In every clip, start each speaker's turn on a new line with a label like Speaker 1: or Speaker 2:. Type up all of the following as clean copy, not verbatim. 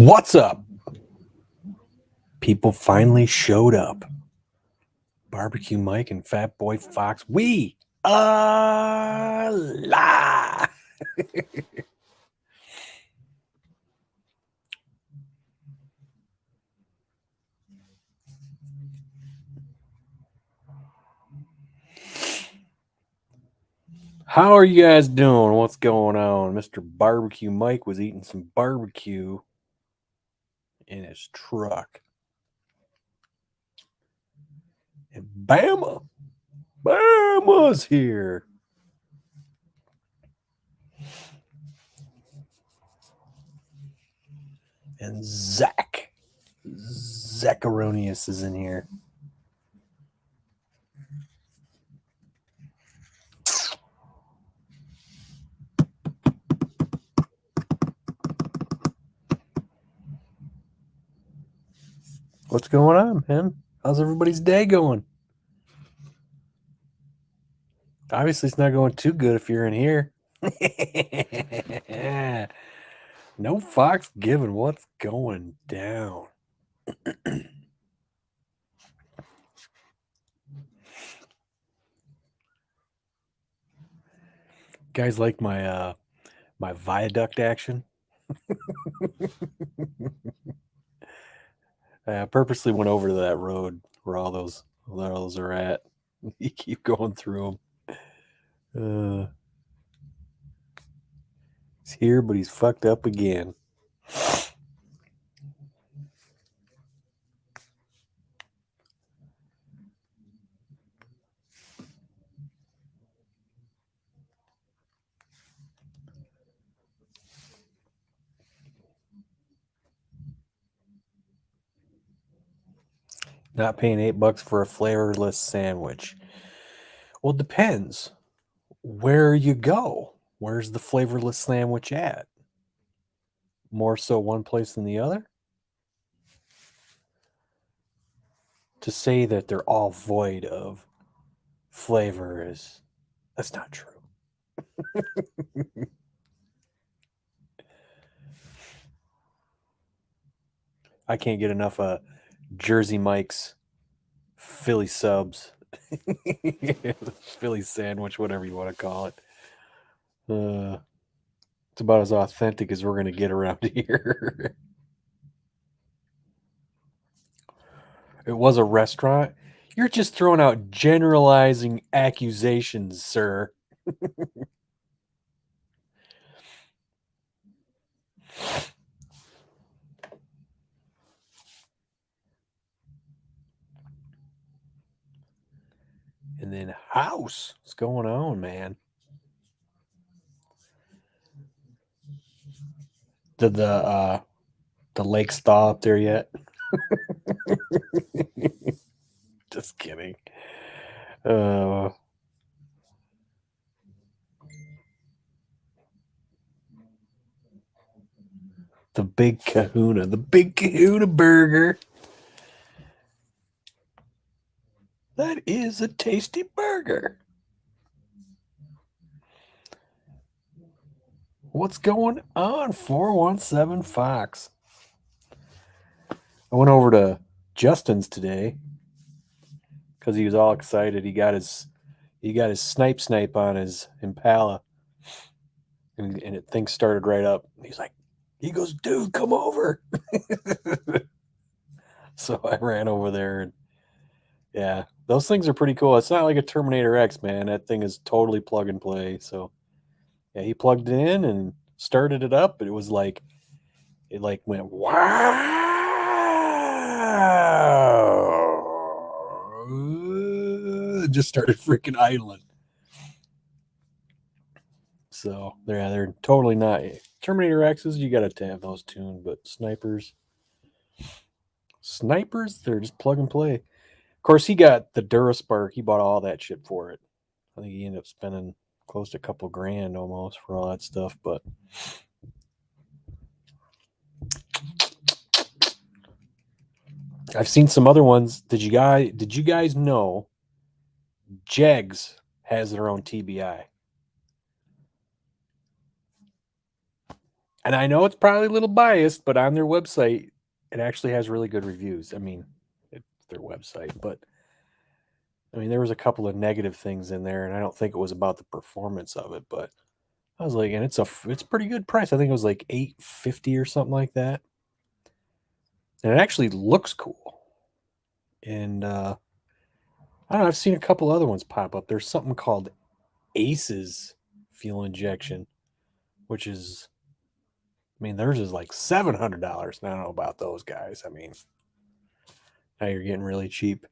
Speaker 1: What's up? People finally showed up. Barbecue Mike and Fat Boy Fox. We are live. How are you guys doing? What's going on? Mr. Barbecue Mike was eating some barbecue in his truck. And Bama's here. And Zacharonius is in here. What's going on, man? How's everybody's day going? Obviously, it's not going too good if you're in here. No Fox given. What's going down? Guys like my my viaduct action. I purposely went over to that road where all those are at. You keep going through them. He's here, but he's fucked up again. Not paying $8 for a flavorless sandwich. Well, it depends where you go. Where's the flavorless sandwich at? More so one place than the other? To say that they're all void of flavor that's not true. I can't get enough of Jersey Mike's Philly subs. Philly sandwich, whatever you want to call it. It's about as authentic as we're going to get around here. It was a restaurant. You're just throwing out generalizing accusations, sir. And then House. What's going on, man? Did the lake thaw up there yet? Just kidding. The Big Kahuna. The Big Kahuna burger. That is a tasty burger. What's going on, 417 Fox? I went over to Justin's today because he was all excited. He got his snipe on his Impala, and things started right up. He goes, dude, come over. So I ran over there, and yeah, those things are pretty cool. It's not like a Terminator X, man. That thing is totally plug and play. So yeah, he plugged it in and started it up, but it went wow. It just started freaking idling. So they're totally not Terminator X's. You got to have those tuned, but snipers, they're just plug and play. Of course, he got the DuraSpark. He bought all that shit for it. I think he ended up spending close to a couple grand almost for all that stuff. But I've seen some other ones. Did you guys know Jegs has their own TBI? And I know it's probably a little biased, but on their website, it actually has really good reviews. I mean, it's their website, but I mean, there was a couple of negative things in there, and I don't think it was about the performance of it, but I was like, and it's a pretty good price. I think it was like 850 or something like that. And it actually looks cool. And I don't know, I've seen a couple other ones pop up. There's something called Aces fuel injection, which is, I mean, theirs is like $700. And I don't know about those guys. I mean, now you're getting really cheap.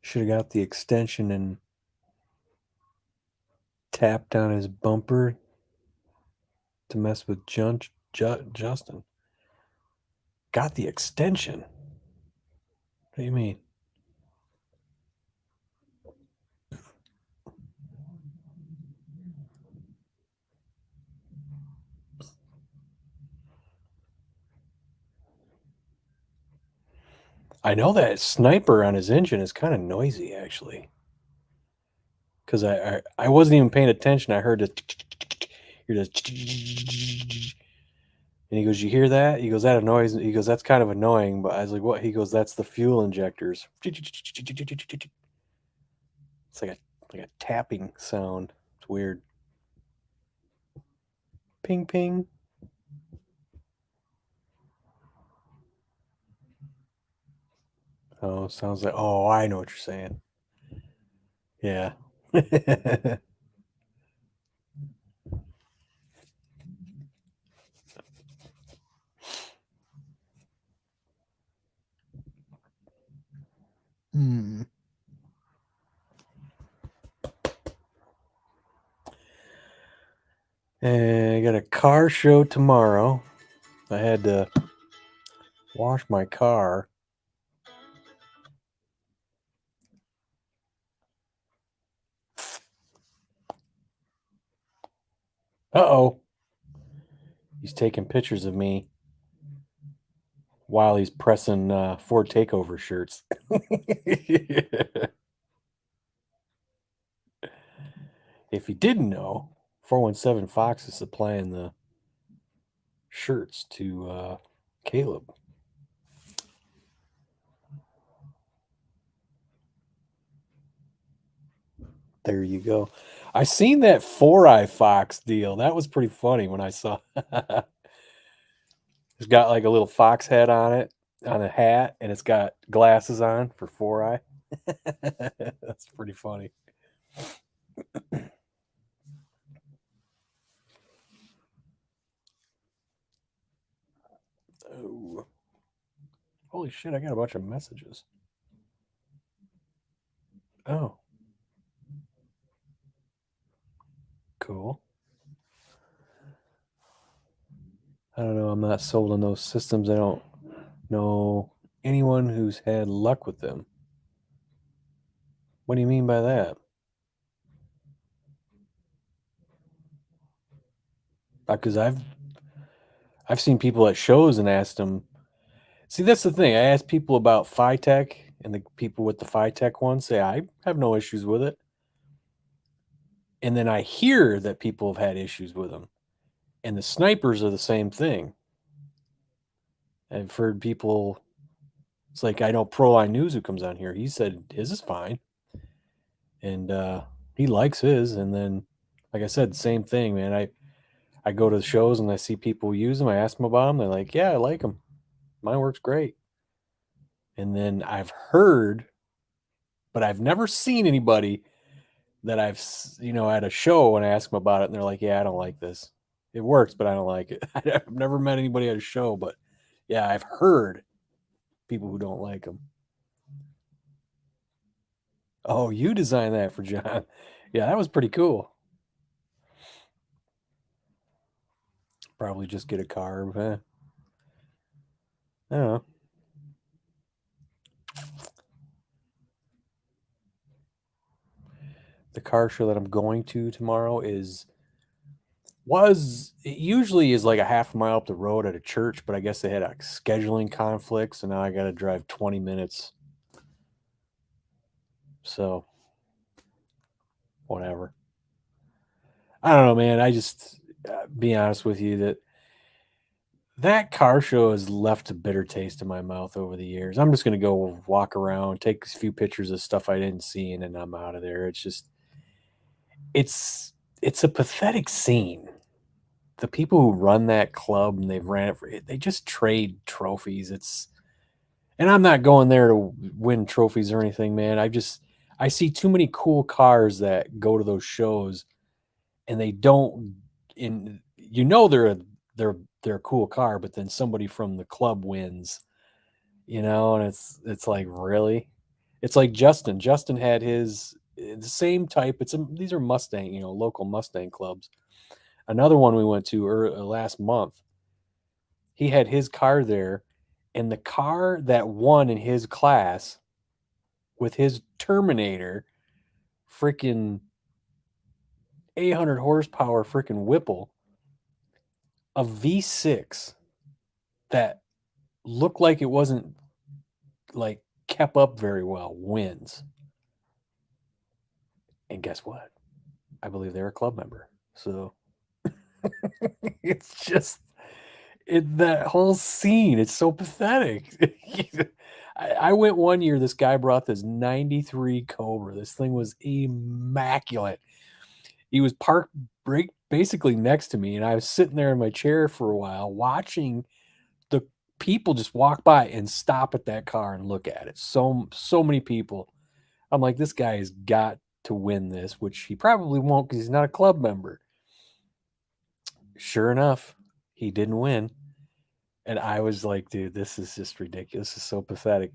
Speaker 1: Should have got the extension and tapped on his bumper to mess with Justin. Got the extension. What do you mean? I know that sniper on his engine is kind of noisy, actually. Because I wasn't even paying attention. I heard this. Hear this. And he goes, "You hear that?" He goes, "That annoys." He goes, "That's kind of annoying." But I was like, "What?" He goes, "That's the fuel injectors." It's like a tapping sound. It's weird. Ping ping. Oh, sounds like. Oh, I know what you're saying. Yeah. Hmm. And I got a car show tomorrow. I had to wash my car. Uh-oh. He's taking pictures of me while he's pressing Ford Takeover shirts. If you didn't know, 417 Fox is supplying the shirts to Caleb. There you go. I seen that 4i Fox deal. That was pretty funny when I saw. It's got like a little fox head on it, on a hat, and it's got glasses on for 4i. That's pretty funny. Oh, holy shit! I got a bunch of messages. Oh, cool. I don't know. I'm not sold on those systems. I don't know anyone who's had luck with them. What do you mean by that? Because I've seen people at shows and asked them. See, that's the thing. I ask people about Phytech, and the people with the Phytech ones say I have no issues with it. And then I hear that people have had issues with them, and the snipers are the same thing. I've heard people. It's like I know Proline News who comes on here. He said his is fine, and he likes his. And then, like I said, same thing, man. I go to the shows and I see people use them. I ask them about them. They're like, "Yeah, I like them. Mine works great." And then I've heard, but I've never seen anybody that at a show and I ask them about it, and they're like, "Yeah, I don't like this. It works, but I don't like it." I've never met anybody at a show, but yeah, I've heard people who don't like them. Oh, you designed that for John? Yeah, that was pretty cool. Probably just get a carb. I don't know. The car show that I'm going to tomorrow it usually is like a half mile up the road at a church, but I guess they had a scheduling conflict, so now I got to drive 20 minutes So whatever. I don't know, man. I just be honest with you that car show has left a bitter taste in my mouth over the years. I'm just gonna go walk around, take a few pictures of stuff I didn't see, and then I'm out of there. It's it's a pathetic scene. The people who run that club and they've ran it for they just trade trophies. And I'm not going there to win trophies or anything, man. I see too many cool cars that go to those shows and they don't in they're a cool car, but then somebody from the club wins, and it's like, really? It's like Justin. Justin had his the same type. These are Mustang, local Mustang clubs. Another one we went to last month, he had his car there, and the car that won in his class with his Terminator, freaking 800 horsepower, freaking Whipple, a V6 that looked like it wasn't like kept up very well, wins. And guess what? I believe they're a club member. So it's just that whole scene. It's so pathetic. I went one year. This guy brought this '93 Cobra. This thing was immaculate. He was parked basically next to me, and I was sitting there in my chair for a while watching the people just walk by and stop at that car and look at it. So many people. I'm like, this guy has got to win this, which he probably won't because he's not a club member. Sure enough, he didn't win. And I was like, dude, this is just ridiculous. This is so pathetic.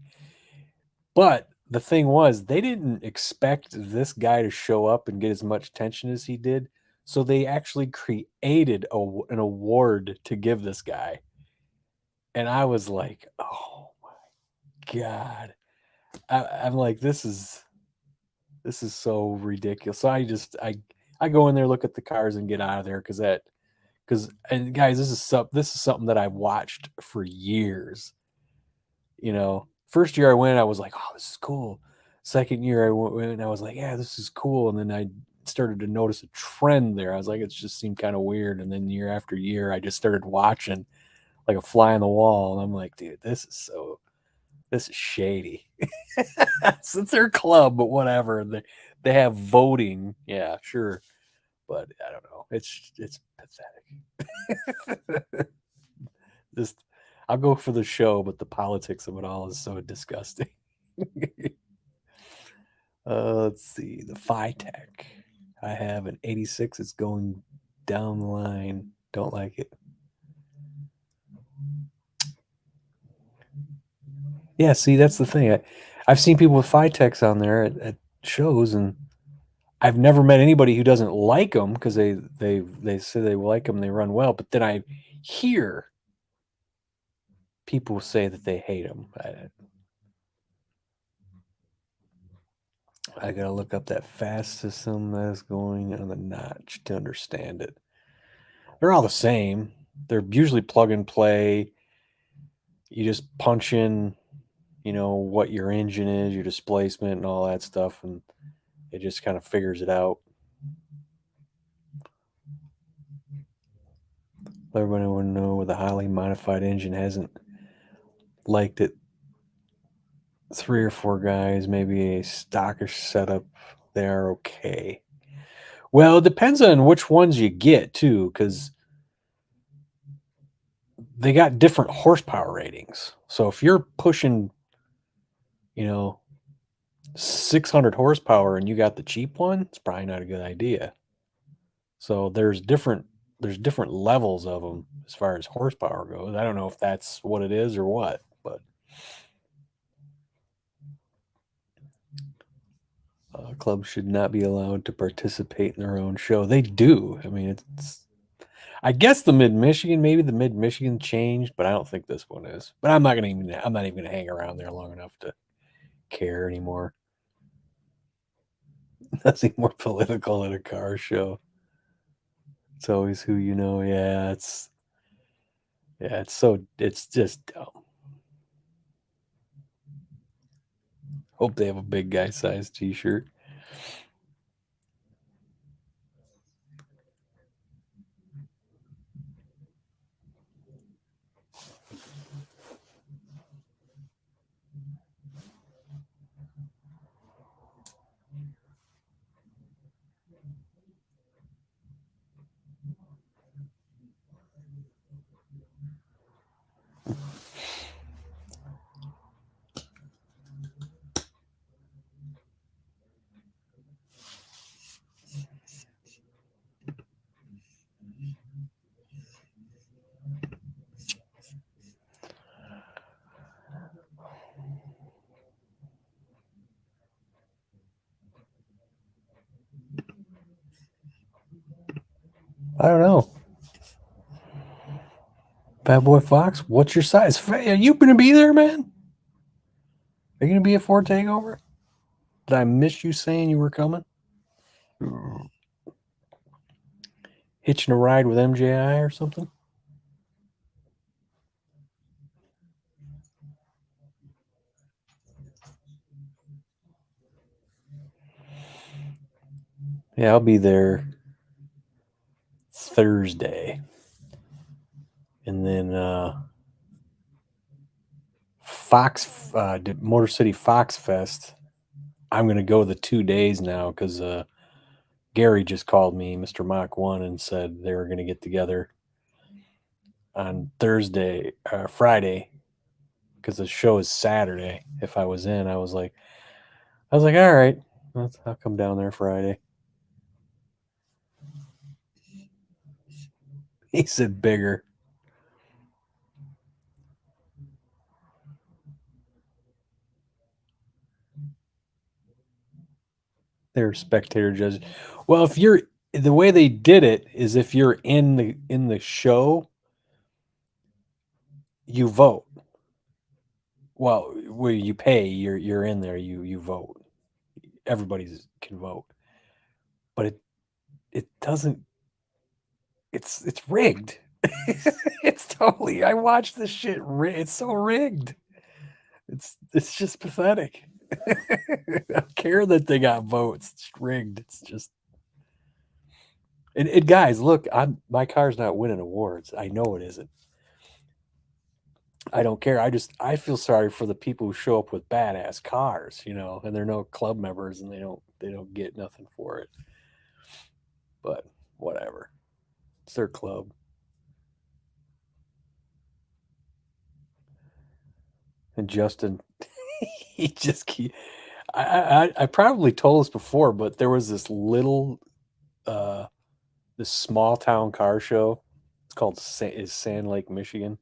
Speaker 1: But the thing was, they didn't expect this guy to show up and get as much attention as he did. So they actually created an award to give this guy. And I was like, oh my God. I'm like, this is so ridiculous. So I go in there, look at the cars, and get out of there and guys, this is something that I've watched for years. First year I went, I was like, oh, this is cool. Second year I went, and I was like, yeah, this is cool. And then I started to notice a trend there. I was like, it just seemed kind of weird. And then year after year, I just started watching like a fly on the wall. And I'm like, dude, this is shady. Since they're a club, but whatever. They have voting. Yeah, sure. But I don't know. It's pathetic. Just I'll go for the show, but the politics of it all is so disgusting. Let's see. The Tech. I have an 86. It's going down the line. Don't like it. Yeah, see, that's the thing. I've seen people with Techs on there at shows, and I've never met anybody who doesn't like them because they say they like them, they run well. But then I hear people say that they hate them. I gotta look up that fast system that's going on the notch to understand it. They're all the same. They're usually plug and play. You just punch in, what your engine is, your displacement, and all that stuff, and it just kind of figures it out. Everybody would know with a highly modified engine hasn't liked it. 3 or 4 guys, maybe a stockish setup, they are okay. Well, it depends on which ones you get too, because they got different horsepower ratings. So if you're pushing, 600 horsepower and you got the cheap one, it's probably not a good idea. So there's different levels of them as far as horsepower goes. I don't know if that's what it is or what, but clubs should not be allowed to participate in their own show. They do. I mean, I guess maybe the Mid Michigan changed, but I don't think this one is. But I'm not even gonna hang around there long enough to care anymore. Nothing more political than a car show. It's always who you know. It's just dumb. Hope they have a big guy size t-shirt. I don't know. Bad Boy Fox, what's your size? Are you going to be there, man? Are you going to be at Ford Takeover? Did I miss you saying you were coming? Hitching a ride with MJI or something? Yeah, I'll be there Thursday. And then Motor City Fox Fest. I'm going to go the 2 days now because Gary just called me, Mr. Mach 1, and said they were going to get together on Friday, because the show is Saturday. If I was in, I was like, all right, I'll come down there Friday. He said bigger. They're spectator judges. Well, the way they did it is if you're in the show, you vote. Well, where you pay, you're in there, you vote. Everybody can vote, but it doesn't. It's rigged. It's totally. I watched this shit. It's so rigged. It's just pathetic. I don't care that they got votes. It's rigged. It's just. Guys, look, my car's not winning awards. I know it isn't. I don't care. I feel sorry for the people who show up with badass cars, and they're no club members and they don't get nothing for it. But whatever. It's their club. And Justin, he just keep. I probably told this before, but there was this this small town car show. It's called Sand Lake, Michigan.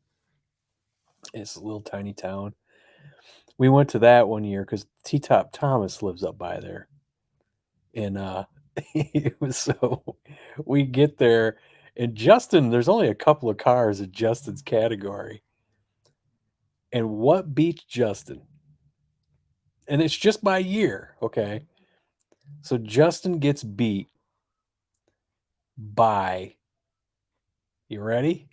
Speaker 1: It's a little tiny town. We went to that one year because T Top Thomas lives up by there, and it was so. We get there, and Justin. There's only a couple of cars in Justin's category, and what beats Justin? And it's just by year, okay? So Justin gets beat by, you ready?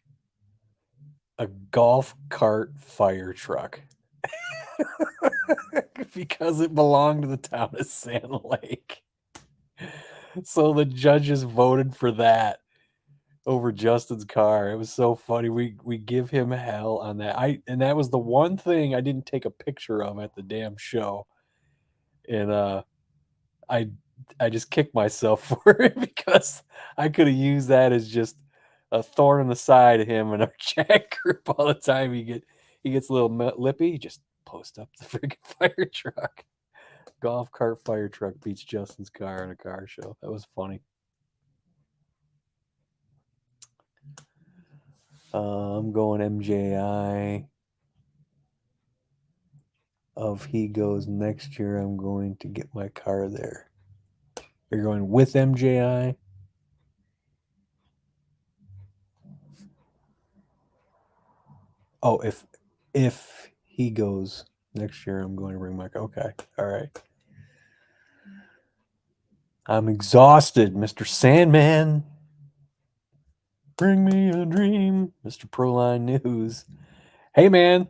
Speaker 1: A golf cart fire truck. Because it belonged to the town of Sand Lake. So the judges voted for that over Justin's car. It was so funny. We give him hell on that. And that was the one thing I didn't take a picture of at the damn show. And I just kicked myself for it because I could have used that as just a thorn in the side of him and our chat group all the time. He gets a little lippy. He just post up the freaking fire truck. Golf cart fire truck beats Justin's car in a car show. That was funny. I'm going MJI. If he goes next year, I'm going to get my car there. You're going with MJI? Oh, if he goes next year, I'm going to bring my car. Okay, all right. I'm exhausted, Mr. Sandman. Bring me a dream, Mr. Proline News. Hey, man.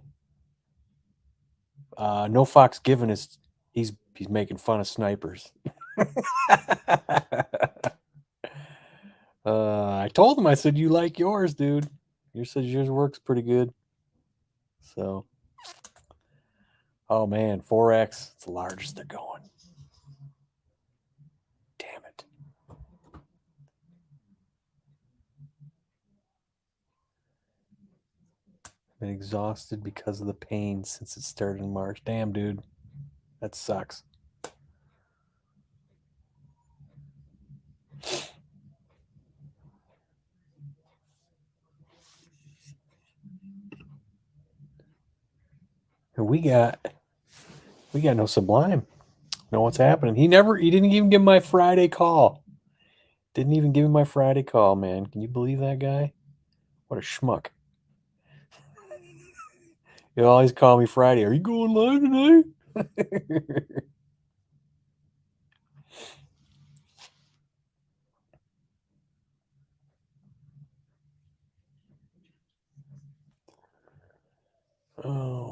Speaker 1: No Fox Given is He's making fun of snipers. I told him, I said, you like yours, dude. You said yours works pretty good. So, oh man, 4X. It's the largest they're going. Damn it. Been exhausted because of the pain since it started in March. Damn, dude. That sucks. And we got no Sublime. Know what's happening. He didn't even give my Friday call. Didn't even give me my Friday call, man. Can you believe that guy? What a schmuck. He'll always call me Friday. Are you going live tonight? Oh.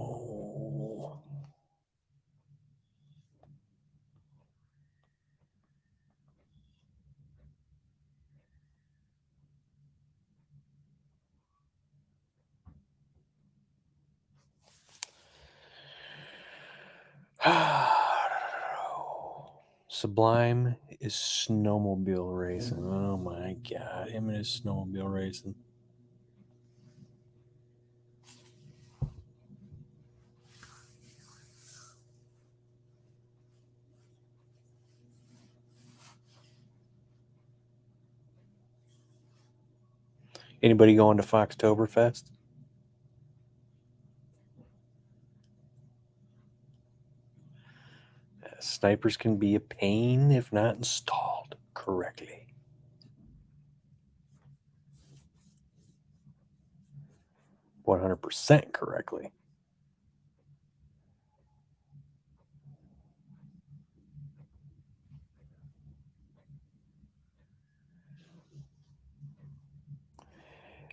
Speaker 1: Sublime is snowmobile racing. Oh my god, him and his snowmobile racing. Anybody going to Foxtoberfest? Snipers can be a pain if not installed correctly. %100% correctly.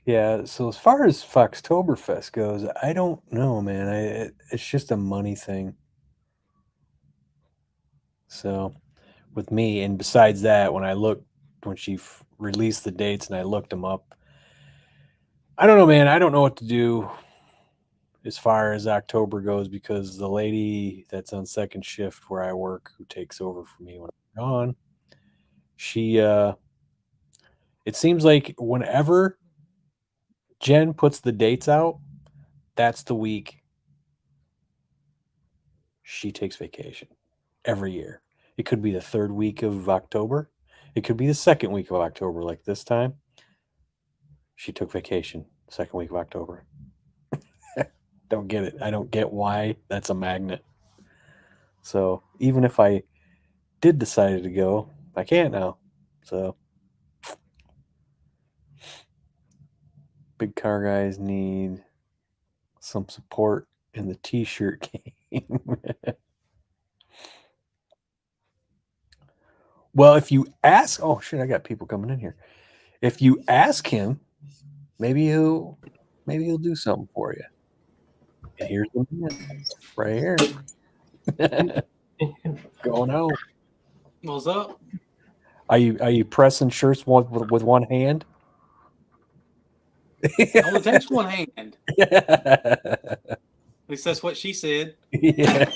Speaker 1: Yeah, so as far as Foxtoberfest goes, I don't know, man. It's just a money thing. So with me, and besides that, when she released the dates and I looked them up, I don't know, man. I don't know what to do as far as October goes because the lady that's on second shift where I work, who takes over for me when I'm gone, she it seems like whenever Jen puts the dates out, that's the week she takes vacation every year. It could be the third week of October. It could be the second week of October, like this time. She took vacation second week of October. Don't get it. I don't get why that's a magnet. So even if I did decide to go, I can't now. So big car guys need some support in the t-shirt game. Well, if you ask, oh shit, I got people coming in here. If you ask him, maybe he'll do something for you. And here's the man right here. Going out.
Speaker 2: What's up?
Speaker 1: Are you pressing shirts with one hand?
Speaker 2: It only takes one hand. At least that's what she said.
Speaker 1: Yeah.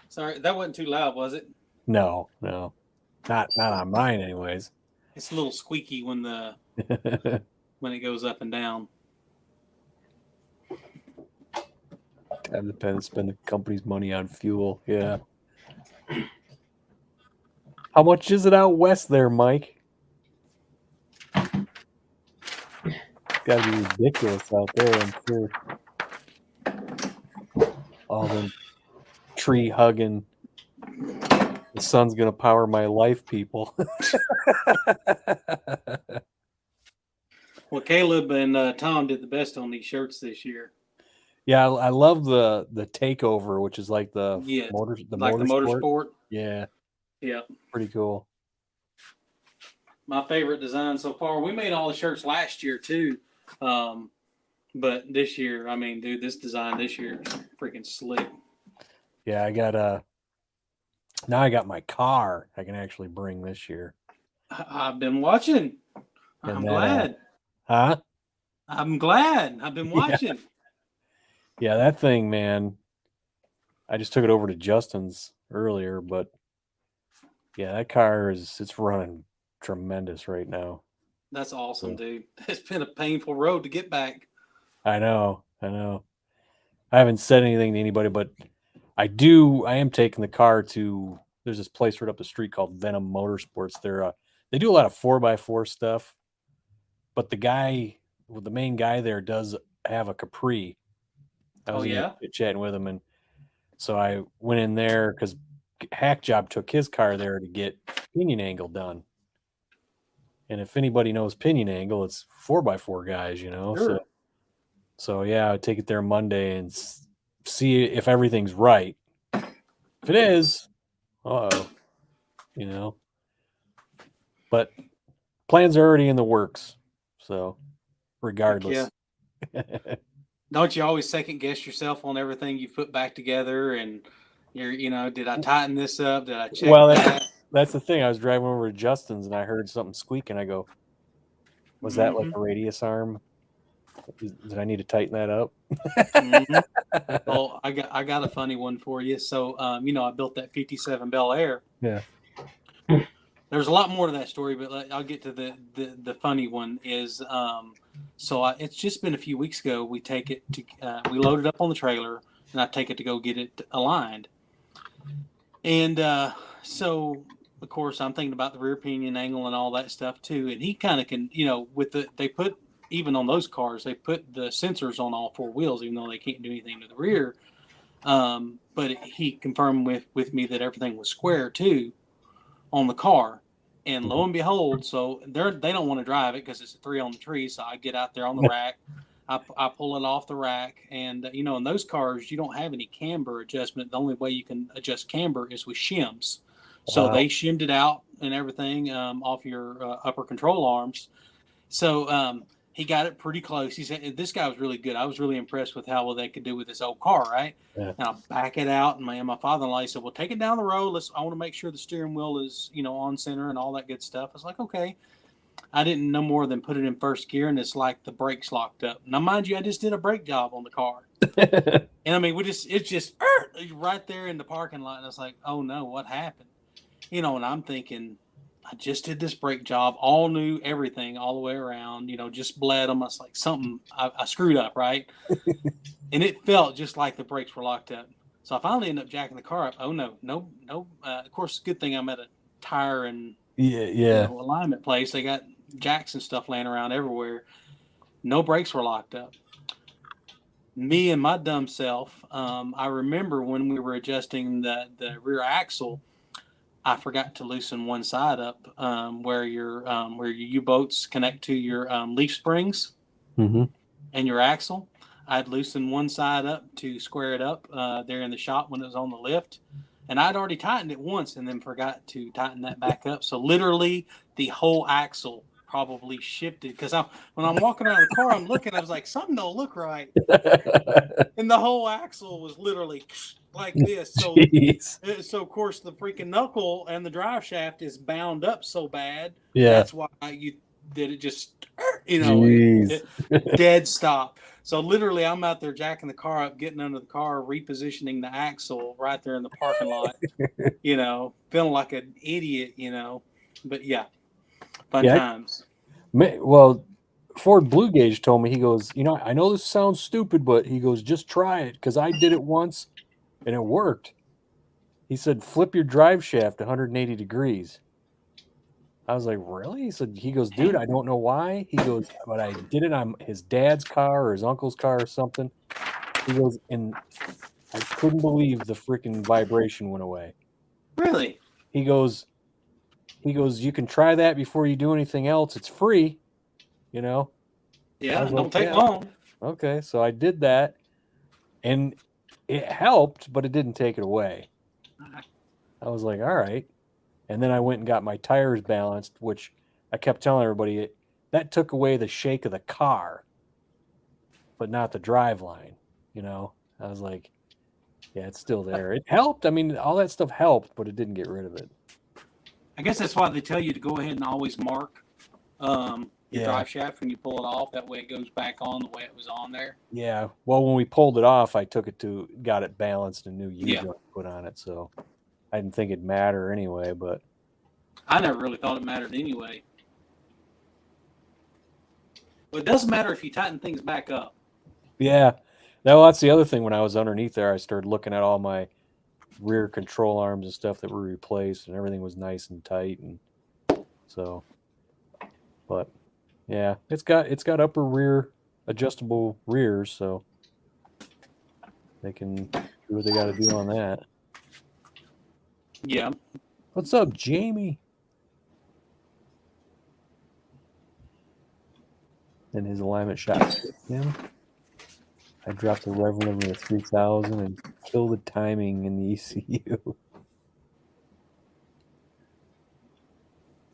Speaker 2: Sorry, that wasn't too loud, was it?
Speaker 1: No. Not on mine anyways.
Speaker 2: It's a little squeaky when it goes up and down.
Speaker 1: Time to spend the company's money on fuel. Yeah. How much is it out west there, Mike? Got to be ridiculous out there, I'm sure. All them tree hugging. The sun's gonna power my life, people.
Speaker 2: Well, Caleb and Tom did the best on these shirts this year.
Speaker 1: Yeah, I love the takeover, which is like the
Speaker 2: motorsport.
Speaker 1: Yeah,
Speaker 2: Yeah,
Speaker 1: pretty cool.
Speaker 2: My favorite design so far. We made all the shirts last year too. But this year, I mean, dude, this design this year is freaking slick.
Speaker 1: Yeah, I got now I got my car I can actually bring this year.
Speaker 2: I've been watching.
Speaker 1: And
Speaker 2: I'm
Speaker 1: that
Speaker 2: glad.
Speaker 1: huh?
Speaker 2: I'm glad. I've been
Speaker 1: Yeah.
Speaker 2: watching.
Speaker 1: Yeah, that thing, man. I just took it over to Justin's earlier, but yeah, that car it's running tremendous right now.
Speaker 2: That's awesome,
Speaker 1: So,
Speaker 2: dude. It's been a painful road to get back.
Speaker 1: I know. I haven't said anything to anybody, but I am taking the car to there's this place right up the street called Venom Motorsports. They do a lot of 4x4 stuff, but the main guy there does have a Capri. I
Speaker 2: Oh
Speaker 1: was in there
Speaker 2: yeah.
Speaker 1: chatting with him, and so I went in there because Hack Job took his car there to get pinion angle done. And if anybody knows pinion angle, it's 4x4 guys,
Speaker 2: Sure.
Speaker 1: So yeah, I take it there Monday and see if everything's right. If it is, uh-oh, you know. But plans are already in the works. So
Speaker 2: Heck yeah.
Speaker 1: regardless.
Speaker 2: Don't you always second guess yourself on everything you put back together and did I tighten this up? Did I check
Speaker 1: Well,
Speaker 2: that?
Speaker 1: that's the thing. I was driving over to Justin's and I heard something squeaking. I go, was that like
Speaker 2: Mm-hmm.
Speaker 1: a radius arm? Did I need to tighten that up?
Speaker 2: Mm-hmm. Oh, I got a funny one for you. So, I built that '57 Bel Air.
Speaker 1: Yeah.
Speaker 2: There's a lot more to that story, but I'll get to the funny one. It's just been a few weeks ago. We load it up on the trailer, and I take it to go get it aligned. And so, of course, I'm thinking about the rear pinion angle and all that stuff too. And he kind of can, they put even on those cars, they put the sensors on all four wheels, even though they can't do anything to the rear. But he confirmed with me that everything was square too on the car. And lo and behold, so they don't want to drive it because it's a 3 on the tree. So I get out there on the rack, I pull it off the rack, and in those cars you don't have any camber adjustment. The only way you can adjust camber is with shims. So
Speaker 1: Wow.
Speaker 2: they shimmed it out and everything off your upper control arms. So he got it pretty close. He said, "This guy was really good. I was really impressed with how well they could do with this old car, right?"
Speaker 1: Yeah.
Speaker 2: And I back it out, and my father-in-law said, "Well, take it down the road. I want to make sure the steering wheel is on center and all that good stuff." I was like, "Okay." I didn't no more than put it in first gear, and it's like the brakes locked up. Now, mind you, I just did a brake job on the car, and I mean, it's just right there in the parking lot, and I was like, "Oh no, what happened?" And I'm thinking, I just did this brake job, all new, everything, all the way around. Just bled them. I was like, something I screwed up, right? And it felt just like the brakes were locked up. So I finally ended up jacking the car up. Oh no, no, no. Of course, good thing I'm at a tire and
Speaker 1: Yeah.
Speaker 2: alignment place. They got jacks and stuff laying around everywhere. No brakes were locked up. Me and my dumb self. I remember when we were adjusting the rear axle. I forgot to loosen one side up where your U-bolts connect to your leaf springs
Speaker 1: Mm-hmm.
Speaker 2: and your axle. I'd loosened one side up to square it up there in the shop when it was on the lift. And I'd already tightened it once and then forgot to tighten that back up. So literally the whole axle probably shifted because when I'm walking around the car, I'm looking, I was like, something don't look right. And the whole axle was literally like this. So
Speaker 1: Jeez.
Speaker 2: so of course the freaking knuckle and the drive shaft is bound up so bad.
Speaker 1: Yeah.
Speaker 2: That's why you did it just
Speaker 1: Jeez.
Speaker 2: dead stop. So literally I'm out there jacking the car up, getting under the car, repositioning the axle right there in the parking lot, feeling like an idiot, But yeah, fun times.
Speaker 1: Well, Ford Blue Gauge told me, he goes, I know this sounds stupid, but he goes, just try it because I did it once and it worked. He said, flip your drive shaft 180 degrees. I was like, really? He goes, dude, I don't know why. He goes, but I did it on his dad's car or his uncle's car or something. He goes, and I couldn't believe the freaking vibration went away.
Speaker 2: Really?
Speaker 1: He goes, you can try that before you do anything else. It's free,
Speaker 2: Yeah,
Speaker 1: it
Speaker 2: don't take long.
Speaker 1: Okay, so I did that, and it helped, but it didn't take it away. I was like, all right. And then I went and got my tires balanced, which I kept telling everybody that took away the shake of the car. but not the drive line. You know, I was like, yeah, it's still there. It helped. I mean, all that stuff helped, but it didn't get rid of it.
Speaker 2: I guess that's why they tell you to go ahead and always mark your
Speaker 1: Yeah.
Speaker 2: drive shaft when you pull it off. That way it goes back on the way it was on there.
Speaker 1: Yeah. Well, when we pulled it off, I took it to got it balanced and new U
Speaker 2: Yeah.
Speaker 1: joint put on it. So I didn't think it'd matter anyway, but
Speaker 2: I never really thought it mattered anyway. But it doesn't matter if you tighten things back up.
Speaker 1: yeah. Now that's the other thing. When I was underneath there, I started looking at all my rear control arms and stuff that were replaced, and everything was nice and tight. And so, but yeah, it's got upper rear adjustable rears, so they can do what they got to do on that.
Speaker 2: Yeah.
Speaker 1: What's up, Jamie? And his alignment shot him. I dropped the rev limit to 3,000 and killed the timing in the ECU.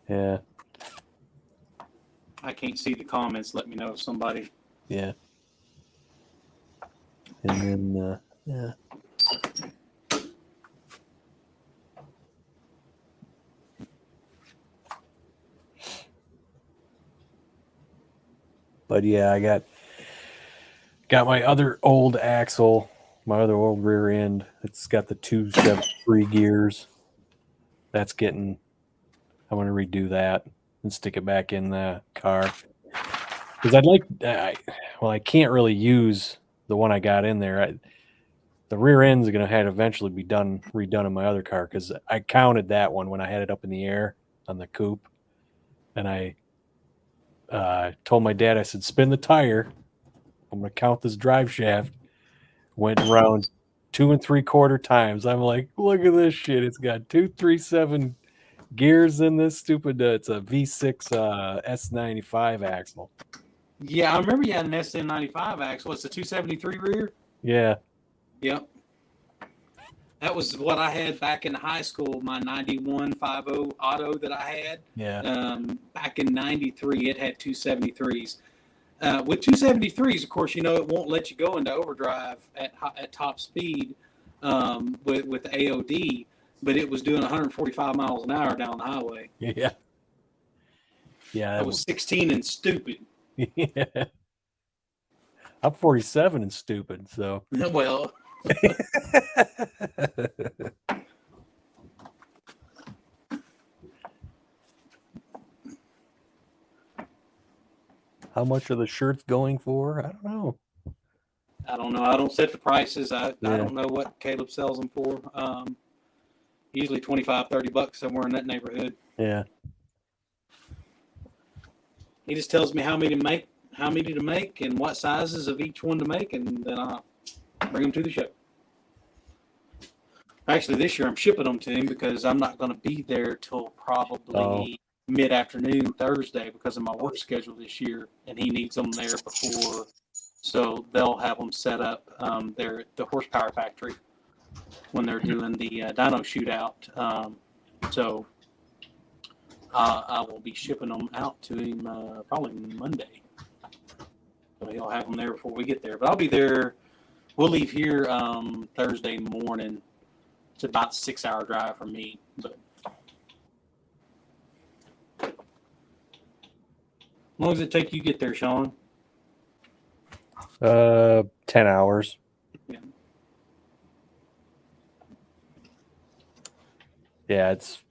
Speaker 1: Yeah.
Speaker 2: I can't see the comments. Let me know if somebody.
Speaker 1: Yeah. And then, yeah. But yeah, I got my other old axle, my other old rear end. It's got the 273 gears. That's getting, I'm going to redo that and stick it back in the car. Because I can't really use the one I got in there. The rear end's going to have to eventually be redone in my other car because I counted that one when I had it up in the air on the coupe. And I told my dad, I said, spin the tire. I'm going to count this drive shaft. Went around 2 3/4 times. I'm like, look at this shit. It's got 237 gears in this stupid. It's a V6 S95 axle.
Speaker 2: Yeah, I remember you had an SN95 axle. It's a 273 rear.
Speaker 1: Yeah.
Speaker 2: Yep. That was what I had back in high school, my 9150 auto that I had.
Speaker 1: Yeah.
Speaker 2: Back in 93, it had 273s. With 273s, of course, you know, it won't let you go into overdrive at top speed with the AOD, but it was doing 145 miles an hour down the highway.
Speaker 1: Yeah. Yeah.
Speaker 2: I was 16 and stupid.
Speaker 1: Yeah. I'm 47 and stupid, so.
Speaker 2: Well,
Speaker 1: how much are the shirts going for? I don't know.
Speaker 2: I don't know. I don't set the prices. I
Speaker 1: Yeah.
Speaker 2: don't know what Caleb sells them for. Usually $25-$30 somewhere in that neighborhood.
Speaker 1: Yeah.
Speaker 2: He just tells me how many to make, and what sizes of each one to make, and then I'll bring them to the show. Actually, this year I'm shipping them to him because I'm not going to be there till probably mid-afternoon Thursday because of my work schedule this year, and he needs them there before. So they'll have them set up there at the Horsepower Factory when they're doing the dyno shootout. So I will be shipping them out to him probably Monday. So he'll have them there before we get there. But I'll be there. We'll leave here Thursday morning. It's about a 6-hour drive from me. But how long does it take you to get there, Sean?
Speaker 1: 10 hours.
Speaker 2: Yeah.
Speaker 1: Yeah, it's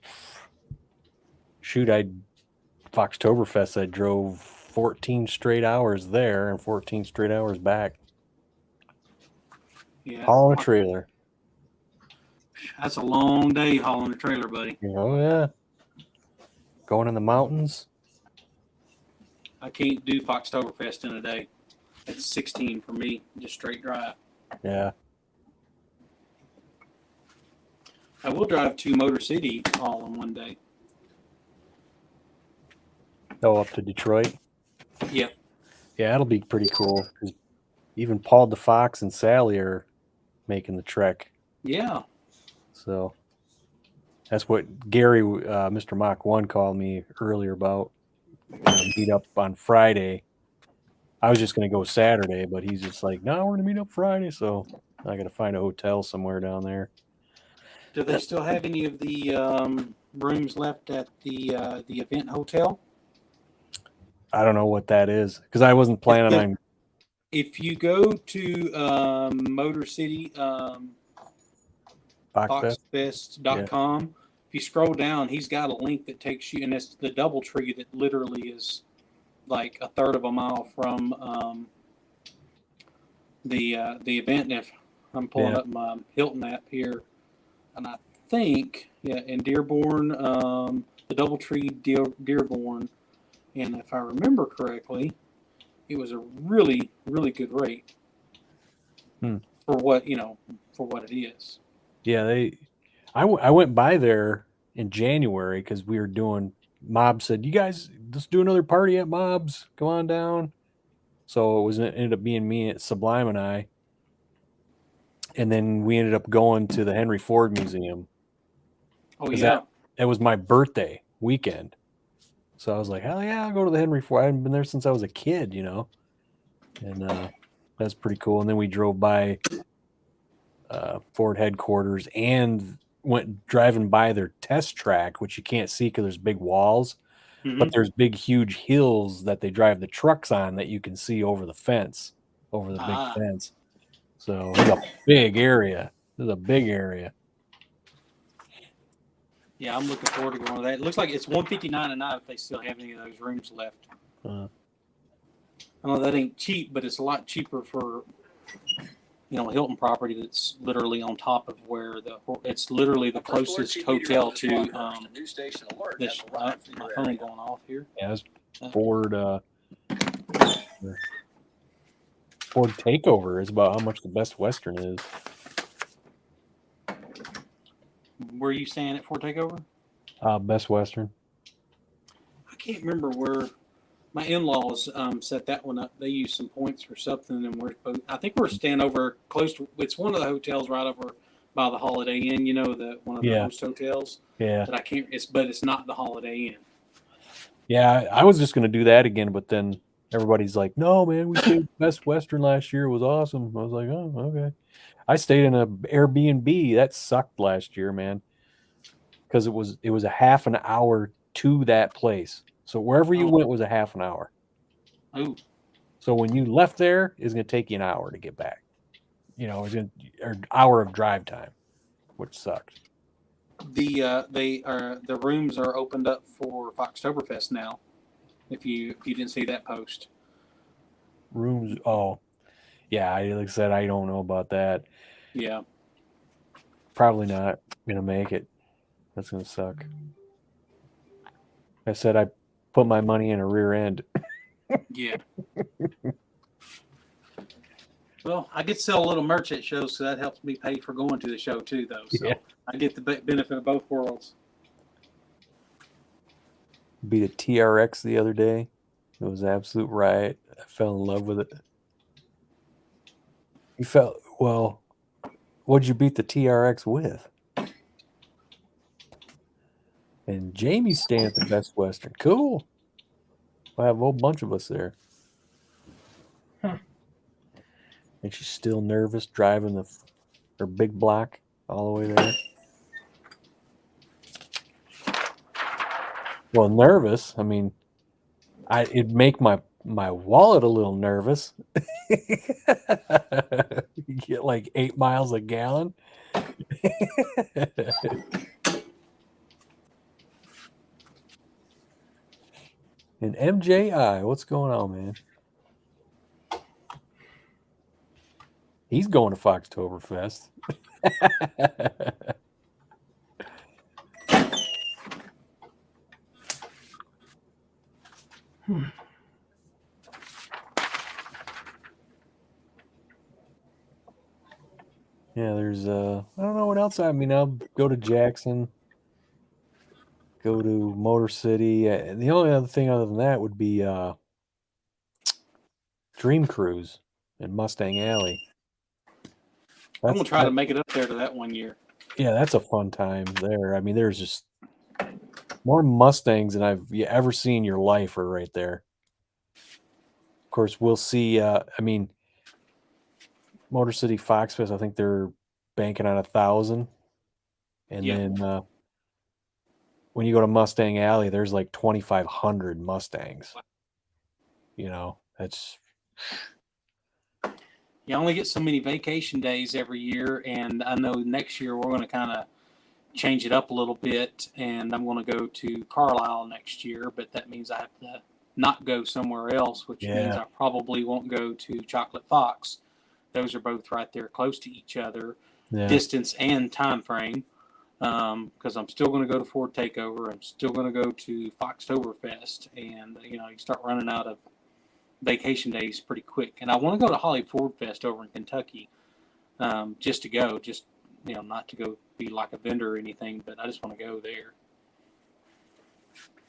Speaker 1: Foxtoberfest, I drove 14 straight hours there and 14 straight hours back.
Speaker 2: Yeah.
Speaker 1: Hauling a trailer.
Speaker 2: That's a long day hauling a trailer, buddy.
Speaker 1: Oh, yeah. Going in the mountains.
Speaker 2: I can't do Foxtoberfest in a day. It's 16 for me, just straight drive.
Speaker 1: Yeah.
Speaker 2: I will drive to Motor City all in one day.
Speaker 1: Oh, up to Detroit.
Speaker 2: Yep.
Speaker 1: Yeah, that'll be pretty cool. 'Cause even Paul DeFox and Sally are making the trek.
Speaker 2: Yeah.
Speaker 1: So that's what Gary, Mr. Mach 1, called me earlier about. Meet up on Friday I was just going to go Saturday, but he's just like, no, we're going to meet up Friday. So I got to find a hotel somewhere down there.
Speaker 2: Do they still have any of the rooms left at the event hotel?
Speaker 1: I don't know what that is because I wasn't planning on.
Speaker 2: If you go to Motor City
Speaker 1: Foxfest.
Speaker 2: foxfest.com, if you scroll down, he's got a link that takes you, and it's the DoubleTree that literally is like a third of a mile from the event. And if I'm pulling up my Hilton app here, and I think in Dearborn, the DoubleTree Dearborn, and if I remember correctly, it was a really, really good rate for what it is.
Speaker 1: Yeah, I went by there in January because we were doing. Mob said, "You guys, let's do another party at Mob's. Come on down." So it ended up being me, Sublime, and I, and then we ended up going to the Henry Ford Museum.
Speaker 2: Oh yeah,
Speaker 1: that was my birthday weekend. So I was like, hell yeah, I'll go to the Henry Ford. I haven't been there since I was a kid, and that's pretty cool. And then we drove by Ford headquarters and went driving by their test track, which you can't see because there's big walls, but there's big, huge hills that they drive the trucks on that you can see over the fence, over the big fence. So it's a big area. This is a big area.
Speaker 2: Yeah, I'm looking forward to going to that. It looks like it's $159 a night if they still have any of those rooms left. I know that ain't cheap, but it's a lot cheaper for a Hilton property that's literally on top of where it's literally the closest hotel to this. My phone going off here.
Speaker 1: Yeah, it's Ford Takeover is about how much the Best Western is.
Speaker 2: Where are you staying at Ford Takeover?
Speaker 1: Best Western.
Speaker 2: I can't remember where my in-laws set that one up. They used some points for something, and I think we're staying over close to. It's one of the hotels right over by the Holiday Inn. One of the host hotels.
Speaker 1: Yeah.
Speaker 2: But I can't. It's not the Holiday Inn.
Speaker 1: Yeah, I was just gonna do that again, but then everybody's like, "No, man, we stayed Best Western last year. It was awesome." I was like, "Oh, okay." I stayed in an Airbnb. That sucked last year, man, because it was a half an hour to that place. So wherever you went was a half an hour.
Speaker 2: Oh.
Speaker 1: So when you left there, it's going to take you an hour to get back. It's an hour of drive time, which sucked.
Speaker 2: The rooms are opened up for Foxtoberfest now. If you didn't see that post.
Speaker 1: Rooms. Oh, yeah. Like I said, I don't know about that.
Speaker 2: Yeah.
Speaker 1: Probably not gonna make it. That's gonna suck. I said I put my money in a rear end.
Speaker 2: Yeah. Well, I get to sell a little merch at shows, so that helps me pay for going to the show too, though. So I get the benefit of both worlds.
Speaker 1: Beat a TRX the other day. It was an absolute riot. I fell in love with it. You felt well. What'd you beat the TRX with? And Jamie's staying at the Best Western. Cool. I have a whole bunch of us there. And she's still nervous driving her big block all the way there. Well, nervous. I mean, it'd make my wallet a little nervous. You get like 8 miles a gallon. And MJI, what's going on, man? He's going to Foxtoberfest. Yeah, there's I don't know what else. I mean, I'll go to Jackson, go to Motor City, and the only other thing other than that would be Dream Cruise in Mustang Alley.
Speaker 2: I'm gonna try to make it up there to that one year.
Speaker 1: Yeah, that's a fun time there. I mean, there's just more Mustangs than I've ever seen in your life are right there. course, we'll see. I mean, Motor City Fox Fest, I think they're banking on 1,000. And
Speaker 2: Yeah.
Speaker 1: then when you go to Mustang Alley, there's like 2,500 Mustangs. You know, that's
Speaker 2: You only get so many vacation days every year, and I know next year we're going to kind of change it up a little bit, and I'm going to go to Carlisle next year, but that means I have to not go somewhere else, which means
Speaker 1: yeah,
Speaker 2: I probably won't go to Chocolate Fox. Those are both right there close to each other,
Speaker 1: yeah,
Speaker 2: distance and time frame, because I'm still going to go to Ford Takeover. I'm still going to go to Foxtoberfest, and you start running out of vacation days pretty quick. And I want to go to Holly Ford Fest over in Kentucky, just to go, just not to go be like a vendor or anything, but I just want to go there.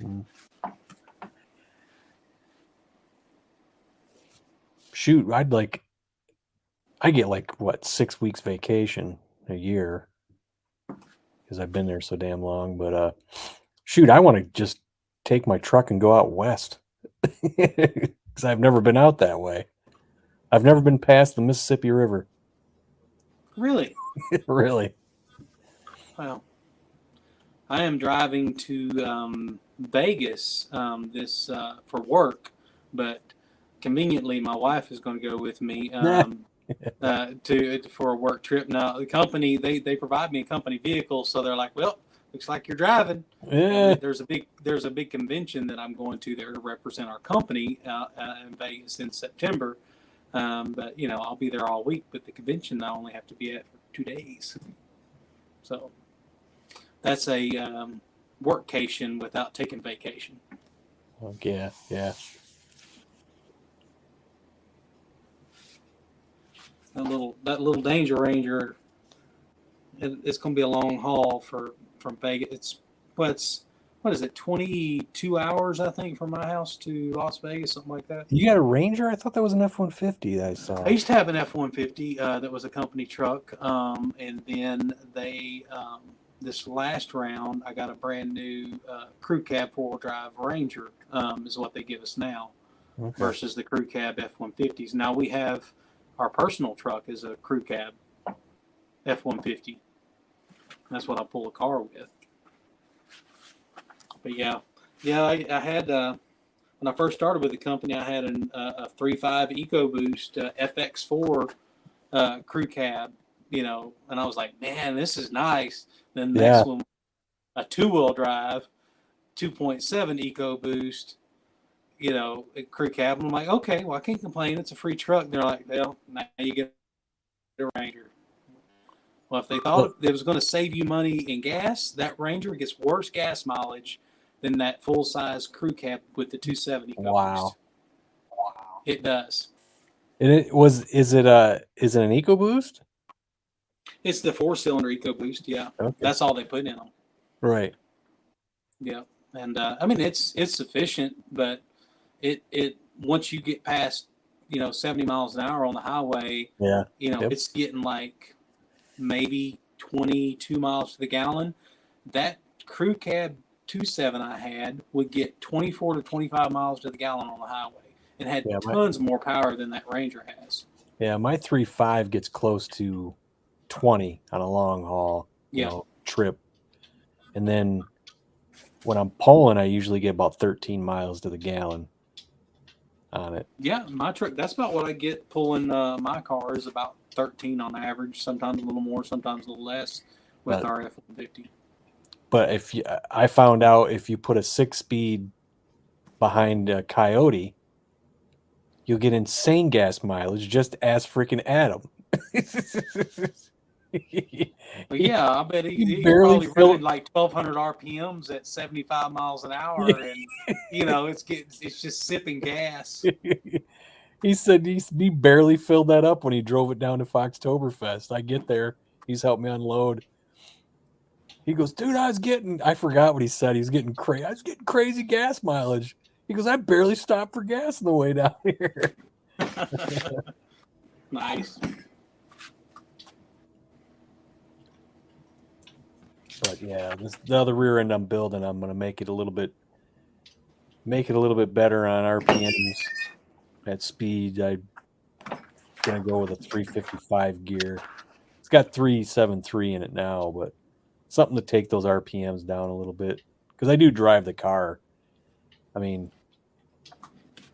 Speaker 1: Mm. Shoot, I get like what 6 weeks vacation a year because I've been there so damn long. But shoot, I want to just take my truck and go out west because I've never been out that way. I've never been past the Mississippi River.
Speaker 2: Really?
Speaker 1: Really?
Speaker 2: Well, I am driving to Vegas this for work, but conveniently, my wife is going to go with me for a work trip. Now, the company they provide me a company vehicle, so they're like, "Well, looks like you're driving."
Speaker 1: Yeah.
Speaker 2: There's a big convention that I'm going to there to represent our company in Vegas in September. But I'll be there all week. But the convention I only have to be at for 2 days, so that's a workcation without taking vacation.
Speaker 1: Yeah, yeah.
Speaker 2: That little Danger Ranger, it's going to be a long haul from Vegas. What is it, 22 hours I think from my house to Las Vegas, something like that.
Speaker 1: You got a Ranger? I thought that was an F-150 that I saw.
Speaker 2: I used to have an F-150 that was a company truck, and then this last round I got a brand new crew cab 4-wheel drive Ranger is what they give us now.
Speaker 1: Okay.
Speaker 2: Versus the crew cab F-150s. Now we have our personal truck is a crew cab F-150. That's what I pull a car with. But yeah, I had when I first started with the company, I had a 3.5 EcoBoost FX4 crew cab, and I was like, man, this is nice. Then the next one, a 2-wheel drive, 2.7 EcoBoost. A crew cab. And I'm like, okay, well, I can't complain. It's a free truck. They're like, well, now you get a Ranger. Well, if they thought it was going to save you money in gas, that Ranger gets worse gas mileage than that full-size crew cab with the 270 EcoBoost.
Speaker 1: Wow.
Speaker 2: It does.
Speaker 1: And is it an EcoBoost?
Speaker 2: It's the 4-cylinder EcoBoost, yeah.
Speaker 1: Okay.
Speaker 2: That's all they put in them.
Speaker 1: Right.
Speaker 2: Yeah. And I mean it's sufficient, but it once you get past 70 miles an hour on the highway, it's getting like maybe 22 miles to the gallon. That crew cab 2.7 I had would get 24 to 25 miles to the gallon on the highway. It had tons more power than that Ranger has.
Speaker 1: Yeah, my 3.5 gets close to 20 on a long haul trip, and then when I'm pulling, I usually get about 13 miles to the gallon on it.
Speaker 2: Yeah, my truck, that's about what I get pulling my car is about 13 on average, sometimes a little more, sometimes a little less with our F-150.
Speaker 1: But I found out if you put a 6-speed behind a Coyote, you'll get insane gas mileage. Just ask freaking Adam.
Speaker 2: But yeah, I bet he probably running like 1,200 RPMs at 75 miles an hour, and it's just sipping gas.
Speaker 1: He said he barely filled that up when he drove it down to Foxtoberfest. I get there, he's helped me unload. He goes, dude, I forgot what he said. He's getting crazy. I was getting crazy gas mileage. He goes, I barely stopped for gas on the way down here.
Speaker 2: Nice.
Speaker 1: But yeah, the other rear end I'm building, I'm going to make it a little bit better on RPMs. at speed, I'm gonna go with a 355 gear. It's got 373 in it now, but something to take those RPMs down a little bit because I do drive the car. I mean,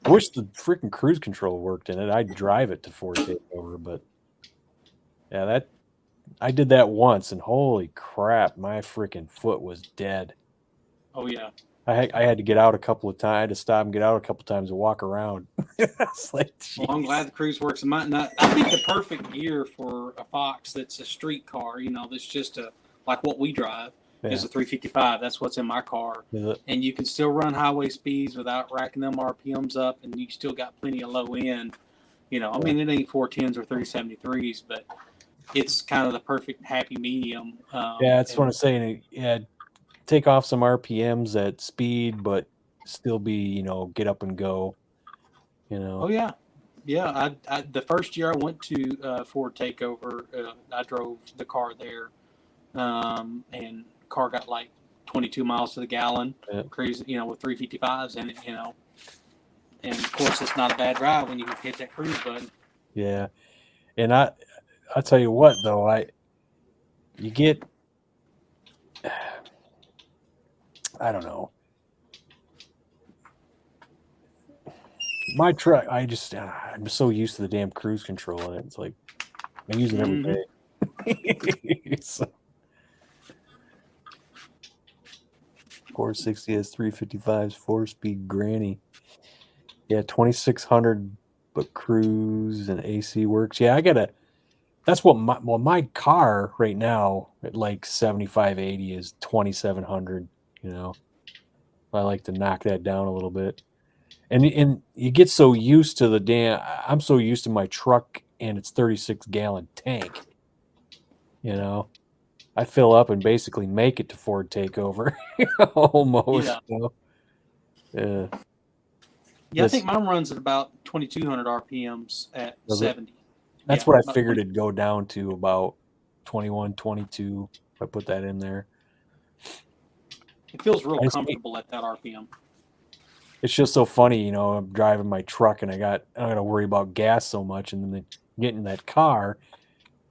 Speaker 1: I wish the freaking cruise control worked in it. I'd drive it to Ford Takeover, but yeah, that I did that once, and holy crap, my freaking foot was dead.
Speaker 2: Oh yeah.
Speaker 1: I had to get out a couple of times. I had to stop and get out a couple of times and walk around. It's like,
Speaker 2: Well, I'm
Speaker 1: jeez.
Speaker 2: glad the cruise works. I think the perfect gear for a Fox that's a street car, that's just like what we drive, is
Speaker 1: Yeah.
Speaker 2: a 355. That's what's in my car.
Speaker 1: Is it?
Speaker 2: And you can still run highway speeds without racking them RPMs up, and you still got plenty of low end. I mean, it ain't 410s or 373s, but it's kind of the perfect happy medium.
Speaker 1: Yeah, that's what I'm saying. Yeah, take off some RPMs at speed, but still be, get up and go.
Speaker 2: Oh yeah, yeah. The first year I went to Ford Takeover, I drove the car there, and car got like 22 miles to the gallon,
Speaker 1: Yeah.
Speaker 2: crazy, with 355s in it, and of course it's not a bad ride when you can hit that cruise button.
Speaker 1: Yeah, and I'll tell you what though, you get, I don't know, my truck. I'm so used to the damn cruise control in it. It's like I use it every day. So, 460 has 355s, 4-speed granny. Yeah, 2600, but cruise and AC works. Yeah, that's what my car right now at like 75, 80 is 2700. I like to knock that down a little bit. And you get so used to I'm so used to my truck and its 36-gallon tank. I fill up and basically make it to Ford Takeover almost.
Speaker 2: Yeah.
Speaker 1: Yeah.
Speaker 2: Yeah, I think mine runs at about 2200 RPMs at 70.
Speaker 1: That's what I figured it'd go down to, about 21, 22. If I put that in there.
Speaker 2: It feels real comfortable at that RPM.
Speaker 1: It's just so funny, I'm driving my truck and I don't got to worry about gas so much, and then get in that car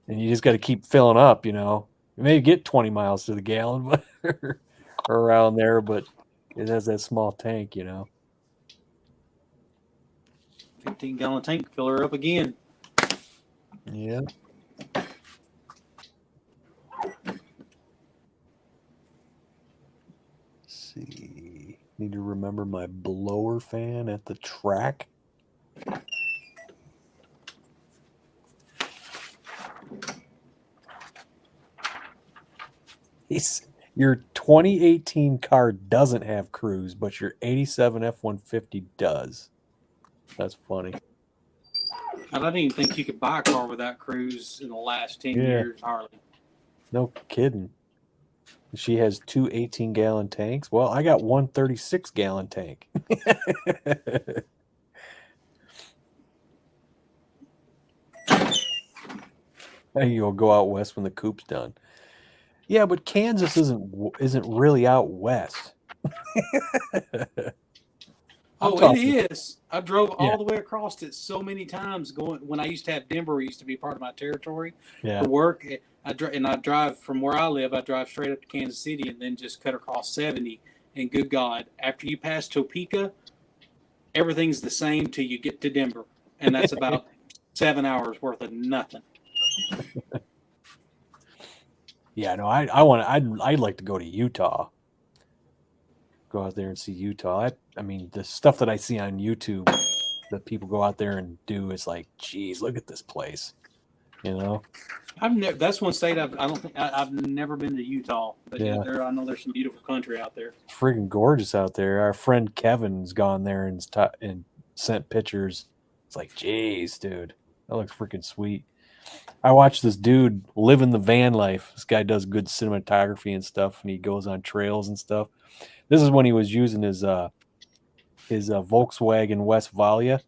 Speaker 1: and you just got to keep filling up, You may get 20 miles to the gallon, but or around there, but it has that small tank,
Speaker 2: 15-gallon tank, fill her up again.
Speaker 1: Yeah. Let's see. Need to remember my blower fan at the track. Your 2018 car doesn't have cruise, but your 87 F-150 does. That's funny.
Speaker 2: I didn't even think you could buy a car without cruise in the last 10 years, Harley.
Speaker 1: No kidding. She has two 18-gallon tanks. Well, I got one 36-gallon tank. You'll go out west when the coup's done. Yeah, but Kansas isn't really out west.
Speaker 2: It is. I drove all the way across it so many times. When I used to have Denver, used to be part of my territory for work. I drive from where I live. I drive straight up to Kansas City and then just cut across 70. And good God, after you pass Topeka, everything's the same till you get to Denver, and that's about 7 hours worth of nothing.
Speaker 1: Yeah, no, I'd like to go to Utah. Go out there and see Utah. I mean, the stuff that I see on YouTube that people go out there and do is like, geez, look at this place.
Speaker 2: That's one state I've never been to Utah, but I know there's some beautiful country out there.
Speaker 1: It's freaking gorgeous out there. Our friend Kevin's gone there and sent pictures. It's like, geez, dude, that looks freaking sweet. I watched this dude living the van life. This guy does good cinematography and stuff, and he goes on trails and stuff. This is when he was using his Volkswagen Westfalia.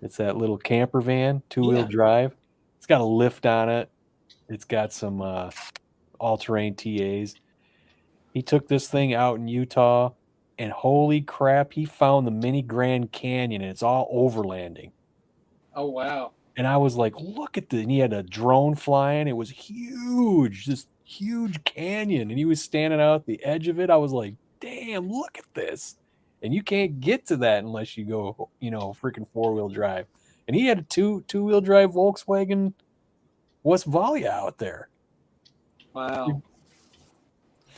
Speaker 1: It's that little camper van, 2-wheel drive. It's got a lift on it. It's got some all-terrain TAs. He took this thing out in Utah and holy crap, he found the mini Grand Canyon, and it's all overlanding.
Speaker 2: Oh wow!
Speaker 1: And I was like, look at this. And he had a drone flying. It was huge, this huge canyon. And he was standing out at the edge of it. I was like, damn, look at this. And you can't get to that unless you go, freaking 4-wheel drive. And he had a two-wheel drive Volkswagen Westfalia out there.
Speaker 2: Wow.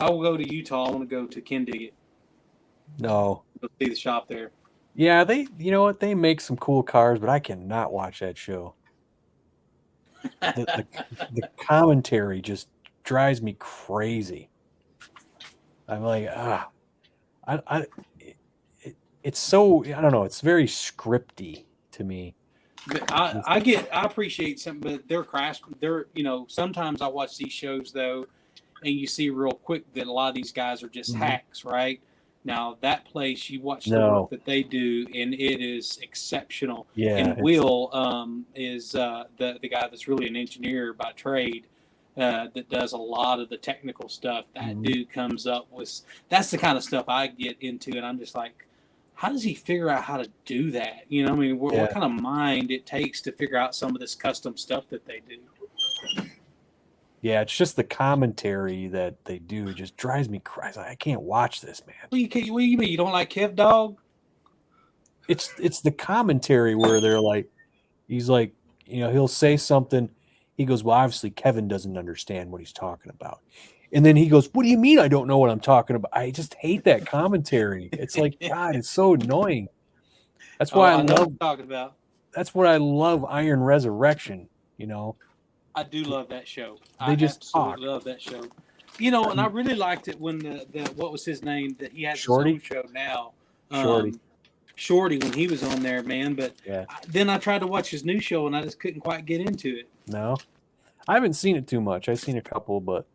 Speaker 2: I will go to Utah. I want to go to Kendigit.
Speaker 1: No.
Speaker 2: Go see the shop there.
Speaker 1: Yeah, you know what? They make some cool cars, but I cannot watch that show. The commentary just drives me crazy. I'm like, it's so, I don't know. It's very scripty to me.
Speaker 2: I appreciate something, but they're craftsmen. Sometimes I watch these shows though, and you see real quick that a lot of these guys are just hacks, right? Now that place, you watch the work that they do, and it is exceptional.
Speaker 1: Yeah.
Speaker 2: And Will is the guy that's really an engineer by trade, that does a lot of the technical stuff. That dude comes up with, that's the kind of stuff I get into, and I'm just like, how does he figure out how to do that? I mean, what kind of mind it takes to figure out some of this custom stuff that they do.
Speaker 1: Yeah, it's just the commentary that they do just drives me crazy. I can't watch this, man.
Speaker 2: What do you mean? You don't like Kev Dog?
Speaker 1: It's the commentary where they're like, he's like, he'll say something. He goes, well, obviously Kevin doesn't understand what he's talking about. And then he goes, what do you mean I don't know what I'm talking about? I just hate that commentary. It's like, God, it's so annoying. That's why I love
Speaker 2: talking about.
Speaker 1: That's what I love Iron Resurrection,
Speaker 2: I do love that show.
Speaker 1: They just
Speaker 2: absolutely love that show. And I really liked it when the what was his name that he has
Speaker 1: Shorty?
Speaker 2: his own show now.
Speaker 1: Shorty
Speaker 2: when he was on there, man. But then I tried to watch his new show and I just couldn't quite get into it.
Speaker 1: No, I haven't seen it too much. I've seen a couple, but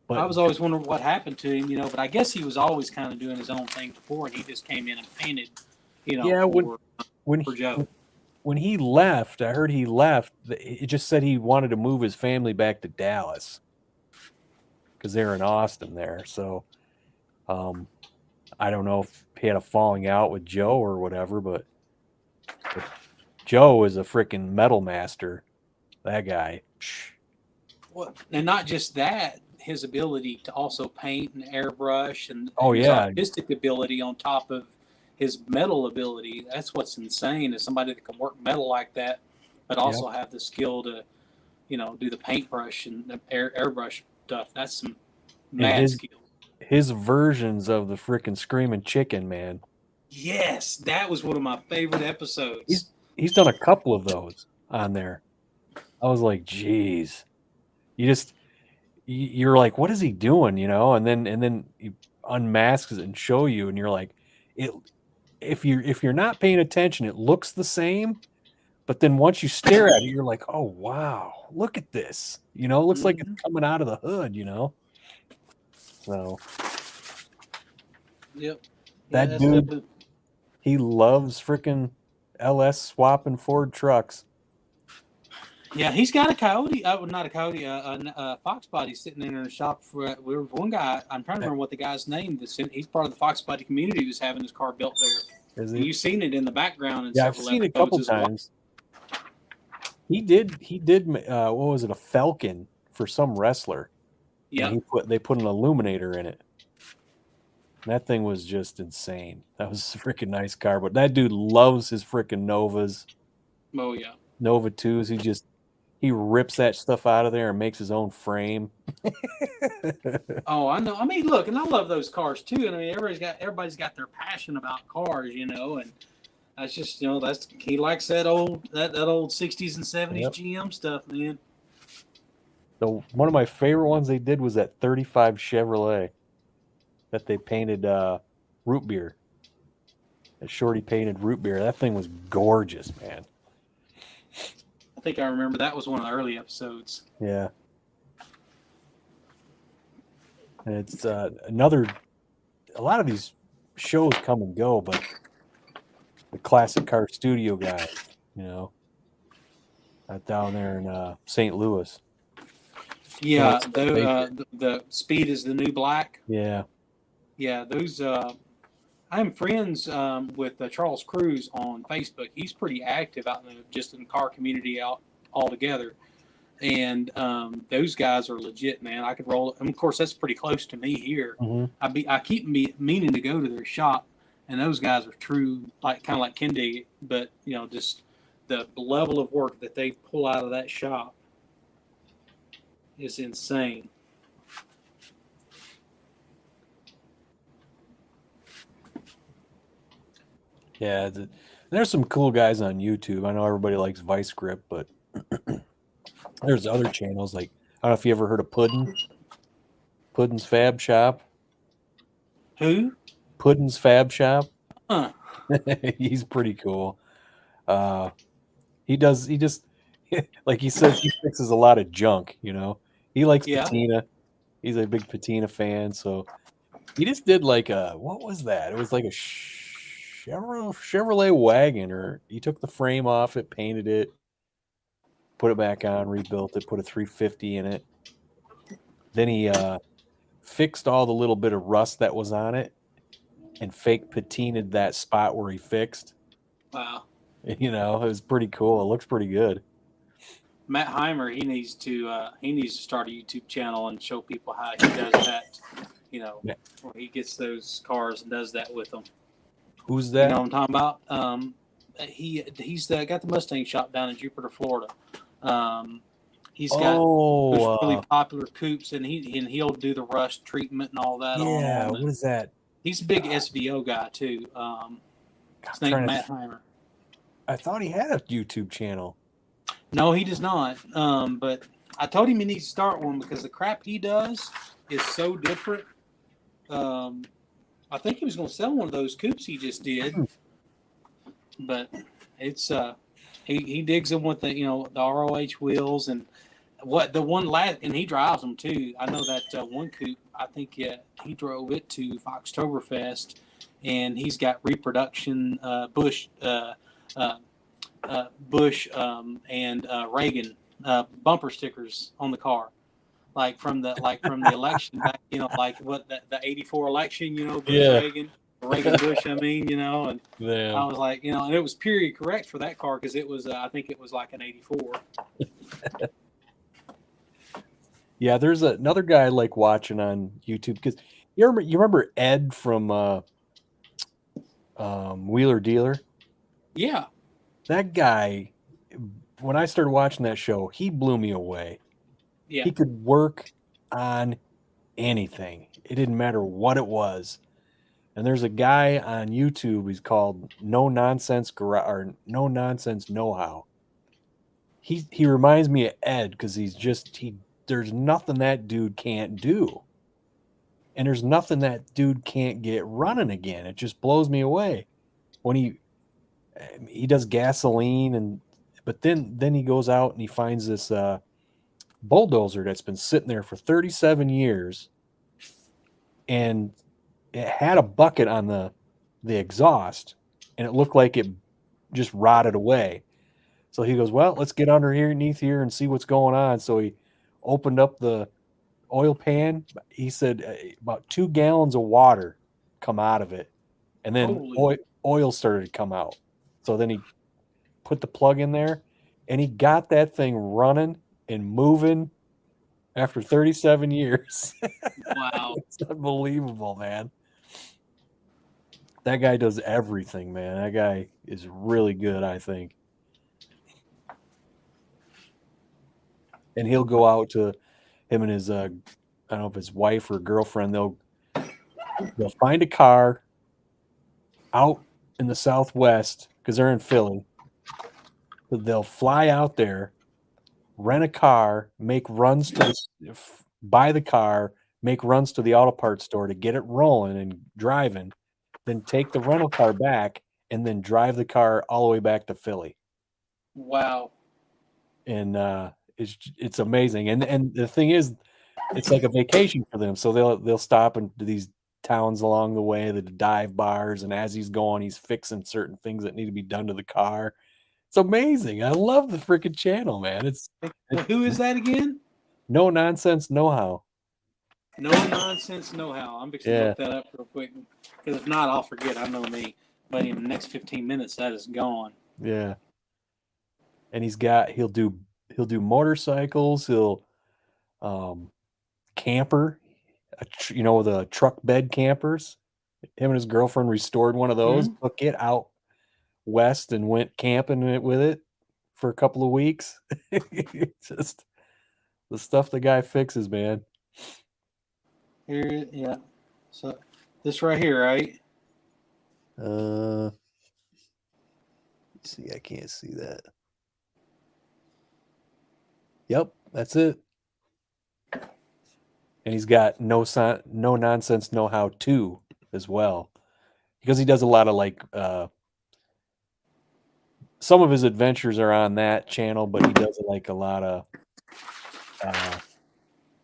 Speaker 2: I was always wondering what happened to him, But I guess he was always kind of doing his own thing before, and he just came in and painted, for Joe.
Speaker 1: When he left, I heard he left. It just said he wanted to move his family back to Dallas because they're in Austin there. So, I don't know if he had a falling out with Joe or whatever, but Joe is a freaking metal master. That guy.
Speaker 2: Well, and not just that, his ability to also paint and airbrush and
Speaker 1: his
Speaker 2: artistic ability on top of his metal ability. That's what's insane, is somebody that can work metal like that, but also have the skill to, do the paintbrush and the airbrush stuff. That's some mad skill.
Speaker 1: His versions of the freaking Screaming Chicken, man.
Speaker 2: Yes, that was one of my favorite episodes.
Speaker 1: He's done a couple of those on there. I was like, geez. You're like, what is he doing, And then he unmasks it and show you, and you're like, if you're not paying attention, it looks the same, but then once you stare at it, you're like, oh wow, look at this. It looks like it's coming out of the hood, So that dude, he loves freaking LS swapping Ford trucks.
Speaker 2: Yeah, he's got a Coyote. Not a Coyote. A Fox Body sitting in the shop. There was one guy. I'm trying to remember what the guy's name. He's part of the Fox Body community. Who's having his car built there. Is he? You've seen it in the background.
Speaker 1: I've seen it a couple times. He did. What was it? A Falcon for some wrestler.
Speaker 2: Yeah.
Speaker 1: They put an illuminator in it. That thing was just insane. That was a freaking nice car. But that dude loves his freaking Novas.
Speaker 2: Oh yeah.
Speaker 1: Nova 2s. He rips that stuff out of there and makes his own frame.
Speaker 2: Oh, I know. I mean, look, and I love those cars too. And I mean, everybody's got their passion about cars, and that's just, he likes that old 60s and 70s GM stuff, man.
Speaker 1: So one of my favorite ones they did was that 35 Chevrolet that they painted root beer. That Shorty painted root beer. That thing was gorgeous, man.
Speaker 2: I think I remember that was one of the early episodes.
Speaker 1: Yeah. And it's a lot of these shows come and go, but the Classic Car Studio guy, down there in St. Louis.
Speaker 2: Yeah, the Speed is the New Black.
Speaker 1: Yeah.
Speaker 2: Yeah, those I'm friends with Charles Cruz on Facebook. He's pretty active out in just in the car community out altogether. And those guys are legit, man. I could roll. And of course, that's pretty close to me here.
Speaker 1: Mm-hmm.
Speaker 2: I keep meaning to go to their shop, and those guys are true, like kind of like Kendig, but just the level of work that they pull out of that shop is insane.
Speaker 1: Yeah, there's some cool guys on YouTube. I know everybody likes Vice Grip, but there's other channels like I don't know if you ever heard of Puddin's Fab Shop.
Speaker 2: Who?
Speaker 1: Puddin's Fab Shop.
Speaker 2: Huh.
Speaker 1: He's pretty cool. He just like he says he fixes a lot of junk. He likes patina. He's a big patina fan, so he just did like what was that? It was like a Chevrolet wagon, or he took the frame off it, painted it, put it back on, rebuilt it, put a 350 in it. Then he fixed all the little bit of rust that was on it and fake patinaed that spot where he fixed.
Speaker 2: Wow.
Speaker 1: It was pretty cool. It looks pretty good.
Speaker 2: Matt Heimer, he needs to start a YouTube channel and show people how he does that. Where he gets those cars and does that with them.
Speaker 1: Who's that?
Speaker 2: You know what I'm talking about? He's got the Mustang shop down in Jupiter, Florida. He's got those really popular coupes, and he'll do the rust treatment and all that.
Speaker 1: Yeah, what is that?
Speaker 2: He's a big SVO guy too. His name's Matt Heimer.
Speaker 1: I thought he had a YouTube channel.
Speaker 2: No, he does not. But I told him he needs to start one because the crap he does is so different. I think he was going to sell one of those coupes he just did, but it's he digs them with the ROH wheels and and he drives them too. I know that one coupe. I think he drove it to Foxtoberfest, and he's got reproduction Bush and Reagan bumper stickers on the car. Like from the election back, like what the '84 election, Reagan Bush. I mean, and I was like, and it was period correct for that car because it was, I think it was like an '84.
Speaker 1: Yeah, there's another guy I like watching on YouTube because you remember Ed from Wheeler Dealer?
Speaker 2: Yeah,
Speaker 1: that guy. When I started watching that show, he blew me away.
Speaker 2: Yeah.
Speaker 1: He could work on anything. It didn't matter what it was. And there's a guy on YouTube. He's called No Nonsense Garage or No Nonsense Know How. He reminds me of Ed because there's nothing that dude can't do. And there's nothing that dude can't get running again. It just blows me away. When he does gasoline but then he goes out and he finds this bulldozer that's been sitting there for 37 years, and it had a bucket on the exhaust, and it looked like it just rotted away. So he goes, well, let's get underneath here and see what's going on. So he opened up the oil pan. He said about 2 gallons of water come out of it, and then oil started to come out. So then he put the plug in there, and he got that thing running and moving after 37 years.
Speaker 2: Wow.
Speaker 1: It's unbelievable, man. That guy does everything, man. That guy is really good, I think. And he'll go out to him and his I don't know if his wife or girlfriend, they'll find a car out in the Southwest because they're in Philly. They'll fly out there, rent a car, make runs buy the car, make runs to the auto parts store to get it rolling and driving, then take the rental car back and then drive the car all the way back to Philly.
Speaker 2: Wow.
Speaker 1: And it's amazing. And the thing is, it's like a vacation for them. So they'll stop in these towns along the way, the dive bars, and as he's going, he's fixing certain things that need to be done to the car. It's amazing. I love the freaking channel, man. Who
Speaker 2: is that again?
Speaker 1: No Nonsense Know How.
Speaker 2: No nonsense, no how. I'm fixing to look that up real quick because if not, I'll forget. I know me. But in the next 15 minutes, that is gone.
Speaker 1: Yeah. And he'll do motorcycles. He'll camper, the truck bed campers. Him and his girlfriend restored one of those, took it out west and went camping with it for a couple of weeks. Just the stuff the guy fixes, man.
Speaker 2: Here, yeah. So this right here, right?
Speaker 1: Let's see, I can't see that. Yep, that's it. And he's got no nonsense, no how to as well, because he does a lot of some of his adventures are on that channel, but he does like a lot of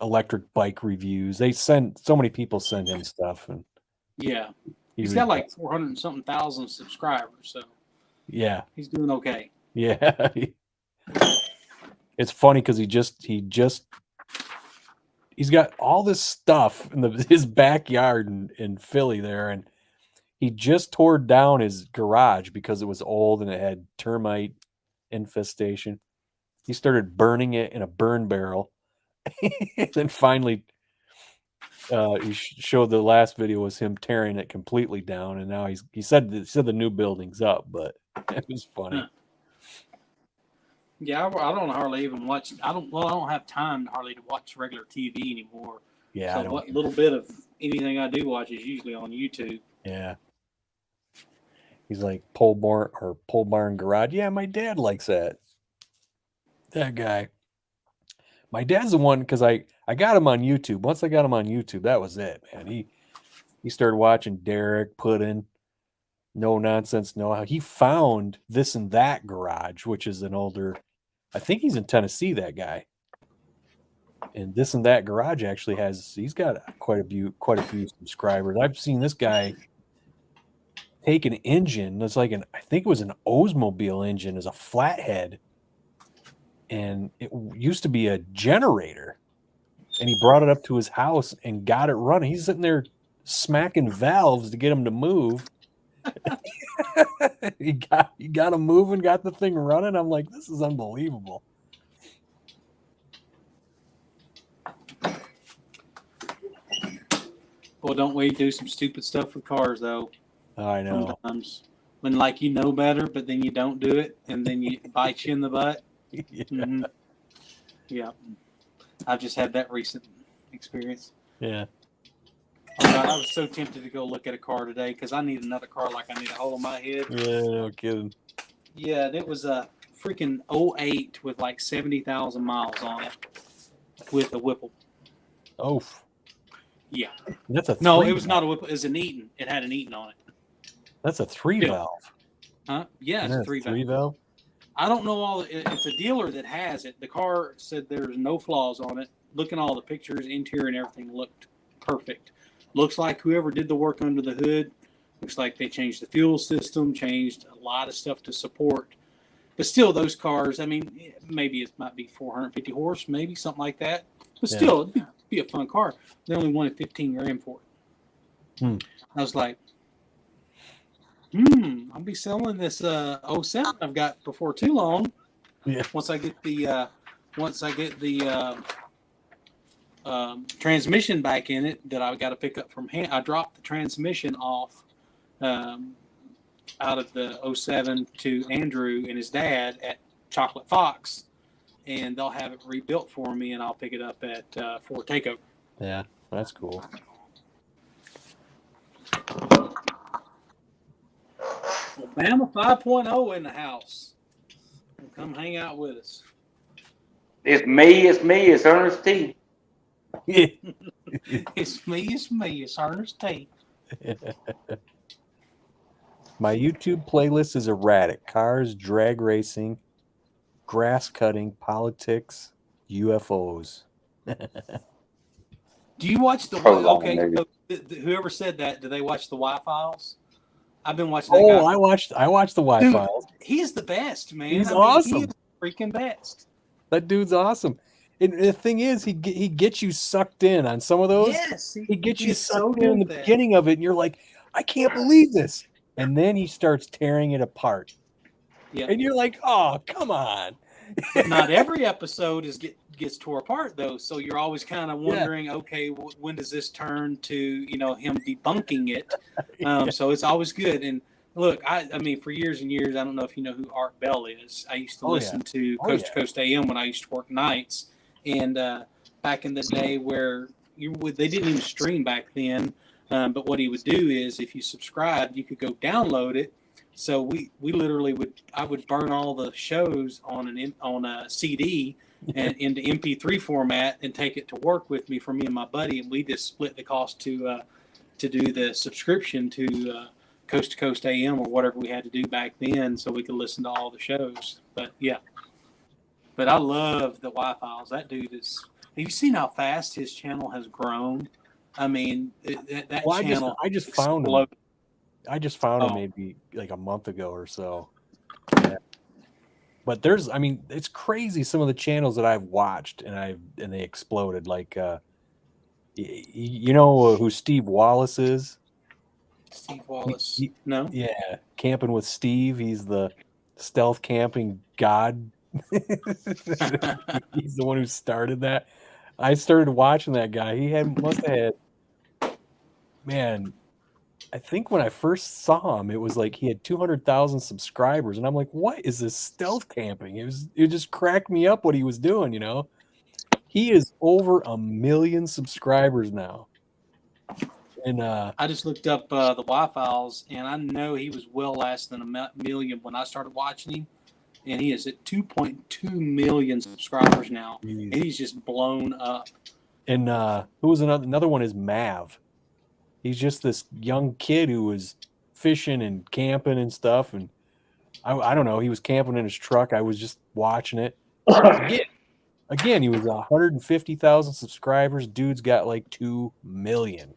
Speaker 1: electric bike reviews. So many people send him stuff, and
Speaker 2: yeah, he's got like 400 and something thousand subscribers, so
Speaker 1: yeah,
Speaker 2: he's doing okay.
Speaker 1: Yeah, it's funny because he's got all this stuff in his backyard in Philly there, and he just tore down his garage because it was old and it had termite infestation. He started burning it in a burn barrel. And then finally, he showed the last video was him tearing it completely down, and now he said the new building's up, but it was funny.
Speaker 2: Yeah, I don't hardly even watch. I don't have time hardly to watch regular TV anymore.
Speaker 1: Yeah,
Speaker 2: so what little bit of anything I do watch is usually on YouTube.
Speaker 1: Yeah. He's like pole barn garage. Yeah, my dad likes that. That guy. My dad's the one because I got him on YouTube. Once I got him on YouTube, that was it, man. He started watching Derek Puddin, No Nonsense, No How. He found This and That Garage, which is an older. I think he's in Tennessee. That guy. And This and That Garage actually he's got quite a few subscribers. I've seen this guy take an engine that's like I think it was an Oldsmobile engine as a flathead, and it used to be a generator, and he brought it up to his house and got it running. He's sitting there smacking valves to get him to move. he got him moving, got the thing running. I'm like, this is unbelievable.
Speaker 2: Well, don't we do some stupid stuff with cars though?
Speaker 1: I know.
Speaker 2: Sometimes when you know better, but then you don't do it, and then you bite you in the butt.
Speaker 1: Yeah.
Speaker 2: Mm-hmm. Yeah. I've just had that recent experience.
Speaker 1: Yeah.
Speaker 2: Oh God, I was so tempted to go look at a car today because I need another car like I need a hole in my head.
Speaker 1: Yeah, no kidding.
Speaker 2: Yeah, it was a freaking 08 with like 70,000 miles on it with a Whipple.
Speaker 1: Oh.
Speaker 2: Yeah.
Speaker 1: That's a
Speaker 2: no, it was not a Whipple. It was an Eaton. It had an Eaton on it.
Speaker 1: That's a 3-valve.
Speaker 2: Huh? Yeah, it's a 3-valve. I don't know it's a dealer that has it. The car said there's no flaws on it. Looking at all the pictures, interior and everything looked perfect. Looks like whoever did the work under the hood, looks like they changed the fuel system, changed a lot of stuff to support. But still, those cars, I mean, maybe it might be 450 horse, maybe something like that. But still, it'd be a fun car. They only wanted $15,000 for it. I was like, I'll be selling this 07 I've got before too long.
Speaker 1: Yeah.
Speaker 2: Once I get the transmission back in it that I got to pick up from hand. I dropped the transmission off out of the 07 to Andrew and his dad at Chocolate Fox, and they'll have it rebuilt for me, and I'll pick it up at Ford Takeover.
Speaker 1: Yeah, that's cool.
Speaker 2: Bama 5.0 in the house. Come hang out with us.
Speaker 3: It's me, it's Ernest T.
Speaker 1: Yeah.
Speaker 2: It's me, it's Ernest T.
Speaker 1: My YouTube playlist is erratic. Cars, drag racing, grass cutting, politics, UFOs.
Speaker 2: Do you watch the whoever said that, do they watch the Y-Files? I've been watching that guy.
Speaker 1: I watched the Y-Files.
Speaker 2: He's the best, man.
Speaker 1: He's awesome.
Speaker 2: He is the freaking best.
Speaker 1: That dude's awesome. And the thing is, he gets you sucked in on some of those.
Speaker 2: Yes,
Speaker 1: He gets you
Speaker 2: he's so
Speaker 1: sucked in the
Speaker 2: good at that.
Speaker 1: beginning of it, and you're like, I can't believe this. And then he starts tearing it apart.
Speaker 2: Yeah.
Speaker 1: And you're like, oh, come on.
Speaker 2: But not every episode gets tore apart though, so you're always kind of wondering, okay, when does this turn to him debunking it? So it's always good. And look, I mean, for years and years, I don't know if you know who Art Bell is. I used to listen to Coast to Coast AM when I used to work nights, and back in the day where they didn't even stream back then. But what he would do is, if you subscribed, you could go download it. So we literally I would burn all the shows on a CD and into MP3 format and take it to work with me for me and my buddy, and we just split the cost to do the subscription to Coast AM or whatever we had to do back then, so we could listen to all the shows. But yeah, but I love the Y-Files. That dude is. Have you seen how fast his channel has grown? I mean, that channel.
Speaker 1: I just found him. I just found him
Speaker 2: Oh.
Speaker 1: maybe like a month ago or so. Yeah. But it's crazy some of the channels that I've watched and they exploded. Like, you know who Steve Wallace is?
Speaker 2: Steve Wallace. No.
Speaker 1: Yeah, Camping with Steve. He's the stealth camping god. He's the one who started that. I started watching that guy. Must have had, man. I think when I first saw him, it was like he had 200,000 subscribers, and I'm like, "What is this stealth camping?" It just cracked me up what he was doing. He is over 1 million subscribers now, and
Speaker 2: I just looked up the Y-Files, and I know he was well less than a million when I started watching him, and he is at 2.2 million subscribers now, and he's just blown up.
Speaker 1: And who was another one is Mav. He's just this young kid who was fishing and camping and stuff. And I don't know. He was camping in his truck. I was just watching it. Again, he was 150,000 subscribers. Dude's got like 2 million.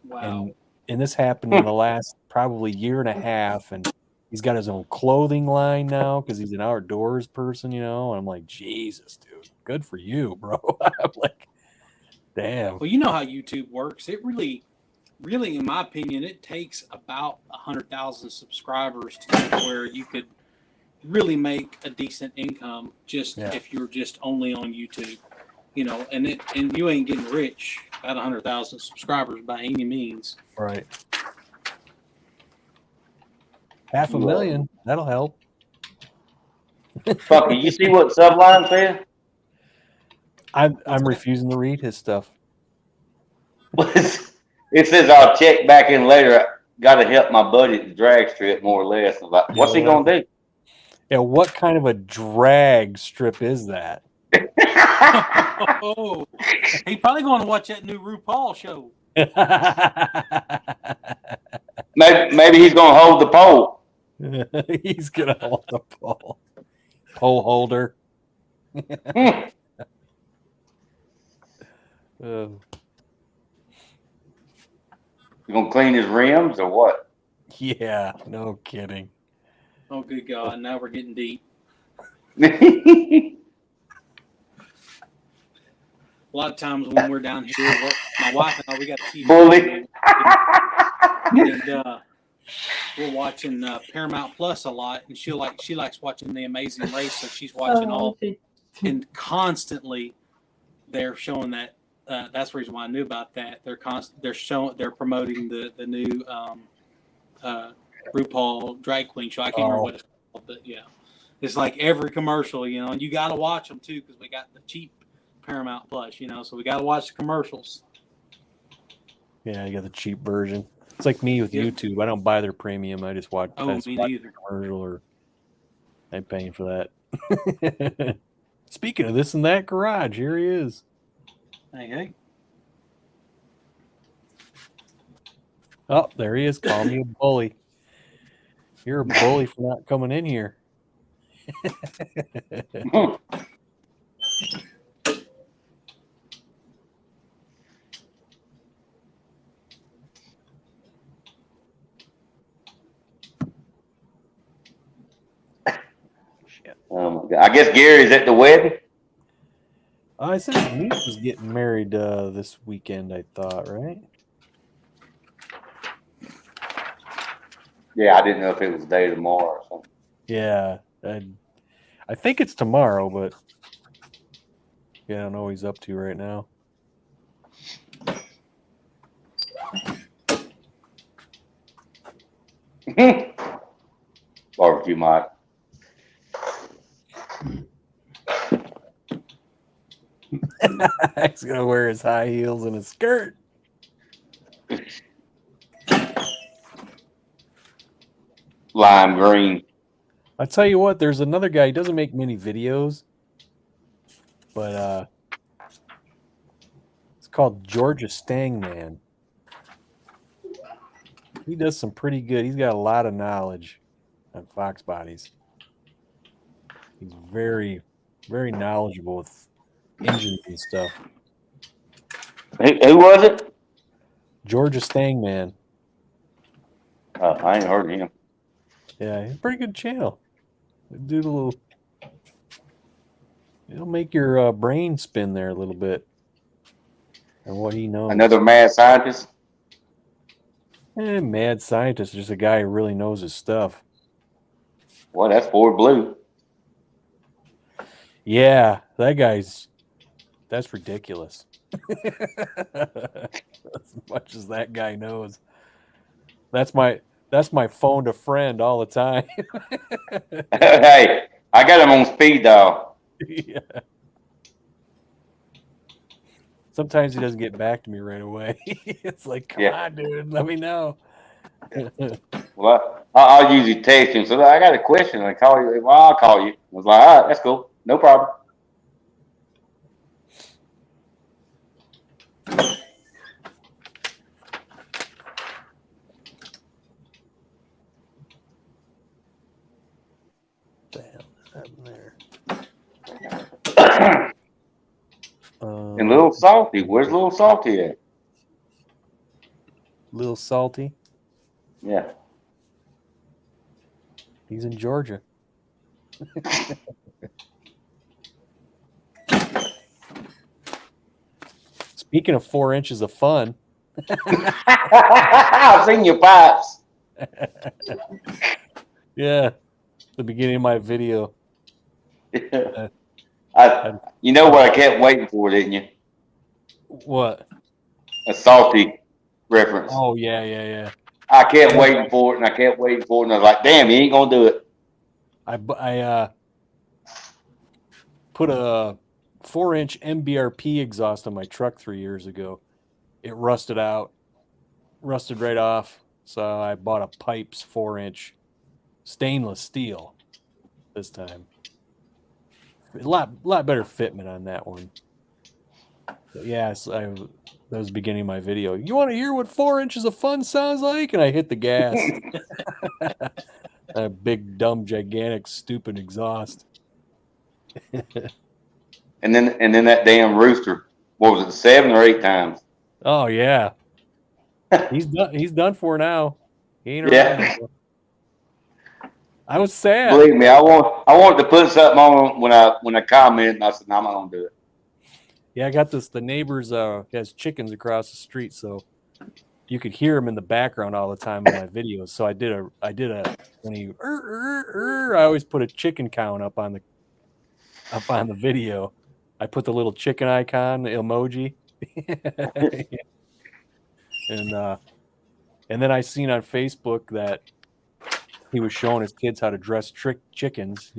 Speaker 2: Wow.
Speaker 1: And this happened in the last probably year and a half. And he's got his own clothing line now because he's an outdoors person, And I'm like, Jesus, dude, good for you, bro. I'm like, damn.
Speaker 2: Well, you know how YouTube works. It really, in my opinion, it takes about 100,000 subscribers to where you could really make a decent income if you're just only on YouTube, and you ain't getting rich at 100,000 subscribers by any means.
Speaker 1: Right. 500,000, that'll help.
Speaker 3: Fucker, you see what Sublime said?
Speaker 1: I'm refusing to read his stuff.
Speaker 3: It says I'll check back in later. Got to help my buddy at the drag strip, more or less. What's he gonna do?
Speaker 1: Yeah, what kind of a drag strip is that?
Speaker 2: Oh, he's probably going to watch that new RuPaul show.
Speaker 3: Maybe he's gonna hold the pole.
Speaker 1: He's gonna hold the pole. Pole holder.
Speaker 3: You gonna clean his rims or what?
Speaker 1: Yeah, no kidding.
Speaker 2: Oh, good God! Now we're getting deep. A lot of times when we're down here, my wife and I, we got a TV.
Speaker 3: Bully.
Speaker 2: And we're watching Paramount Plus a lot, and she likes watching The Amazing Race, so she's watching all. And constantly, they're showing that. That's the reason why I knew about that. They're promoting the new RuPaul drag queen show. I can't remember what it's called, but yeah, it's like every commercial, and you got to watch them too because we got the cheap Paramount Plus, so we got to watch the commercials.
Speaker 1: Yeah, you got the cheap version. It's like me with YouTube. I don't buy their premium. I just watch.
Speaker 2: Me neither.
Speaker 1: Commercial, or I'm paying for that. Speaking of this and that garage, here he is.
Speaker 2: Hey.
Speaker 1: Oh, there he is. Call me a bully. You're a bully for not coming in here.
Speaker 3: Oh my God. I guess Gary's at the wedding.
Speaker 1: I said his niece was getting married this weekend, I thought, right?
Speaker 3: Yeah, I didn't know if it was day tomorrow or something.
Speaker 1: Yeah. I think it's tomorrow, but yeah, I don't know what he's up to right now.
Speaker 3: Barbecue Mike.
Speaker 1: He's gonna wear his high heels and a skirt.
Speaker 3: Lime green.
Speaker 1: I tell you what, there's another guy. He doesn't make many videos, but it's called Georgia Stangman. He does some pretty good. He's got a lot of knowledge on fox bodies. He's very, very knowledgeable with engines and stuff.
Speaker 3: Who was it?
Speaker 1: Georgia Stangman.
Speaker 3: I ain't heard of him.
Speaker 1: Yeah, he's a pretty good channel. Do the little. It'll make your brain spin there a little bit. And what he knows.
Speaker 3: Another mad scientist.
Speaker 1: Mad scientist, just a guy who really knows his stuff.
Speaker 3: Well, that's Ford Blue.
Speaker 1: Yeah, that's ridiculous. As much as that guy knows. That's my phone to friend all the time.
Speaker 3: Hey, I got him on speed dial.
Speaker 1: Yeah. Sometimes he doesn't get back to me right away. It's like, come on, dude, let me know.
Speaker 3: Well, I'll usually text him. So I got a question. I call you. Well, I'll call you. I was like, all right, that's cool. No problem.
Speaker 1: Damn, happened there.
Speaker 3: And Little Salty. Where's Little Salty at?
Speaker 1: Little Salty.
Speaker 3: Yeah.
Speaker 1: He's in Georgia. Speaking of 4 inches of fun.
Speaker 3: I've seen your pipes.
Speaker 1: Yeah. The beginning of my video.
Speaker 3: You know what I kept waiting for, didn't you?
Speaker 1: What?
Speaker 3: A Salty reference.
Speaker 1: Oh, yeah.
Speaker 3: I kept waiting for it, and I kept waiting for it, and I was like, damn, he ain't going to do it.
Speaker 1: I put a 4-inch MBRP exhaust on my truck 3 years ago. It rusted right off. So I bought a Pipes 4-inch stainless steel this time. A lot better fitment on that one. But yes, that was the beginning of my video. You want to hear what 4 inches of fun sounds like? And I hit the gas. A big, dumb, gigantic, stupid exhaust.
Speaker 3: And then that damn rooster. What was it, 7 or 8 times?
Speaker 1: Oh yeah, he's done for now. He ain't around
Speaker 3: Yeah.
Speaker 1: anymore. I was sad.
Speaker 3: Believe me, I wanted to put something on when I commented, and I said, no, I'm not gonna do it.
Speaker 1: Yeah, I got this. The neighbors has chickens across the street, so you could hear him in the background all the time in my videos. So I did a when he I always put a chicken count up on the video. I put the little chicken icon, the emoji. And then I seen on Facebook that he was showing his kids how to dress chickens,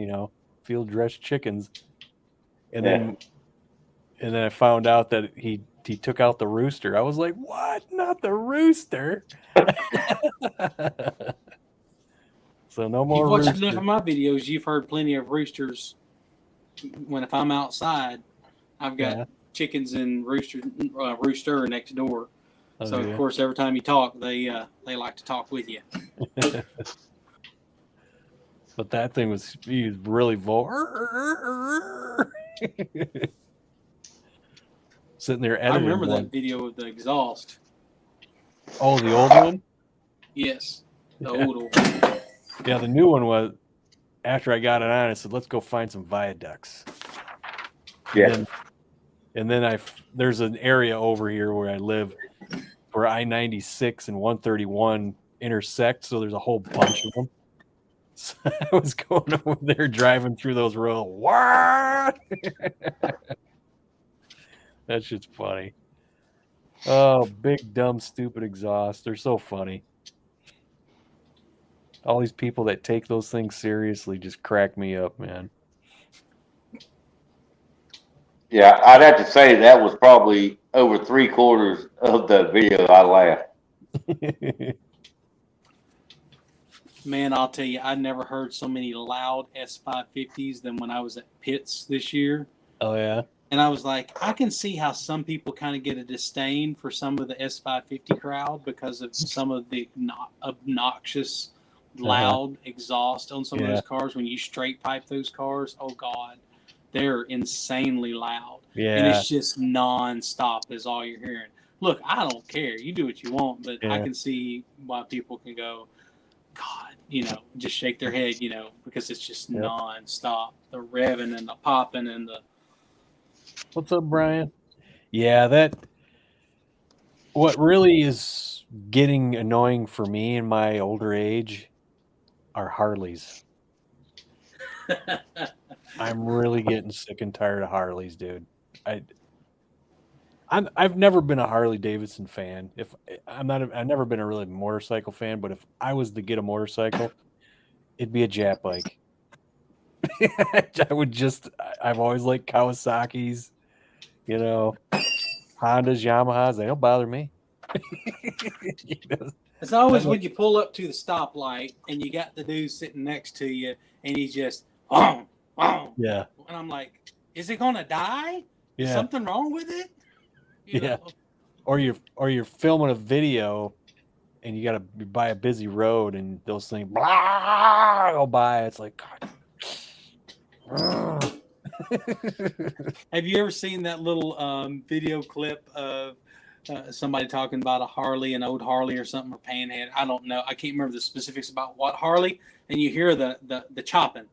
Speaker 1: field dressed chickens. And then I found out that he took out the rooster. I was like, what? Not the rooster. So no more
Speaker 2: You've watched
Speaker 1: rooster.
Speaker 2: enough of my videos. You've heard plenty of roosters. If I'm outside, I've got chickens and rooster next door.
Speaker 1: Oh,
Speaker 2: So
Speaker 1: yeah.
Speaker 2: of course, every time you talk, they like to talk with you.
Speaker 1: But that thing he was really sitting there
Speaker 2: I
Speaker 1: editing.
Speaker 2: remember
Speaker 1: one.
Speaker 2: that video of the exhaust.
Speaker 1: Oh, the old one?
Speaker 2: Yes, the
Speaker 1: Yeah.
Speaker 2: old one.
Speaker 1: Yeah, the new one was after I got it on, I said, let's go find some viaducts.
Speaker 3: Yeah.
Speaker 1: And And then there's an area over here where I live where I-96 and 131 intersect, so there's a whole bunch of them. So I was going over there driving through those roads. What? That shit's funny. Oh, big, dumb, stupid exhaust. They're so funny. All these people that take those things seriously just crack me up, man.
Speaker 3: Yeah, I'd have to say that was probably over 3/4 of the video. I laughed.
Speaker 2: Man, I'll tell you, I never heard so many loud S550s than when I was at Pitts this year.
Speaker 1: Oh, yeah?
Speaker 2: And I was like, I can see how some people kind of get a disdain for some of the S550 crowd because of some of the obnoxious, loud exhaust on some of
Speaker 1: Yeah.
Speaker 2: those cars. When you straight pipe those cars, oh God, they're insanely loud. And
Speaker 1: Yeah.
Speaker 2: it's just nonstop is all you're hearing. Look, I don't care. You do what you want, but I
Speaker 1: Yeah.
Speaker 2: can see why people can go, God, just shake their head, because it's just
Speaker 1: Yep.
Speaker 2: nonstop. The revving and the popping and the.
Speaker 1: What's up, Brian? Yeah, what really is getting annoying for me in my older age are Harleys. I'm really getting sick and tired of Harleys, dude. I've never been a Harley Davidson fan. I've never been a really motorcycle fan, but if I was to get a motorcycle, it'd be a Jap bike. I've always liked Kawasaki's, Hondas, Yamahas, they don't bother me.
Speaker 2: It's always when you pull up to the stoplight and you got the dude sitting next to you and he's just, oh,
Speaker 1: Yeah.
Speaker 2: and I'm like, is it gonna die? Is
Speaker 1: Yeah.
Speaker 2: something wrong with it?
Speaker 1: Yeah. Or you're filming a video and you gotta be by a busy road and those things blah, go by. It's like, God.
Speaker 2: Have you ever seen that little video clip of somebody talking about a Harley, an old Harley or something, or Panhead? I don't know. I can't remember the specifics about what Harley. And you hear the chopping,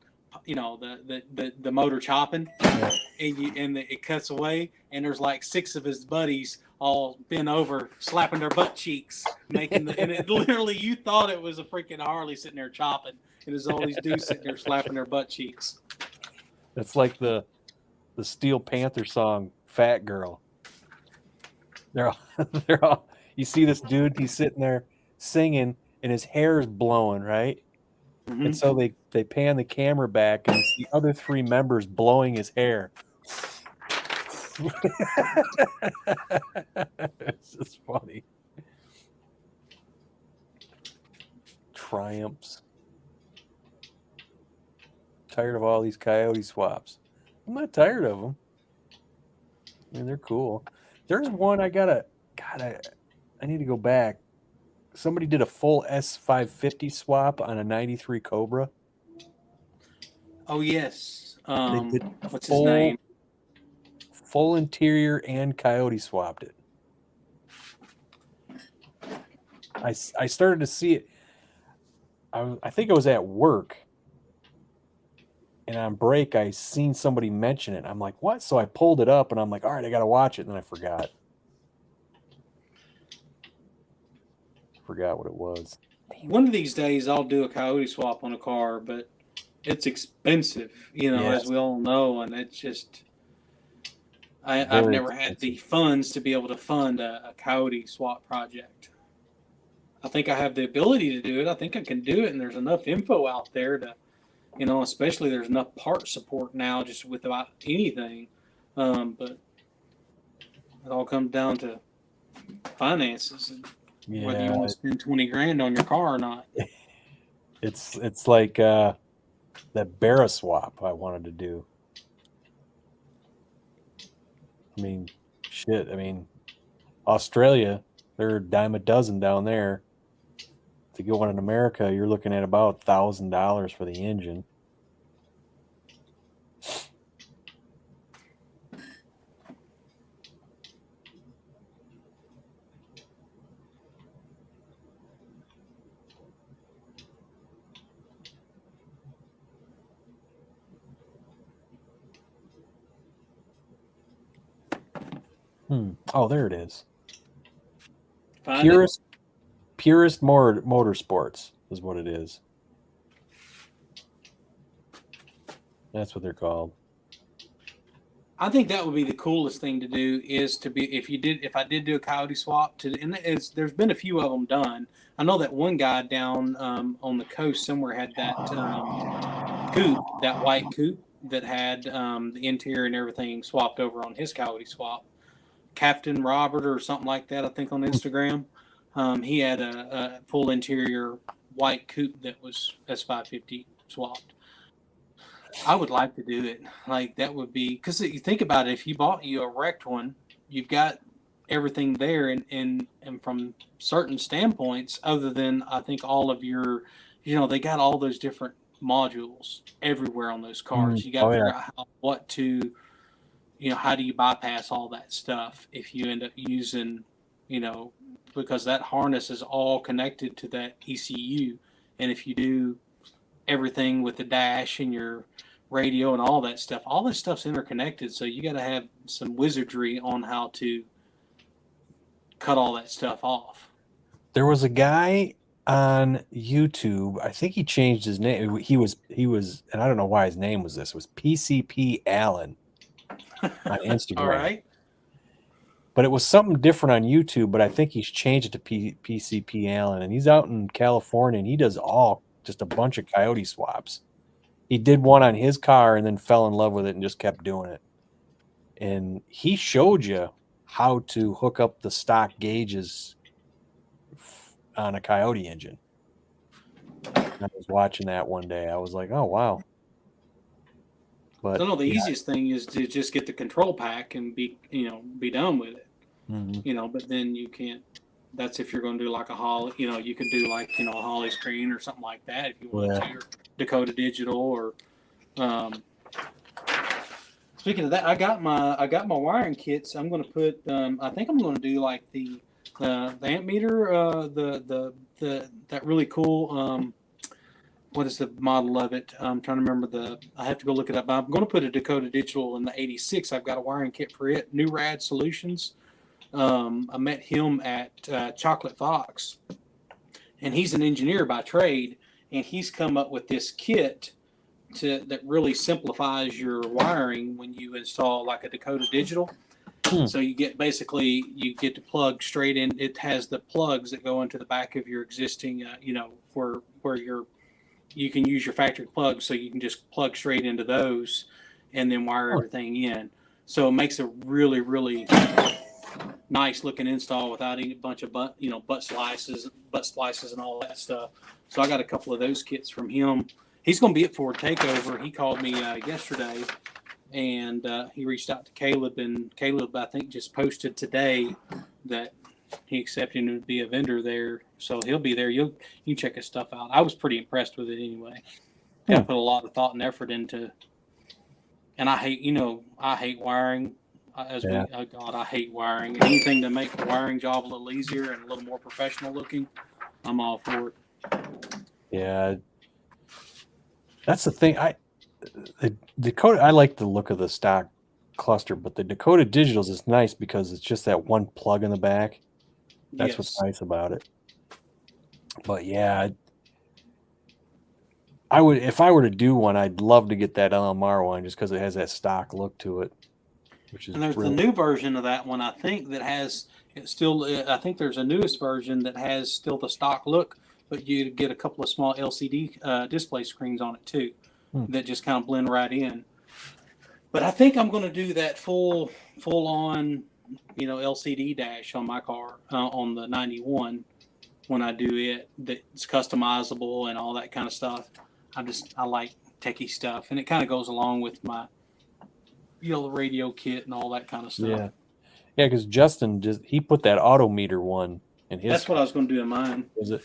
Speaker 2: the motor chopping,
Speaker 1: Yeah.
Speaker 2: and it cuts away, and there's like 6 of his buddies all bent over, slapping their butt cheeks, and it literally, you thought it was a freaking Harley sitting there chopping, and there's all these dudes sitting there slapping their butt cheeks.
Speaker 1: It's like the Steel Panther song, Fat Girl. They're all, you see this dude, he's sitting there singing and his hair is blowing, right?
Speaker 2: Mm-hmm.
Speaker 1: And so they pan the camera back and it's the other 3 members blowing his hair. It's just funny. Triumphs. Tired of all these coyote swaps. I'm not tired of them. I mean, they're cool. There's one I need to go back. Somebody did a full S550 swap on a 93 Cobra.
Speaker 2: Oh, yes.
Speaker 1: They did
Speaker 2: What's his name?
Speaker 1: Full interior and coyote swapped it. I started to see it. I think I was at work. And on break, I seen somebody mention it. I'm like, what? So I pulled it up and I'm like, all right, I got to watch it. And then I forgot. Forgot what it was.
Speaker 2: One of these days, I'll do a coyote swap on a car, but it's expensive,
Speaker 1: Yes.
Speaker 2: as we all know. And it's just, I've
Speaker 1: Very
Speaker 2: never had the funds to be able to fund a coyote swap project. I think I have the ability to do it. I think I can do it. And there's enough info out there to, especially there's enough part support now just with about anything. But it all comes down to finances and whether you want to spend 20 grand on your car or not.
Speaker 1: It's like that Barra swap I wanted to do. I mean, shit. I mean, Australia, they're a dime a dozen down there. To get one in America, you're looking at about $1,000 for the engine. Oh, there it is.
Speaker 2: Find it.
Speaker 1: Purist Motorsports is what it is. That's what they're called.
Speaker 2: I think that would be the coolest thing to do is to be if I did do a coyote swap there's been a few of them done. I know that one guy down on the coast somewhere had that coupe, that white coupe that had the interior and everything swapped over on his coyote swap. Captain Robert or something like that, I think on Instagram. He had a full interior white coupe that was S550 swapped. I would like to do it. Like that would be because you think about it. If you bought you a wrecked one, you've got everything there, and from certain standpoints, other than I think all of your, they got all those different modules everywhere on those cars. You got to figure out how do you bypass all that stuff if you end up using, because that harness is all connected to that ECU, and if you do everything with the dash and your radio and all that stuff's interconnected. So you got to have some wizardry on how to cut all that stuff off.
Speaker 1: There was a guy on YouTube. I think he changed his name. He was, and I don't know why his name was this. It was PCP Allen on Instagram.
Speaker 2: All right.
Speaker 1: But it was something different on YouTube. But I think he's changed it to PCP Allen, and he's out in California, and he does just a bunch of coyote swaps. He did one on his car and then fell in love with it and just kept doing it. And he showed you how to hook up the stock gauges on a coyote engine. I was watching that one day. I was like, oh, wow. But
Speaker 2: the easiest thing is to just get the control pack and be done with it.
Speaker 1: Mm-hmm.
Speaker 2: But then you can't. That's if you're going to do like a Holley, you could do like, a Holley screen or something like that if you want to, or Dakota Digital or. Speaking of that, I got my wiring kits. I'm going to put. I think I'm going to do like the amp meter. That really cool. What is the model of it? I'm trying to remember I have to go look it up. But I'm going to put a Dakota Digital in the 86. I've got a wiring kit for it. New Rad Solutions. I met him at Chocolate Fox, and he's an engineer by trade, and he's come up with this kit that really simplifies your wiring when you install like a Dakota Digital. So you get to plug straight in. It has the plugs that go into the back of your existing, where you can use your factory plugs, so you can just plug straight into those and then wire everything in. So it makes a really, really nice looking install without any bunch of butt splices and all that stuff. So I got a couple of those kits from him. He's going to be at Ford Takeover. He called me yesterday, and he reached out to Caleb, and Caleb, I think, just posted today that he accepted to be a vendor there. So he'll be there. You can check his stuff out. I was pretty impressed with it anyway. I put a lot of thought and effort into, and I hate wiring. I hate wiring. Anything to make the wiring job a little easier and a little more professional looking, I'm all for it.
Speaker 1: Yeah, that's the thing. The Dakota, I like the look of the stock cluster, but the Dakota Digitals is nice because it's just that one plug in the back. That's what's nice about it. But yeah, I would, if I were to do one, I'd love to get that LMR one just because it has that stock look to it.
Speaker 2: And there's the new version of that one, I think, that has I think there's a newest version that has still the stock look, but you get a couple of small LCD display screens on it too, that just kind of blend right in. But I think I'm going to do that full on, LCD dash on my car on the 91 when I do it. That's customizable and all that kind of stuff. I like techie stuff, and it kind of goes along with my the radio kit and all that kind of stuff.
Speaker 1: Yeah, because Justin he put that auto meter one in his.
Speaker 2: That's what I was going to do in mine.
Speaker 1: Was it?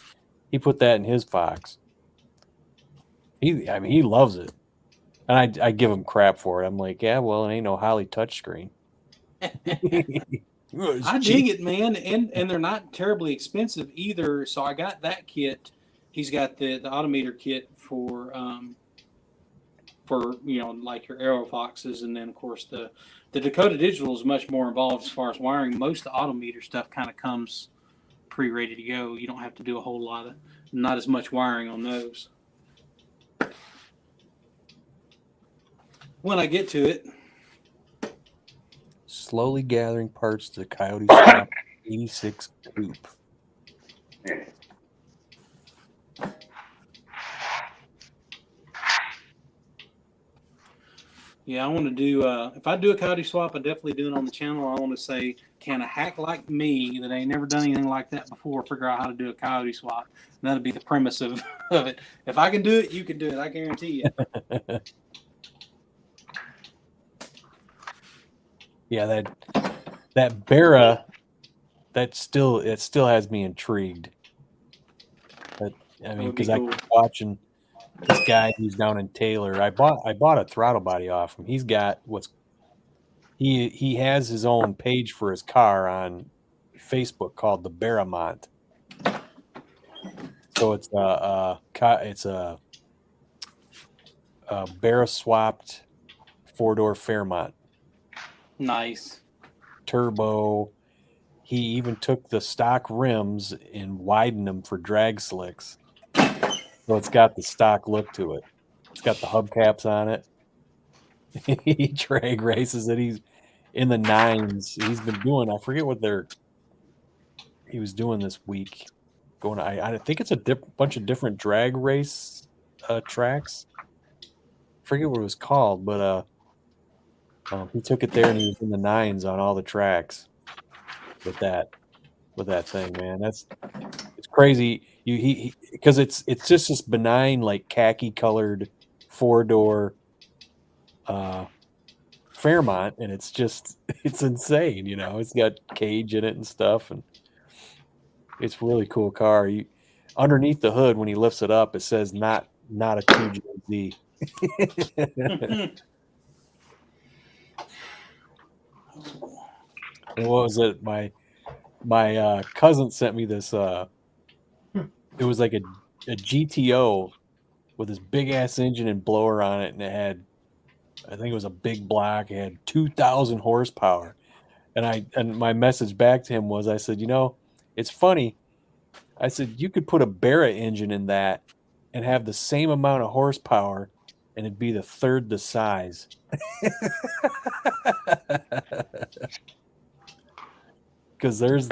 Speaker 1: He put that in his Fox. He loves it, and I give him crap for it. I'm like, yeah, well, it ain't no Holley touchscreen.
Speaker 2: I dig it, man, and they're not terribly expensive either. So I got that kit. He's got the Autometer kit for like your Aero Foxes, and then of course the The Dakota Digital is much more involved as far as wiring. Most of the Autometer stuff kind of comes pre-ready to go. You don't have to do a whole lot of, not as much wiring on those. When I get to it,
Speaker 1: Slowly gathering parts to the Coyote Swap 86 coupe.
Speaker 2: yeah, I want to do. If I do a Coyote Swap, I definitely do it on the channel. I want to say, can a hack like me that ain't never done anything like that before figure out how to do a Coyote Swap? And that'll be the premise of it. If I can do it, you can do it. I guarantee you.
Speaker 1: Yeah, that Barra, it still has me intrigued. But I mean,
Speaker 2: would be
Speaker 1: because
Speaker 2: cool.
Speaker 1: I keep watching this guy who's down in Taylor. I bought a throttle body off him. He's got he has his own page for his car on Facebook called the Barramont. So it's a Barra swapped 4-door Fairmont
Speaker 2: Nice.
Speaker 1: turbo. He even took the stock rims and widened them for drag slicks. So it's got the stock look to it. It's got the hubcaps on it. He drag races it. He's in the 9s. He's been doing, I forget what he was doing this week. I think it's a bunch of different drag race tracks. I forget what it was called, but he took it there and he was in the 9s on all the tracks with that thing, man. It's crazy. Because it's just this benign, like khaki colored 4-door Fairmont, and it's insane. It's got cage in it and stuff, and it's a really cool car. Underneath the hood, when he lifts it up, it says not a 2JZ. And what was it? My cousin sent me this. It was like a GTO with this big ass engine and blower on it, and it had, I think it was a big block. It had 2,000 horsepower, and my message back to him was, I said, it's funny. I said you could put a Barra engine in that and have the same amount of horsepower, and it'd be the third the size. Because there's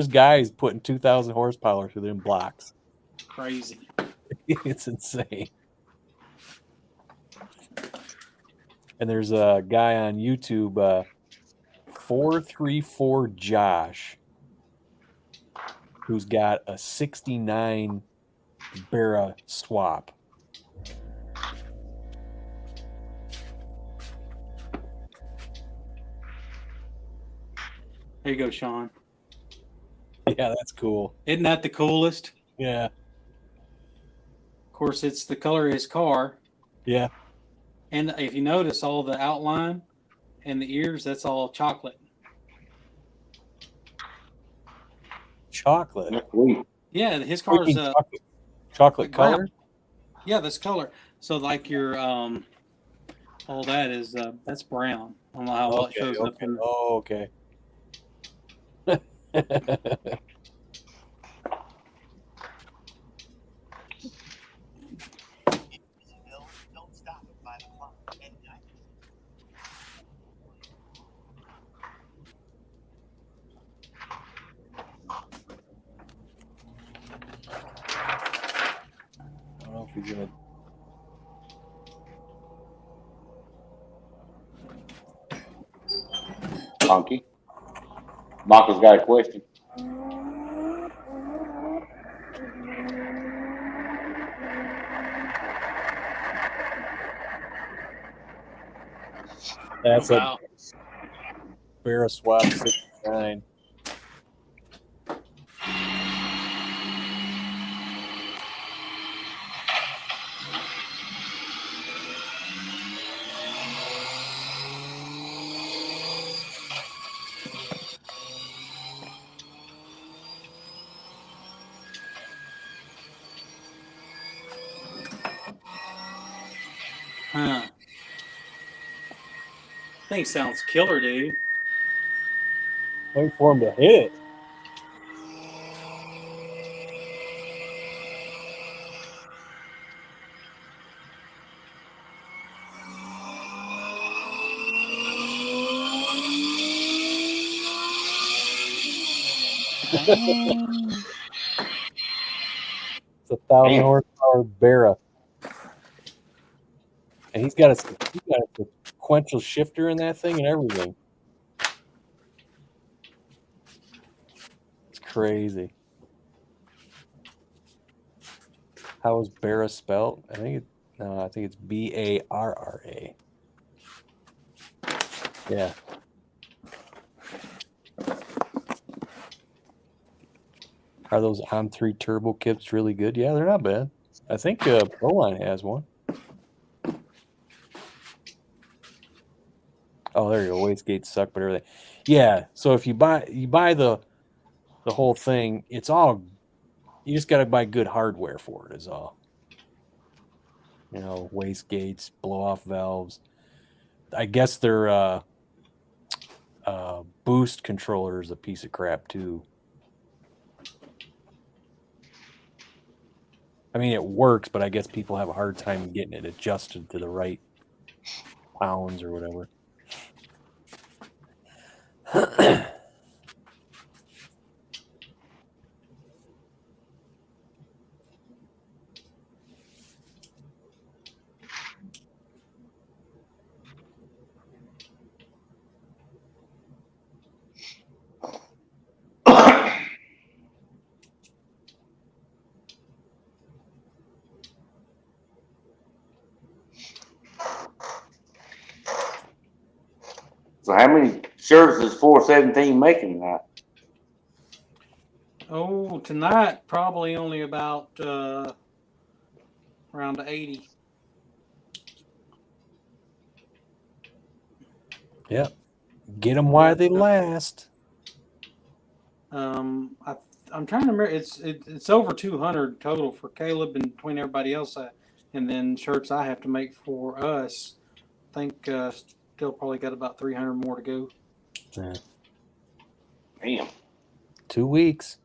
Speaker 1: guys putting 2,000 horsepower through them blocks.
Speaker 2: Crazy.
Speaker 1: It's insane. And there's a guy on YouTube, 434 Josh, who's got a 69 Barra swap.
Speaker 2: There you go, Sean.
Speaker 1: Yeah, that's cool.
Speaker 2: Isn't that the coolest?
Speaker 1: Yeah.
Speaker 2: Of course, it's the color of his car.
Speaker 1: Yeah.
Speaker 2: And if you notice, all the outline and the ears, that's all chocolate.
Speaker 1: Chocolate.
Speaker 3: That's sweet.
Speaker 2: Yeah, his car's
Speaker 1: chocolate
Speaker 2: brown.
Speaker 1: color.
Speaker 2: Yeah, that's color. So like your all that is that's brown. I don't know how well it shows up in.
Speaker 1: Oh, okay. I don't know if he's gonna.
Speaker 3: Funky. Michael's got a question.
Speaker 1: That's
Speaker 2: Wow.
Speaker 1: a Barra swap 69.
Speaker 2: Huh. Thing sounds killer, dude.
Speaker 1: Wait for him to hit it. It's a 1,000 horsepower Barra. And he's got a sequential shifter in that thing and everything. It's crazy. How is Barra spelled? I think it's Barra. Yeah. Are those On3 turbo kits really good? Yeah, they're not bad. I think Proline has one. Oh, there you go. Wastegates suck, but everything. Yeah. So if you buy the whole thing, it's all, you just got to buy good hardware for it. Is all. You know, wastegates, blow off valves. I guess their boost controller is a piece of crap too. I mean, it works, but I guess people have a hard time getting it adjusted to the right pounds or whatever.
Speaker 3: So how many shirts is 417 making tonight?
Speaker 2: Oh, tonight probably only about around 80.
Speaker 1: Yeah. Get them while they last.
Speaker 2: I'm trying to remember. It's over 200 total for Caleb, and between everybody else, and then shirts I have to make for us. I think still probably got about 300 more to go.
Speaker 1: Yeah.
Speaker 3: Damn.
Speaker 1: 2 weeks.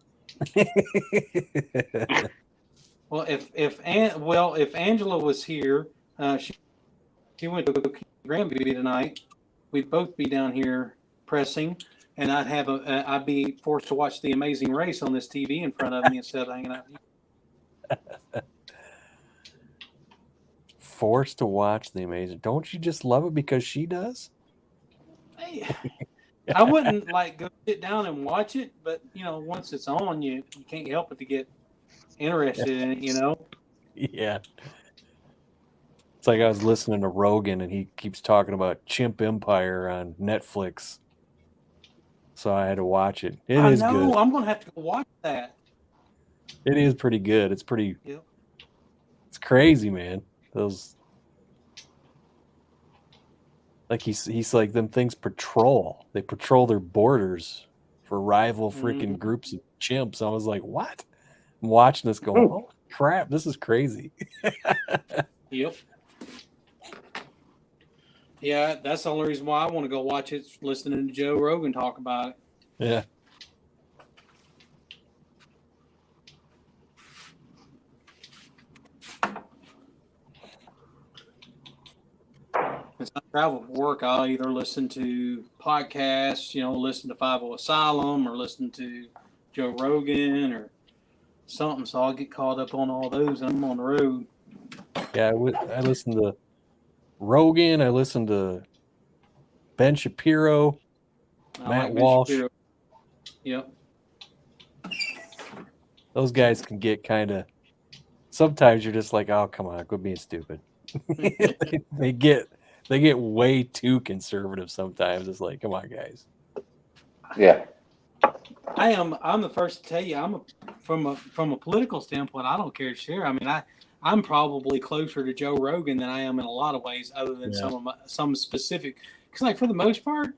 Speaker 2: Well, if Angela was here, she went to Granby tonight. We'd both be down here pressing, and I'd be forced to watch The Amazing Race on this TV in front of me instead of hanging out.
Speaker 1: Forced to watch The Amazing. Don't you just love it because she does?
Speaker 2: Hey, I wouldn't like go sit down and watch it, but once it's on, you can't help it to get interested in it.
Speaker 1: Yeah. It's like I was listening to Rogan and he keeps talking about Chimp Empire on Netflix. So I had to watch it. It is good.
Speaker 2: I'm going to have to go watch that.
Speaker 1: It is pretty good. It's pretty.
Speaker 2: Yep.
Speaker 1: It's crazy, man. Those. Like he's like, them things patrol. They patrol their borders for rival freaking groups of chimps. I was like, what? I'm watching this going, oh crap, this is crazy.
Speaker 2: Yep. Yeah, that's the only reason why I want to go watch it, listening to Joe Rogan talk about it.
Speaker 1: Yeah.
Speaker 2: As I travel for work, I'll either listen to podcasts, listen to 50 Asylum or listen to Joe Rogan or something. So I'll get caught up on all those. I'm on the road.
Speaker 1: Yeah, I listen to Rogan. I listen to Ben Shapiro, Matt Walsh.
Speaker 2: Shapiro. Yep.
Speaker 1: Those guys can get kind of. Sometimes you're just like, oh, come on, quit being stupid. They get way too conservative sometimes. It's like, come on, guys.
Speaker 3: Yeah.
Speaker 2: I'm the first to tell you, from a political standpoint, I don't care to share. I mean, I'm probably closer to Joe Rogan than I am in a lot of ways, other than some specific. Because like for the most part,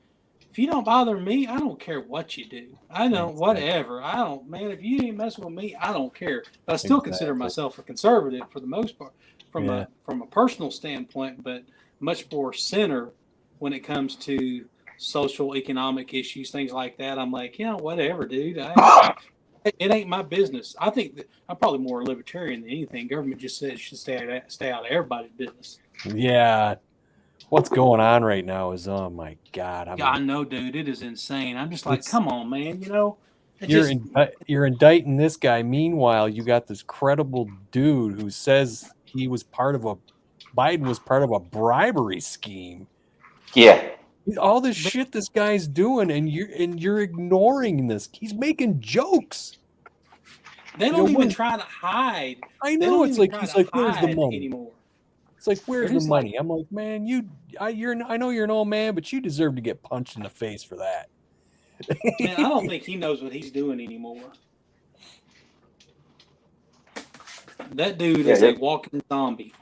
Speaker 2: if you don't bother me, I don't care what you do. I don't, whatever. I don't, man. If you ain't messing with me, I don't care. But I still consider myself a conservative for the most part, from a personal standpoint, but much more center when it comes to social, economic issues, things like that. I'm like, whatever, dude. It ain't my business. I think that I'm probably more libertarian than anything. Government just says should stay out of everybody's business.
Speaker 1: Yeah. What's going on right now is, oh my God. I mean,
Speaker 2: I know, dude. It is insane. I'm just like, come on, man.
Speaker 1: You're indicting this guy. Meanwhile, you got this credible dude who says Biden was part of a bribery scheme.
Speaker 3: Yeah.
Speaker 1: All this shit this guy's doing, and you're ignoring this. He's making jokes.
Speaker 2: They don't even try to hide.
Speaker 1: I know. It's like he's like, "Where's the money?"
Speaker 2: Anymore.
Speaker 1: It's like, "Where's the money?" I'm like, "Man, I know you're an old man, but you deserve to get punched in the face for that."
Speaker 2: Man, I don't think he knows what he's doing anymore. That dude is a walking zombie.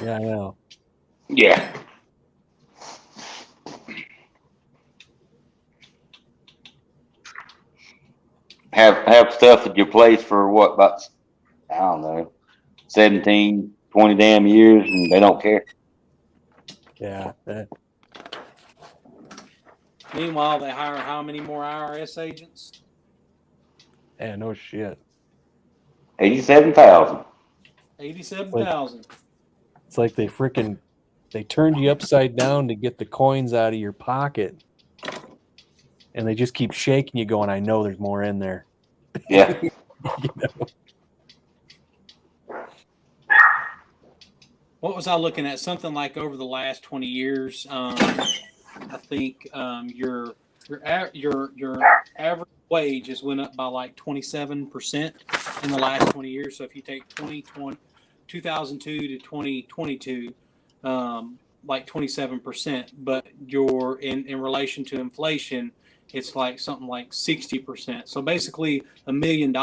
Speaker 1: Yeah, I know.
Speaker 3: Yeah. Have stuff at your place for what, about, I don't know, 17, 20 damn years, and they don't care.
Speaker 1: Yeah.
Speaker 2: Meanwhile, they hire how many more IRS agents?
Speaker 1: Yeah, no shit.
Speaker 3: 87,000.
Speaker 2: 87,000.
Speaker 1: It's like they turned you upside down to get the coins out of your pocket, and they just keep shaking you, going, "I know there's more in there."
Speaker 3: Yeah.
Speaker 1: You know?
Speaker 2: What was I looking at? Something like over the last 20 years. I think your average wage has went up by like 27% in the last 20 years. So if you take 2002 to 2022, like 27%, but you're in relation to inflation, it's like something like 60%. So basically $1 million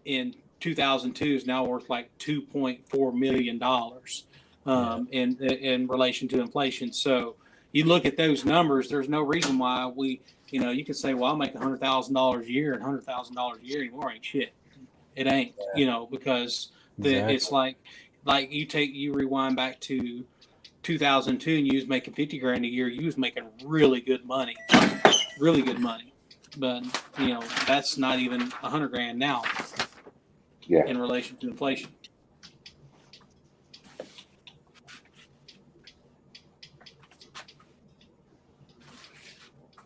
Speaker 2: in 2002 is now worth like $2.4 million in relation to inflation. So you look at those numbers, there's no reason why you can say, well, I'll make $100,000 a year, and $100,000 a year anymore ain't shit. It ain't, because it's like you rewind back to 2002 and you was making 50 grand a year, you was making really good money. But, that's not even 100 grand now in relation to inflation.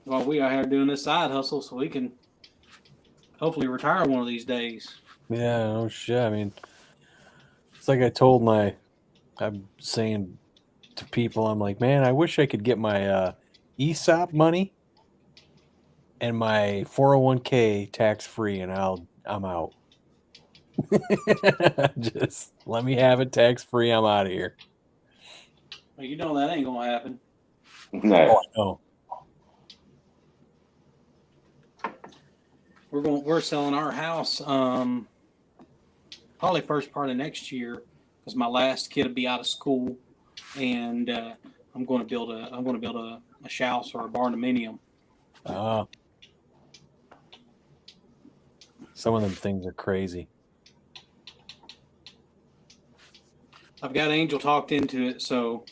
Speaker 2: Well, we are here doing this side hustle so we can hopefully retire one of these days.
Speaker 1: Yeah, no shit. I mean, it's like I'm saying to people, I'm like, man, I wish I could get my ESOP money and my 401k tax free, and I'm out. Just let me have it tax free. I'm out of here.
Speaker 2: Well, that ain't gonna happen.
Speaker 3: No.
Speaker 1: Oh,
Speaker 2: We're selling our house probably first part of next year, because my last kid will be out of school, and I'm going to build a house or a barndominium.
Speaker 1: Some of them things are crazy.
Speaker 2: I've got Angel talked into it, so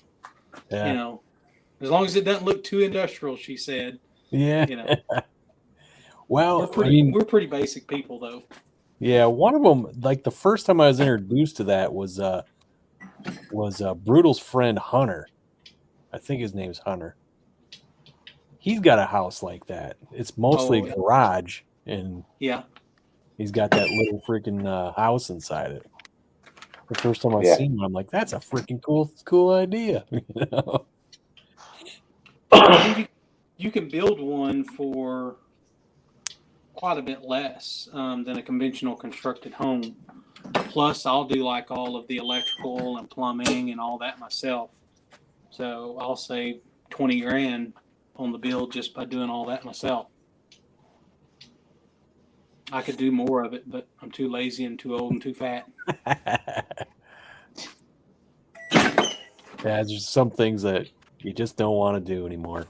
Speaker 1: Yeah.
Speaker 2: as long as it doesn't look too industrial, she said.
Speaker 1: Yeah. Well,
Speaker 2: we're pretty basic people, though.
Speaker 1: Yeah, one of them, like the first time I was introduced to that was Brutal's friend Hunter. I think his name's Hunter. He's got a house like that. It's mostly a garage, and he's got that little freaking house inside it. The first time I seen him, I'm like, that's a freaking cool idea.
Speaker 2: You can build one for quite a bit less than a conventional constructed home. Plus, I'll do like all of the electrical and plumbing and all that myself. So I'll save 20 grand on the build just by doing all that myself. I could do more of it, but I'm too lazy and too old and too fat.
Speaker 1: Yeah, there's just some things that you just don't want to do anymore.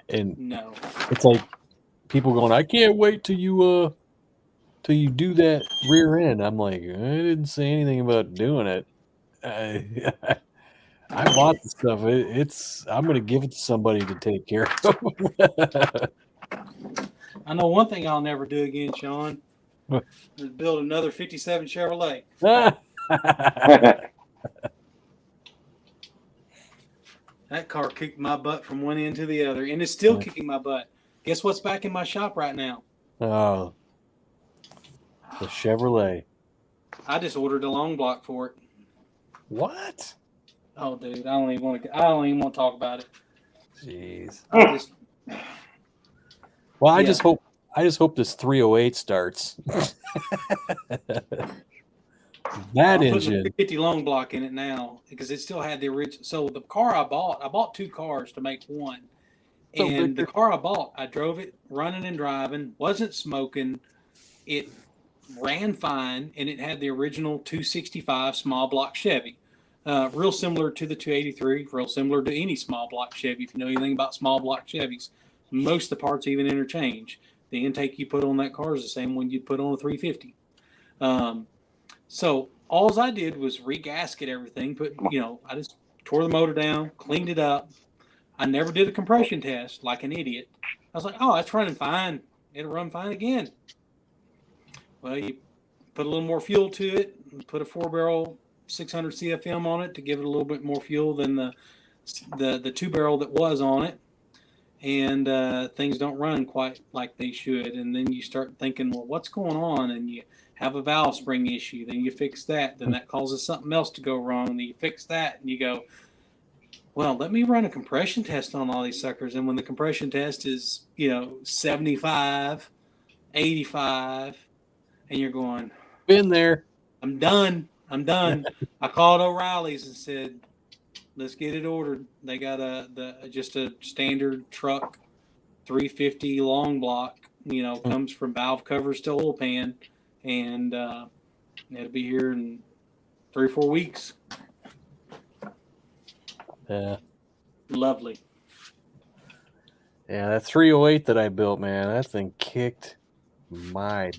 Speaker 1: And
Speaker 2: no,
Speaker 1: it's like people going, I can't wait till you do that rear end. I'm like, I didn't say anything about doing it. I bought the stuff. I'm going to give it to somebody to take care of.
Speaker 2: I know one thing I'll never do again, Sean, is build another 57 Chevrolet. That car kicked my butt from one end to the other, and it's still kicking my butt. Guess what's back in my shop right now?
Speaker 1: Oh, the Chevrolet.
Speaker 2: I just ordered a long block for it.
Speaker 1: What?
Speaker 2: Oh, dude, I don't even want to talk about it.
Speaker 1: Jeez.
Speaker 2: I just,
Speaker 1: Well, I
Speaker 2: Yeah.
Speaker 1: just hope this 308 starts. That
Speaker 2: I'm putting a
Speaker 1: engine.
Speaker 2: 350 long block in it now because it still had the original. So the car I bought two cars to make one.
Speaker 1: So,
Speaker 2: And the
Speaker 1: Victor-
Speaker 2: car I bought, I drove it running and driving, wasn't smoking. It ran fine, and it had the original 265 small block Chevy. Real similar to the 283, real similar to any small block Chevy. If you know anything about small block Chevys, most of the parts even interchange. The intake you put on that car is the same one you put on a 350. So all I did was regasket everything. I just tore the motor down, cleaned it up. I never did a compression test like an idiot. I was like, oh, it's running fine. It'll run fine again. Well, you put a little more fuel to it, put a 4-barrel 600 CFM on it to give it a little bit more fuel than the 2-barrel that was on it. And things don't run quite like they should. And then you start thinking, well, what's going on? And you have a valve spring issue. Then you fix that. Then that causes something else to go wrong. Then you fix that. And you go, well, let me run a compression test on all these suckers. And when the compression test is, 75, 85, and you're going,
Speaker 1: Been there.
Speaker 2: I'm done. I called O'Reilly's and said, let's get it ordered. They got just a standard truck 350 long block, comes from valve covers to oil pan, and it'll be here in 3 or 4 weeks.
Speaker 1: Yeah.
Speaker 2: Lovely.
Speaker 1: Yeah, that 308 that I built, man, that thing kicked my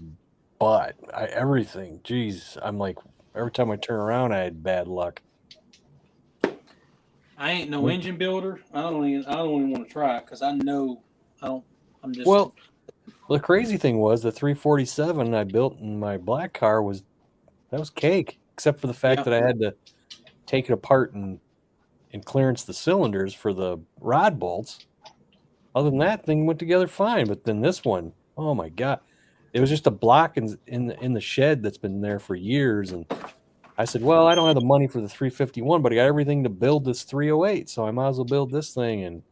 Speaker 1: butt. Everything. Jeez. I'm like, every time I turn around, I had bad luck.
Speaker 2: I ain't no engine builder. I don't even want to try because I know I'm just.
Speaker 1: Well, the crazy thing was the 347 I built in my black car was cake, except for the fact that I had to take it apart and clearance the cylinders for the rod bolts. Other than that, thing went together fine. But then this one, oh my god, it was just a block in the shed that's been there for years. And I said, well, I don't have the money for the 351, but I got everything to build this 308, so I might as well build this thing. And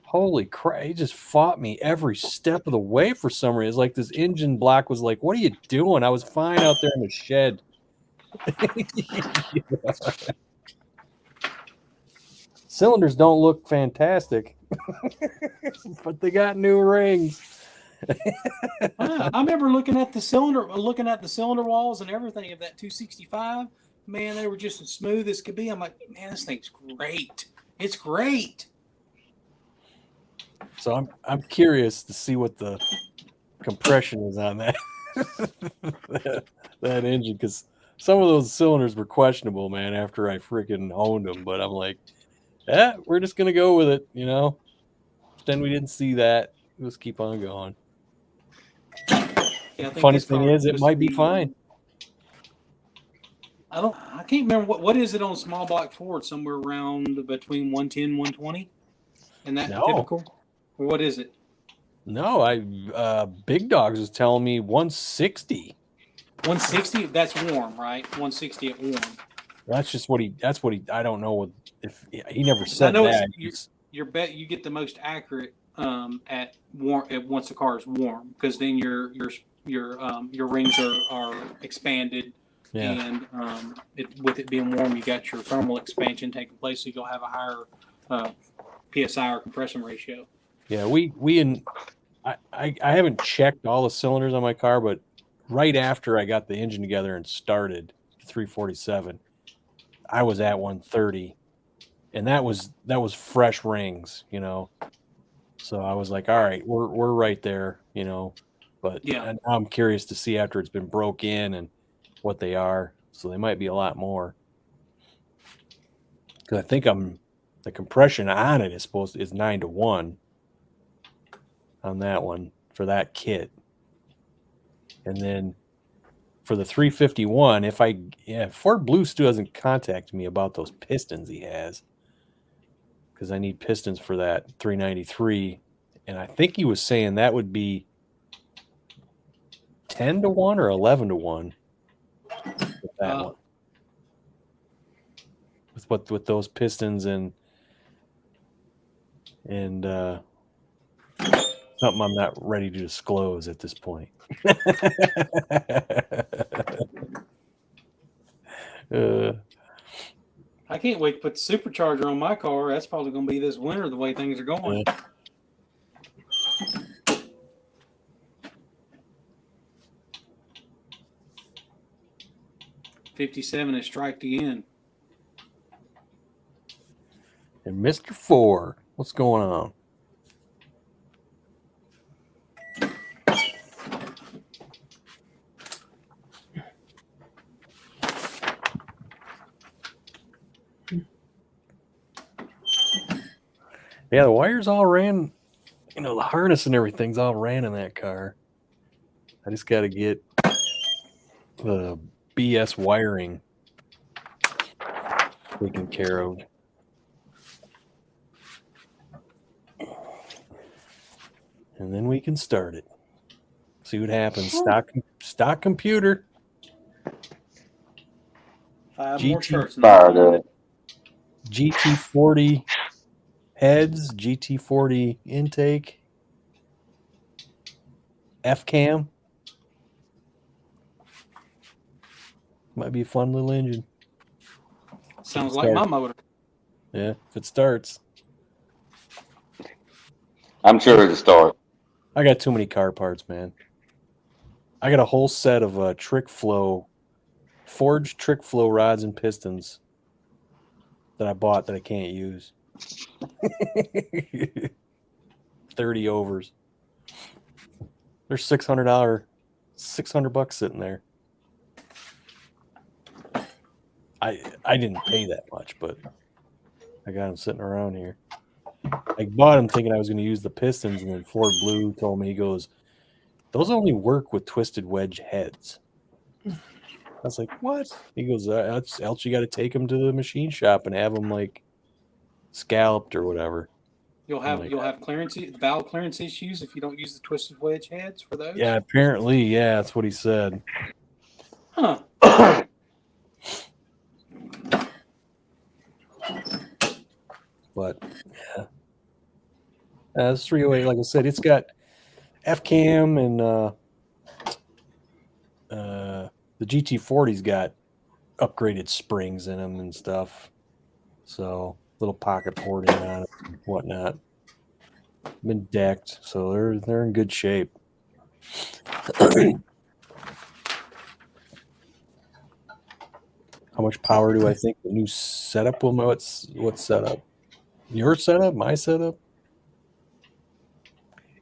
Speaker 1: holy crap, he just fought me every step of the way for some reason. It's like this engine block was like, what are you doing? I was fine out there in the shed. Cylinders don't look fantastic, but they got new rings.
Speaker 2: I remember looking at the cylinder walls and everything of that 265. Man, they were just as smooth as could be. I'm like, man, this thing's great. It's great.
Speaker 1: So I'm curious to see what the compression is on that that engine, because some of those cylinders were questionable, man, after I freaking owned them. But I'm like, we're just gonna go with it, Pretend we didn't see that. Let's keep on going.
Speaker 2: Yeah, I think
Speaker 1: Funny
Speaker 2: this
Speaker 1: thing
Speaker 2: car
Speaker 1: is, it
Speaker 2: was
Speaker 1: might be fine.
Speaker 2: I can't remember what is it on small block Ford, somewhere around between 110, 120. And that
Speaker 1: No.
Speaker 2: typical? Or what is it?
Speaker 1: No, Big Dogs was telling me 160.
Speaker 2: 160? That's warm, right? 160 at warm.
Speaker 1: That's what he. I don't know if he never
Speaker 2: I
Speaker 1: said
Speaker 2: know
Speaker 1: that.
Speaker 2: you get the most accurate at warm once the car is warm, because then your rings are expanded, and with it being warm, you got your thermal expansion taking place, so you'll have a higher PSI or compression ratio.
Speaker 1: Yeah, I haven't checked all the cylinders on my car, but right after I got the engine together and started 347, I was at 130, and that was fresh rings, So I was like, all right, we're right there, But
Speaker 2: Yeah.
Speaker 1: I'm curious to see after it's been broke in and what they are. So they might be a lot more. because I think the compression on it is 9-1 on that one for that kit. And then for the 351, if Ford Blue still hasn't contacted me about those pistons he has, because I need pistons for that 393, and I think he was saying that would be 10-1 or 11-1 with that one. With those pistons and something I'm not ready to disclose at this point.
Speaker 2: I can't wait to put the supercharger on my car. That's probably going to be this winter the way things are going.
Speaker 1: Yeah.
Speaker 2: '57 has striked again.
Speaker 1: And Mr. 4, what's going on? Yeah, the wires all ran, the harness and everything's all ran in that car. I just got to get the BS wiring taken care of. And then we can start it. See what happens. Stock computer.
Speaker 2: 5 more shirts.
Speaker 3: Fired up.
Speaker 1: GT40 heads, GT40 intake, F-cam. Might be a fun little engine.
Speaker 2: Sounds like my motor.
Speaker 1: Yeah, if it starts.
Speaker 3: I'm sure it'll start.
Speaker 1: I got too many car parts, man. I got a whole set of forged trick flow rods and pistons that I bought that I can't use. 30 overs. There's $600 sitting there. I didn't pay that much, but I got them sitting around here. I bought them thinking I was going to else the pistons, and then Ford Blue told me, he goes, those only work with twisted wedge heads. I was like, what? He goes, else you got to take them to the machine shop and have them like scalloped or whatever.
Speaker 2: You'll have valve clearance issues if you don't use the twisted wedge heads for those.
Speaker 1: Yeah, apparently, yeah, that's what he said.
Speaker 2: Huh.
Speaker 1: But yeah, it's 308. Like I said, it's got F-cam and the GT40's got upgraded springs in them and stuff. So little pocket porting on it and whatnot. Been decked, so they're in good shape. How much power do I think the new setup will know? What's setup? Your setup? My setup?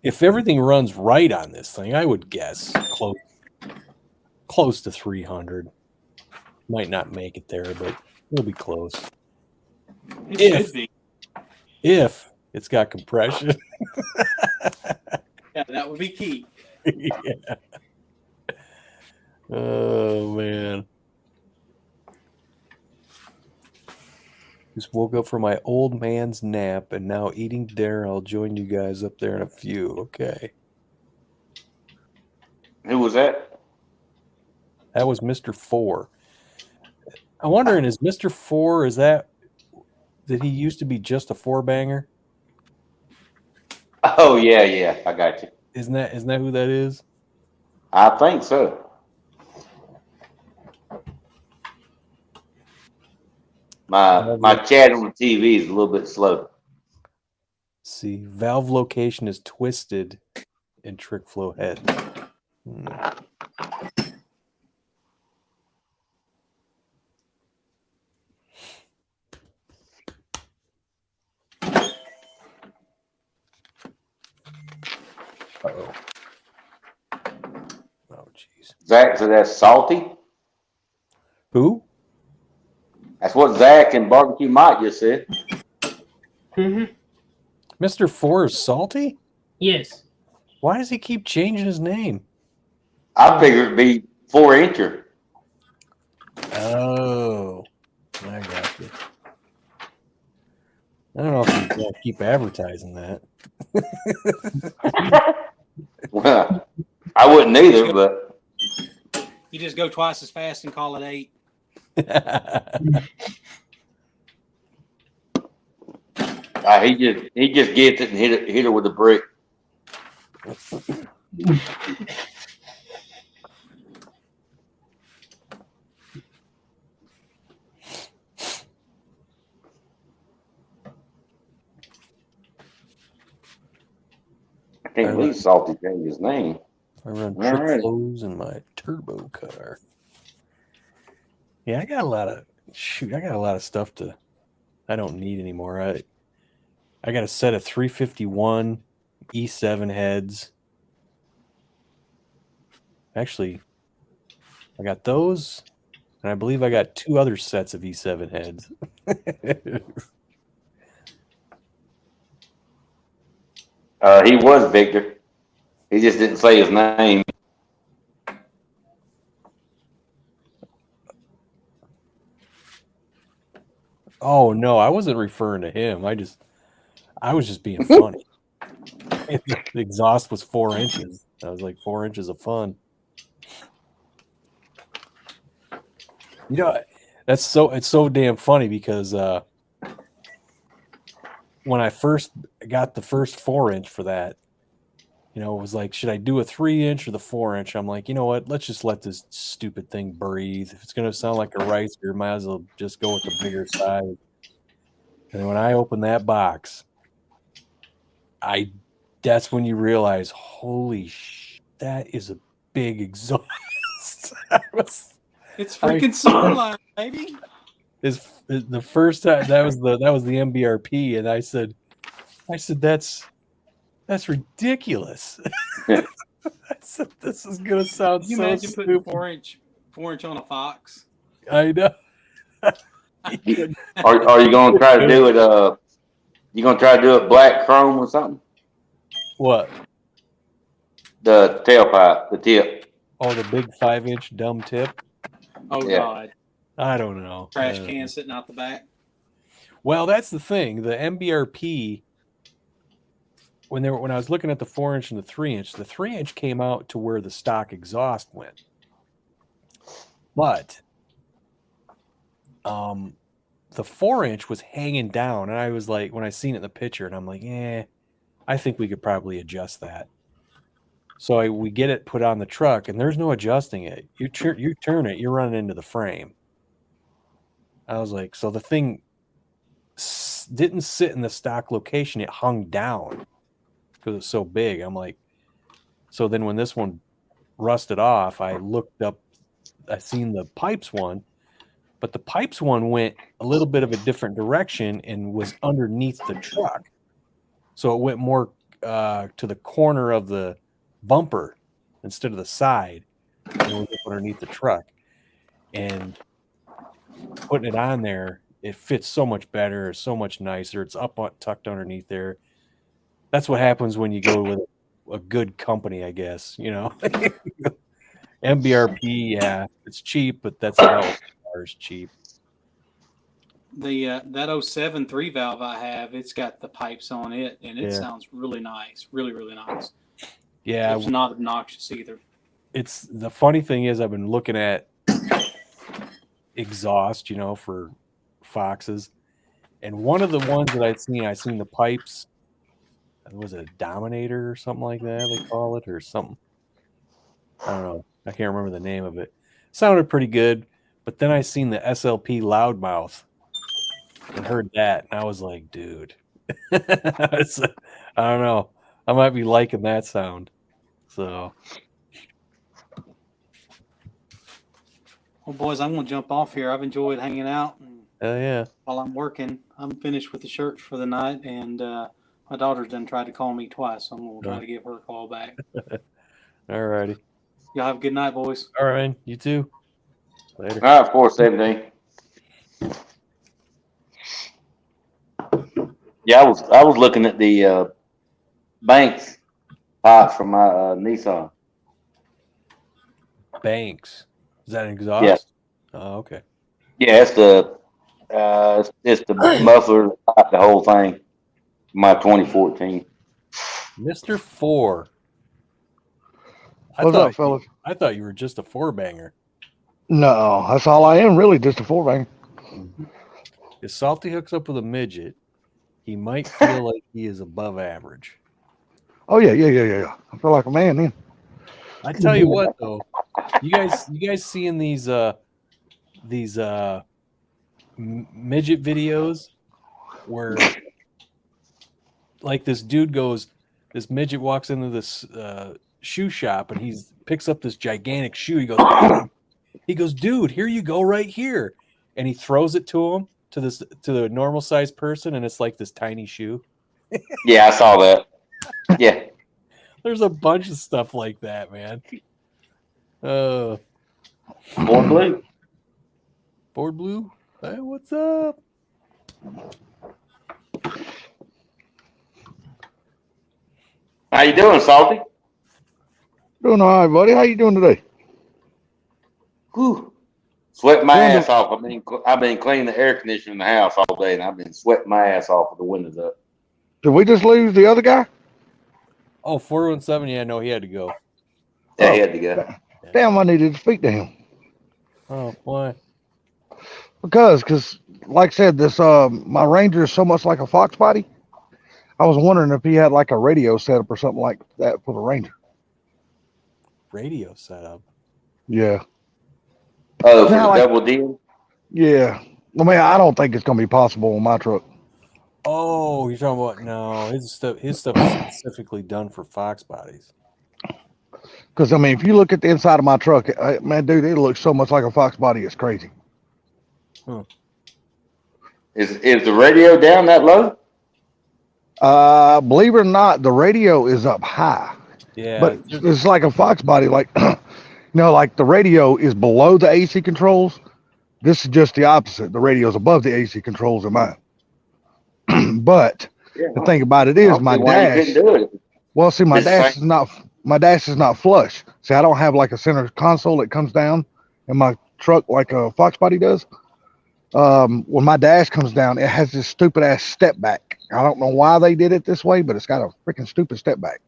Speaker 1: If everything runs right on this thing, I would guess close to 300. Might not make it there, but it'll be close.
Speaker 2: It should be.
Speaker 1: If it's got compression.
Speaker 2: Yeah, that would be key.
Speaker 1: Yeah. Oh, man. Just woke up from my old man's nap and now eating dinner. I'll join you guys up there in a few. Okay.
Speaker 3: Who was that?
Speaker 1: That was Mr. 4. I'm wondering, is Mr. 4, did he used to be just a 4-banger?
Speaker 3: Oh, yeah. I got you.
Speaker 1: Isn't that who that is?
Speaker 3: I think so. My chat on the TV is a little bit slow.
Speaker 1: See, valve location is twisted in trick flow head. Uh-oh. Oh, jeez.
Speaker 3: Zach, so that's salty?
Speaker 1: Who?
Speaker 3: That's what Zach and Barbecue Mike just said.
Speaker 4: Mm-hmm.
Speaker 1: Mr. Four is salty?
Speaker 4: Yes.
Speaker 1: Why does he keep changing his name?
Speaker 3: I figured it'd be 4-incher.
Speaker 1: Oh, I got you. I don't know if he's going to keep advertising that.
Speaker 3: Well, I wouldn't either, but
Speaker 2: You just go twice as fast and call it 8.
Speaker 3: he just gets it and hit her with a brick. I can't believe Salty changed his name.
Speaker 1: I run
Speaker 3: All
Speaker 1: trick
Speaker 3: right.
Speaker 1: flows in my turbo car. Yeah, I got a lot of stuff I don't need anymore. I got a set of 351 E7 heads. Actually, I got those, and I believe I got 2 other sets of E7 heads.
Speaker 3: He was Victor. He just didn't say his name.
Speaker 1: Oh no, I wasn't referring to him. I was just being funny. The exhaust was 4 inches. I was like 4 inches of fun. You know, it's so damn funny because when I first got the first 4-inch for that, it was like, should I do a 3-inch or the 4-inch? I'm like, you know what? Let's just let this stupid thing breathe. If it's going to sound like a ricer, might as well just go with the bigger size. And when I opened that box, that's when you realize, holy that is a big exhaust.
Speaker 2: It's freaking Sunline, baby.
Speaker 1: Is the first time that was the MBRP, and I said that's ridiculous. I said this is gonna sound
Speaker 2: Can you
Speaker 1: so
Speaker 2: imagine putting
Speaker 1: stupid.
Speaker 2: 4-inch on a Fox?
Speaker 1: I know.
Speaker 3: Are you gonna try to do it? You gonna try to do it black chrome or something?
Speaker 1: What?
Speaker 3: The tailpipe, the tip.
Speaker 1: Oh, the big 5-inch dumb tip.
Speaker 2: Oh
Speaker 3: Yeah.
Speaker 2: God!
Speaker 1: I don't know.
Speaker 2: Trash can sitting out the back.
Speaker 1: Well, that's the thing. The MBRP. When I was looking at the 4-inch and the 3-inch, the 3-inch came out to where the stock exhaust went. But the 4-inch was hanging down, and I was like, when I seen it in the picture, and I'm like, I think we could probably adjust that. So we get it put on the truck, and there's no adjusting it. You turn it, you're running into the frame. I was like, so the thing didn't sit in the stock location; it hung down because it's so big. I'm like, so then when this one rusted off, I looked up, I seen the pipes one, but the pipes one went a little bit of a different direction and was underneath the truck. So it went more to the corner of the bumper instead of the side, and it was underneath the truck. And putting it on there, it fits so much better, so much nicer. It's tucked underneath there. That's what happens when you go with a good company, I guess. MBRP, yeah, it's cheap, but that's how ours cheap.
Speaker 2: That 07 3-valve I have, it's got the pipes on it, and it
Speaker 1: Yeah.
Speaker 2: sounds really nice, really really nice.
Speaker 1: Yeah,
Speaker 2: It's not obnoxious either.
Speaker 1: it's the funny thing is I've been looking at exhaust, for Foxes, and one of the ones that I seen the pipes. Was it a Dominator or something like that they call it, or something? I don't know. I can't remember the name of it. Sounded pretty good, but then I seen the SLP loudmouth and heard that, and I was like, dude, I don't know. I might be liking that sound. So,
Speaker 2: Well, boys, I'm gonna jump off here. I've enjoyed hanging out, and
Speaker 1: yeah.
Speaker 2: while I'm working, I'm finished with the shirts for the night, and my daughter's done tried to call me twice, so I'm gonna try to give her a call back.
Speaker 1: All righty.
Speaker 2: Y'all have a good night, boys.
Speaker 1: All right. You too. Later.
Speaker 3: All right, 417. Yeah, I was looking at the Banks pipes from my Nissan.
Speaker 1: Banks. Is that an exhaust?
Speaker 3: Yeah.
Speaker 1: Oh, okay.
Speaker 3: Yeah, it's the muffler, the whole thing. My 2014.
Speaker 1: Mr. Four.
Speaker 5: What's up, fellas?
Speaker 1: I thought you were just a four banger.
Speaker 5: No, that's all I am, really, just a four banger.
Speaker 1: If Salty hooks up with a midget, he might feel like he is above average.
Speaker 5: Oh yeah. I feel like a man then.
Speaker 1: I tell you what, though, you guys seeing these midget videos where like this midget walks into this shoe shop and he picks up this gigantic shoe. He goes, dude, here you go, right here, and he throws it to him to the normal sized person, and it's like this tiny shoe.
Speaker 3: Yeah, I saw that. Yeah.
Speaker 1: There's a bunch of stuff like that, man.
Speaker 3: More blue.
Speaker 1: Ford Blue, hey, what's up?
Speaker 3: How you doing, Salty?
Speaker 5: Doing all right, buddy. How you doing today?
Speaker 3: Whew. Sweat my
Speaker 5: Doing
Speaker 3: ass off. I've been cleaning the air conditioner in the house all day, and I've been sweating my ass off with the windows up.
Speaker 5: Did we just lose the other guy?
Speaker 1: Oh, 417, yeah, no, he had to go.
Speaker 3: Yeah, he had to go.
Speaker 5: Damn, I needed to speak to him.
Speaker 1: Oh, why?
Speaker 5: Because like I said, this my Ranger is so much like a Fox body. I was wondering if he had like a radio setup or something like that for the Ranger.
Speaker 1: Radio setup.
Speaker 5: Yeah.
Speaker 3: Oh, for
Speaker 5: Now,
Speaker 3: the
Speaker 5: like-
Speaker 3: double D?
Speaker 5: Yeah. I mean, I don't think it's gonna be possible on my truck.
Speaker 1: Oh, you're talking about no, his stuff is specifically done for Fox bodies.
Speaker 5: Because I mean, if you look at the inside of my truck, man, dude, it looks so much like a Fox body. It's crazy.
Speaker 3: Is the radio down that low?
Speaker 5: Believe it or not, the radio is up high,
Speaker 1: Yeah,
Speaker 5: but it's like a Fox body. Like, like the radio is below the AC controls. This is just the opposite. The radio is above the AC controls in mine. But the thing about it is, my dash.
Speaker 3: Do it.
Speaker 5: Well, see, my
Speaker 3: This
Speaker 5: dash
Speaker 3: thing-
Speaker 5: is not. My dash is not flush. See, I don't have like a center console that comes down in my truck like a Fox body does. When my dash comes down, it has this stupid ass step back. I don't know why they did it this way, but it's got a freaking stupid step back.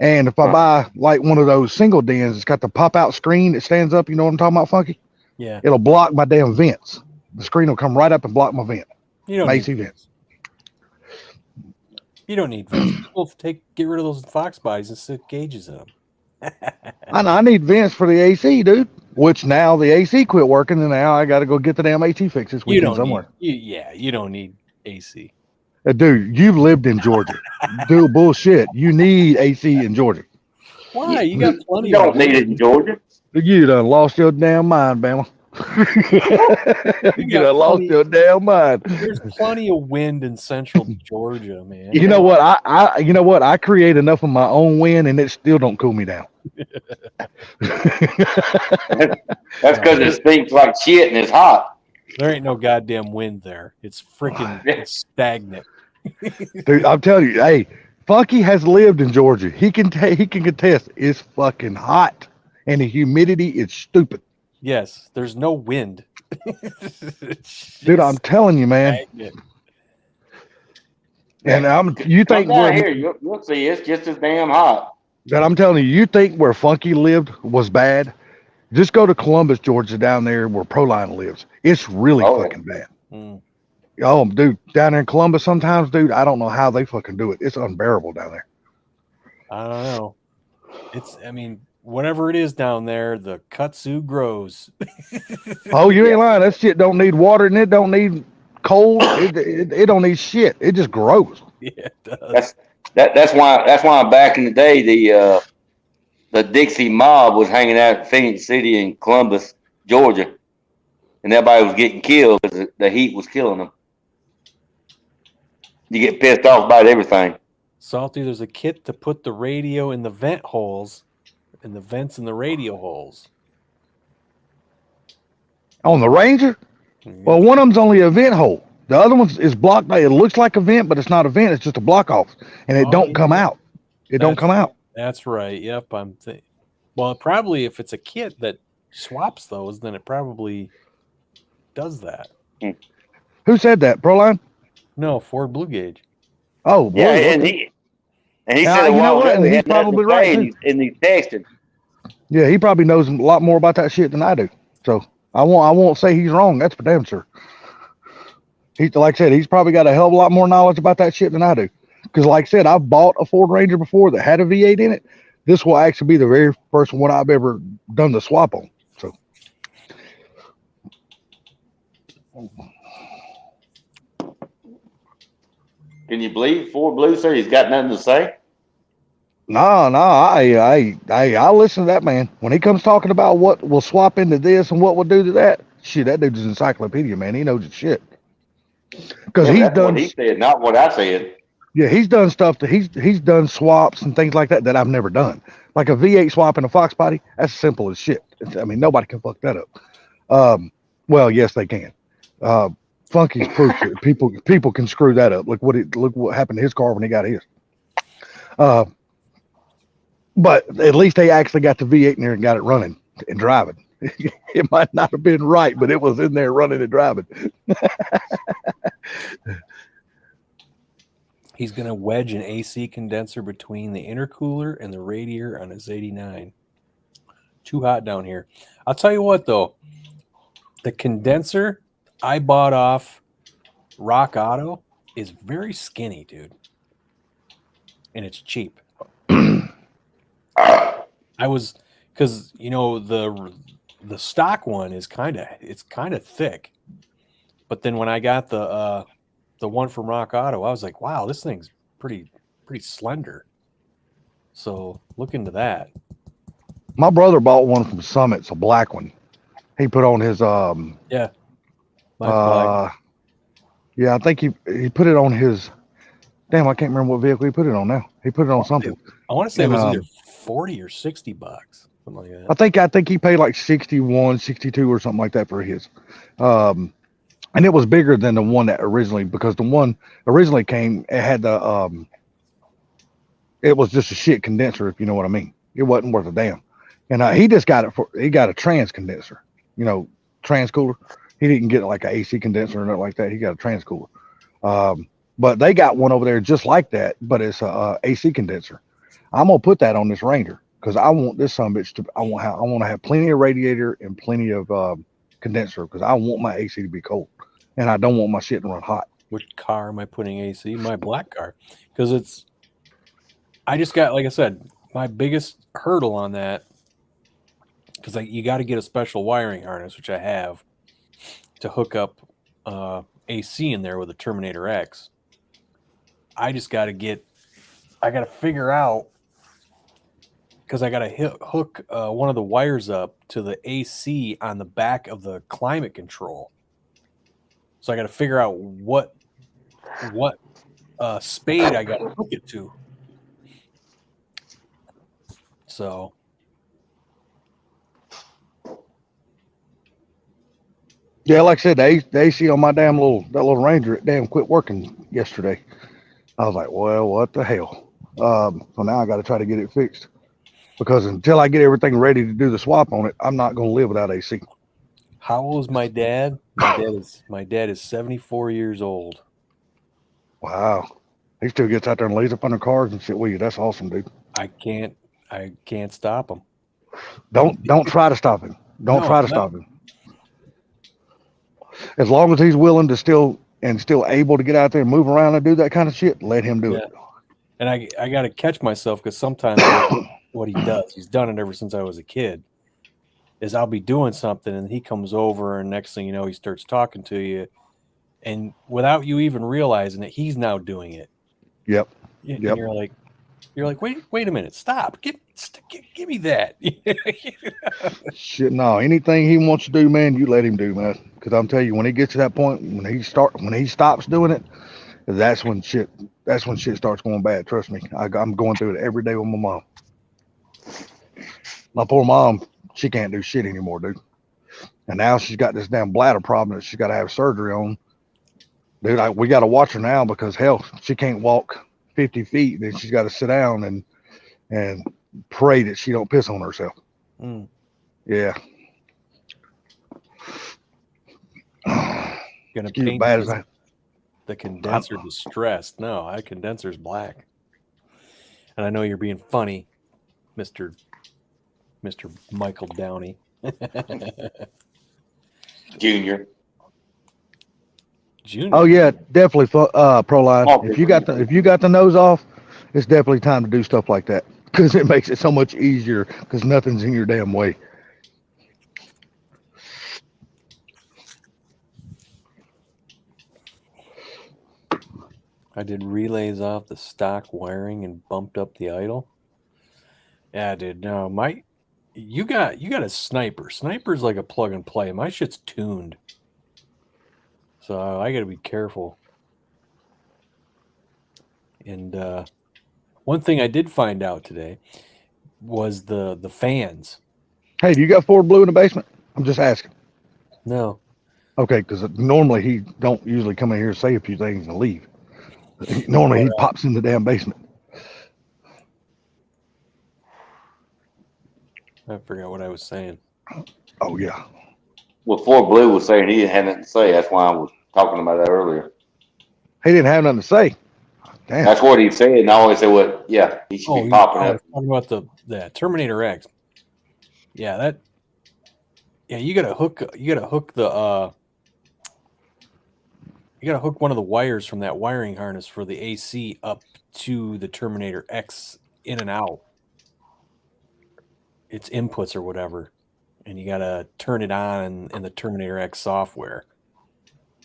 Speaker 5: And if I buy like one of those single DINs, it's got the pop out screen that stands up. You know what I'm talking about, Funky?
Speaker 1: yeah.
Speaker 5: It'll block my damn vents. The screen will come right up and block my vent.
Speaker 1: You don't
Speaker 5: My
Speaker 1: need
Speaker 5: AC vents.
Speaker 1: You don't need vents. People get rid of those Fox bodies and stick gauges in them.
Speaker 5: I need vents for the AC, dude. Which now the AC quit working, and now I got to go get the damn AC fixed this
Speaker 1: You
Speaker 5: weekend
Speaker 1: don't
Speaker 5: somewhere.
Speaker 1: you don't need AC.
Speaker 5: Dude, you've lived in Georgia. Dude, bullshit. You need AC in Georgia.
Speaker 1: Why? You got plenty.
Speaker 3: You don't
Speaker 1: of
Speaker 3: need it in Georgia.
Speaker 5: You done lost your damn mind, Bama. You done lost
Speaker 1: plenty-
Speaker 5: your damn mind.
Speaker 1: There's plenty of wind in central Georgia, man.
Speaker 5: You know what? I create enough of my own wind, and it still don't cool me down.
Speaker 3: That's because it stinks like shit and it's hot.
Speaker 1: There ain't no goddamn wind there. It's freaking it's stagnant.
Speaker 5: Dude, I'm telling you, hey, Funky has lived in Georgia. He can contest. It's fucking hot, and the humidity is stupid.
Speaker 1: Yes, there's no wind.
Speaker 5: Dude, I'm telling you, man.
Speaker 1: stagnant.
Speaker 5: And you
Speaker 3: Come
Speaker 5: think
Speaker 3: down here, you'll see it's just as damn hot.
Speaker 5: that I'm telling you, you think where Funky lived was bad? Just go to Columbus, Georgia, down there where Proline lives. It's really
Speaker 3: Oh.
Speaker 5: fucking bad.
Speaker 1: Mm.
Speaker 5: Oh, dude, down there in Columbus, sometimes, dude, I don't know how they fucking do it. It's unbearable down there.
Speaker 1: I don't know. I mean, whatever it is down there, the kudzu grows.
Speaker 5: Oh, you ain't lying. That shit don't need water and it don't need cold. It don't need shit. It just grows.
Speaker 1: Yeah, it does.
Speaker 3: That's why back in the day the Dixie mob was hanging out in Phoenix City and Columbus, Georgia, and everybody was getting killed because the heat was killing them. You get pissed off about everything.
Speaker 1: Salty, there's a kit to put the radio in the vent holes, and the vents in the radio holes.
Speaker 5: On the Ranger? Well, one of them's only a vent hole. The other one is blocked. It looks like a vent, but it's not a vent. It's just a block off, and it
Speaker 1: Oh,
Speaker 5: don't come
Speaker 1: yeah.
Speaker 5: out. It don't come out.
Speaker 1: That's right. Yep. Well, probably if it's a kit that swaps those, then it probably does that.
Speaker 5: Who said that? Proline?
Speaker 1: No, Ford Blue Gauge.
Speaker 5: Oh, boy.
Speaker 3: Yeah,
Speaker 5: Okay.
Speaker 3: and he
Speaker 5: Yeah,
Speaker 3: said a
Speaker 5: you know
Speaker 3: while
Speaker 5: what?
Speaker 3: ago
Speaker 5: And
Speaker 3: he
Speaker 5: he's
Speaker 3: had nothing
Speaker 5: probably
Speaker 3: to say,
Speaker 5: right,
Speaker 3: and he's texting.
Speaker 5: Yeah, he probably knows a lot more about that shit than I do. So I won't say he's wrong. That's for damn sure. He's like I said, he's probably got a hell of a lot more knowledge about that shit than I do. Because like I said, I've bought a Ford Ranger before that had a V8 in it. This will actually be the very first one I've ever done the swap on. So
Speaker 3: Can you believe Ford Blue said he's got nothing to say?
Speaker 5: no, I listen to that man. When he comes talking about what will swap into this and what will do to that, shit, that dude's an encyclopedia, man. He knows his shit. Because
Speaker 3: Yeah,
Speaker 5: he's
Speaker 3: that's
Speaker 5: done
Speaker 3: what he said, not what I said.
Speaker 5: Yeah, he's done stuff that he's done swaps and things like that I've never done. Like a V8 swap in a Fox body, that's simple as shit. I mean, nobody can fuck that up. Well, yes, they can. Funky's proof that people can screw that up. Look what happened to his car when he got his. But at least they actually got the V8 in there and got it running and driving. It might not have been right, but it was in there running and driving.
Speaker 1: He's going to wedge an AC condenser between the intercooler and the radiator on his 89. Too hot down here. I'll tell you what, though. The condenser I bought off Rock Auto is very skinny, dude. And it's cheap. Because, you know, the stock one is kind of thick. But then when I got the one from Rock Auto, I was like, wow, this thing's pretty slender. So look into that.
Speaker 5: My brother bought one from Summit, it's a black one. He put on his
Speaker 1: Yeah. Mine's
Speaker 5: yeah, I think he put it on his damn, I can't remember what vehicle he put it on now. He put it on something.
Speaker 1: I want to say
Speaker 5: and,
Speaker 1: it was either 40 or 60 bucks. Something like
Speaker 5: I
Speaker 1: that.
Speaker 5: think he paid like 61, 62 or something like that for his. And it was bigger than the one that originally, because the one originally came, it had the it was just a shit condenser, if you know what I mean. It wasn't worth a damn. And he just got he got a trans condenser, you know, trans cooler. He didn't get like an AC condenser or nothing like that. He got a trans cooler. But they got one over there just like that, but it's a AC condenser. I'm gonna put that on this Ranger because I want this bitch to. I want to have plenty of radiator and plenty of condenser because I want my AC to be cold, and I don't want my shit to run hot.
Speaker 1: Which car am I putting AC? My black car. Because I just got, like I said, my biggest hurdle on that, because you got to get a special wiring harness, which I have, to hook up AC in there with a Terminator X. I got to figure out, because I got to hook one of the wires up to the AC on the back of the climate control. So I got to figure out what spade I got to hook it to. So
Speaker 5: Yeah, like I said, the AC on my that little Ranger, it damn quit working yesterday. I was like, well, what the hell? So now I got to try to get it fixed because until I get everything ready to do the swap on it, I'm not going to live without AC.
Speaker 1: how old is my dad? My dad is 74 years old.
Speaker 5: Wow, he still gets out there and lays up under cars and shit with you. That's awesome, dude.
Speaker 1: I can't stop him.
Speaker 5: Don't try to stop him. Don't
Speaker 1: No,
Speaker 5: try to
Speaker 1: no.
Speaker 5: stop him. As long as he's willing to still able to get out there and move around and do that kind of shit, let him do it.
Speaker 1: And I got to catch myself because sometimes what he does, he's done it ever since I was a kid, is I'll be doing something and he comes over and next thing you know, he starts talking to you. And without you even realizing it, he's now doing it.
Speaker 5: Yep.
Speaker 1: And
Speaker 5: Yep.
Speaker 1: you're like, wait a minute, stop. Give me that.
Speaker 5: Shit, no. Anything he wants to do, man, you let him do, man. Because I'm telling you, when he gets to that point, when he stops doing it, that's when shit starts going bad. Trust me, I'm going through it every day with my mom. My poor mom, she can't do shit anymore, dude. and now she's got this damn bladder problem that she's got to have surgery on. Dude, we got to watch her now because hell, she can't walk 50 feet. Then she's got to sit down and pray that she don't piss on herself.
Speaker 1: Mm.
Speaker 5: Yeah.
Speaker 1: Gonna
Speaker 5: She's
Speaker 1: paint
Speaker 5: bad as I.
Speaker 1: the condenser distressed. No, that condenser's black. And I know you're being funny, Mr. Michael Downey.
Speaker 3: Junior.
Speaker 1: Junior.
Speaker 5: Oh yeah, definitely. Proline.
Speaker 3: Oh,
Speaker 5: If you got the nose off, it's definitely time to do stuff like that because it makes it so much easier because nothing's in your damn way.
Speaker 1: I did relays off the stock wiring and bumped up the idle. Yeah, dude. No, you got a sniper. Sniper's like a plug and play. My shit's tuned, so I got to be careful. And one thing I did find out today was the fans.
Speaker 5: Hey, do you got Ford Blue in the basement? I'm just asking.
Speaker 1: No,
Speaker 5: Okay, because normally he don't usually come in here and say a few things and leave. Normally he pops in the damn basement.
Speaker 1: I forgot what I was saying.
Speaker 5: Oh yeah.
Speaker 3: Well, Fort Blue was saying he had nothing to say. That's why I was talking about that earlier.
Speaker 5: He didn't have nothing to say. Damn.
Speaker 3: That's what he said, and I always say, "Well, yeah, he should be popping
Speaker 1: I
Speaker 3: up."
Speaker 1: was talking about the Terminator X. Yeah, you gotta hook one of the wires from that wiring harness for the AC up to the Terminator X in and out. Its inputs or whatever, and you gotta turn it on in the Terminator X software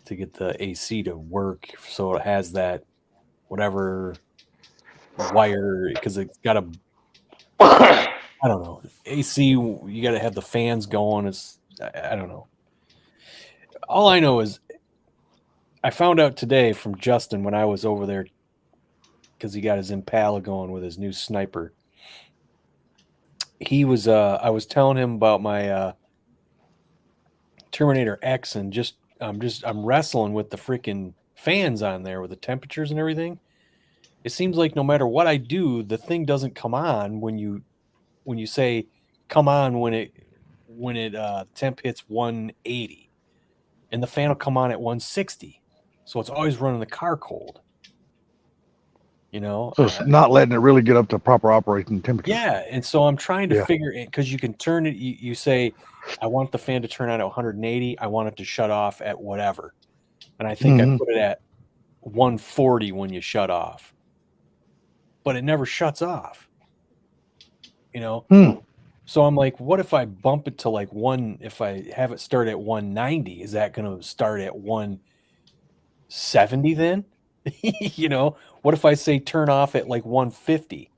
Speaker 1: to get the AC to work. So it has that whatever wire because it's got a I don't know. AC, you got to have the fans going. I don't know. All I know is I found out today from Justin when I was over there because he got his Impala going with his new sniper. He was, I was telling him about my Terminator X and I'm wrestling with the freaking fans on there with the temperatures and everything. It seems like no matter what I do, the thing doesn't come on when you say come on when it temp hits 180, and the fan will come on at 160, so it's always running the car cold.
Speaker 5: So it's not letting it really get up to proper operating temperature.
Speaker 1: Yeah, and so I'm trying to figure it because you can turn it. You say, I want the fan to turn on at 180. I want it to shut off at whatever, and I think I put it at 140 when you shut off, but it never shuts off. So I'm like, what if I bump it to like if I have it start at 190, is that going to start at 170 then? What if I say turn off at like 150?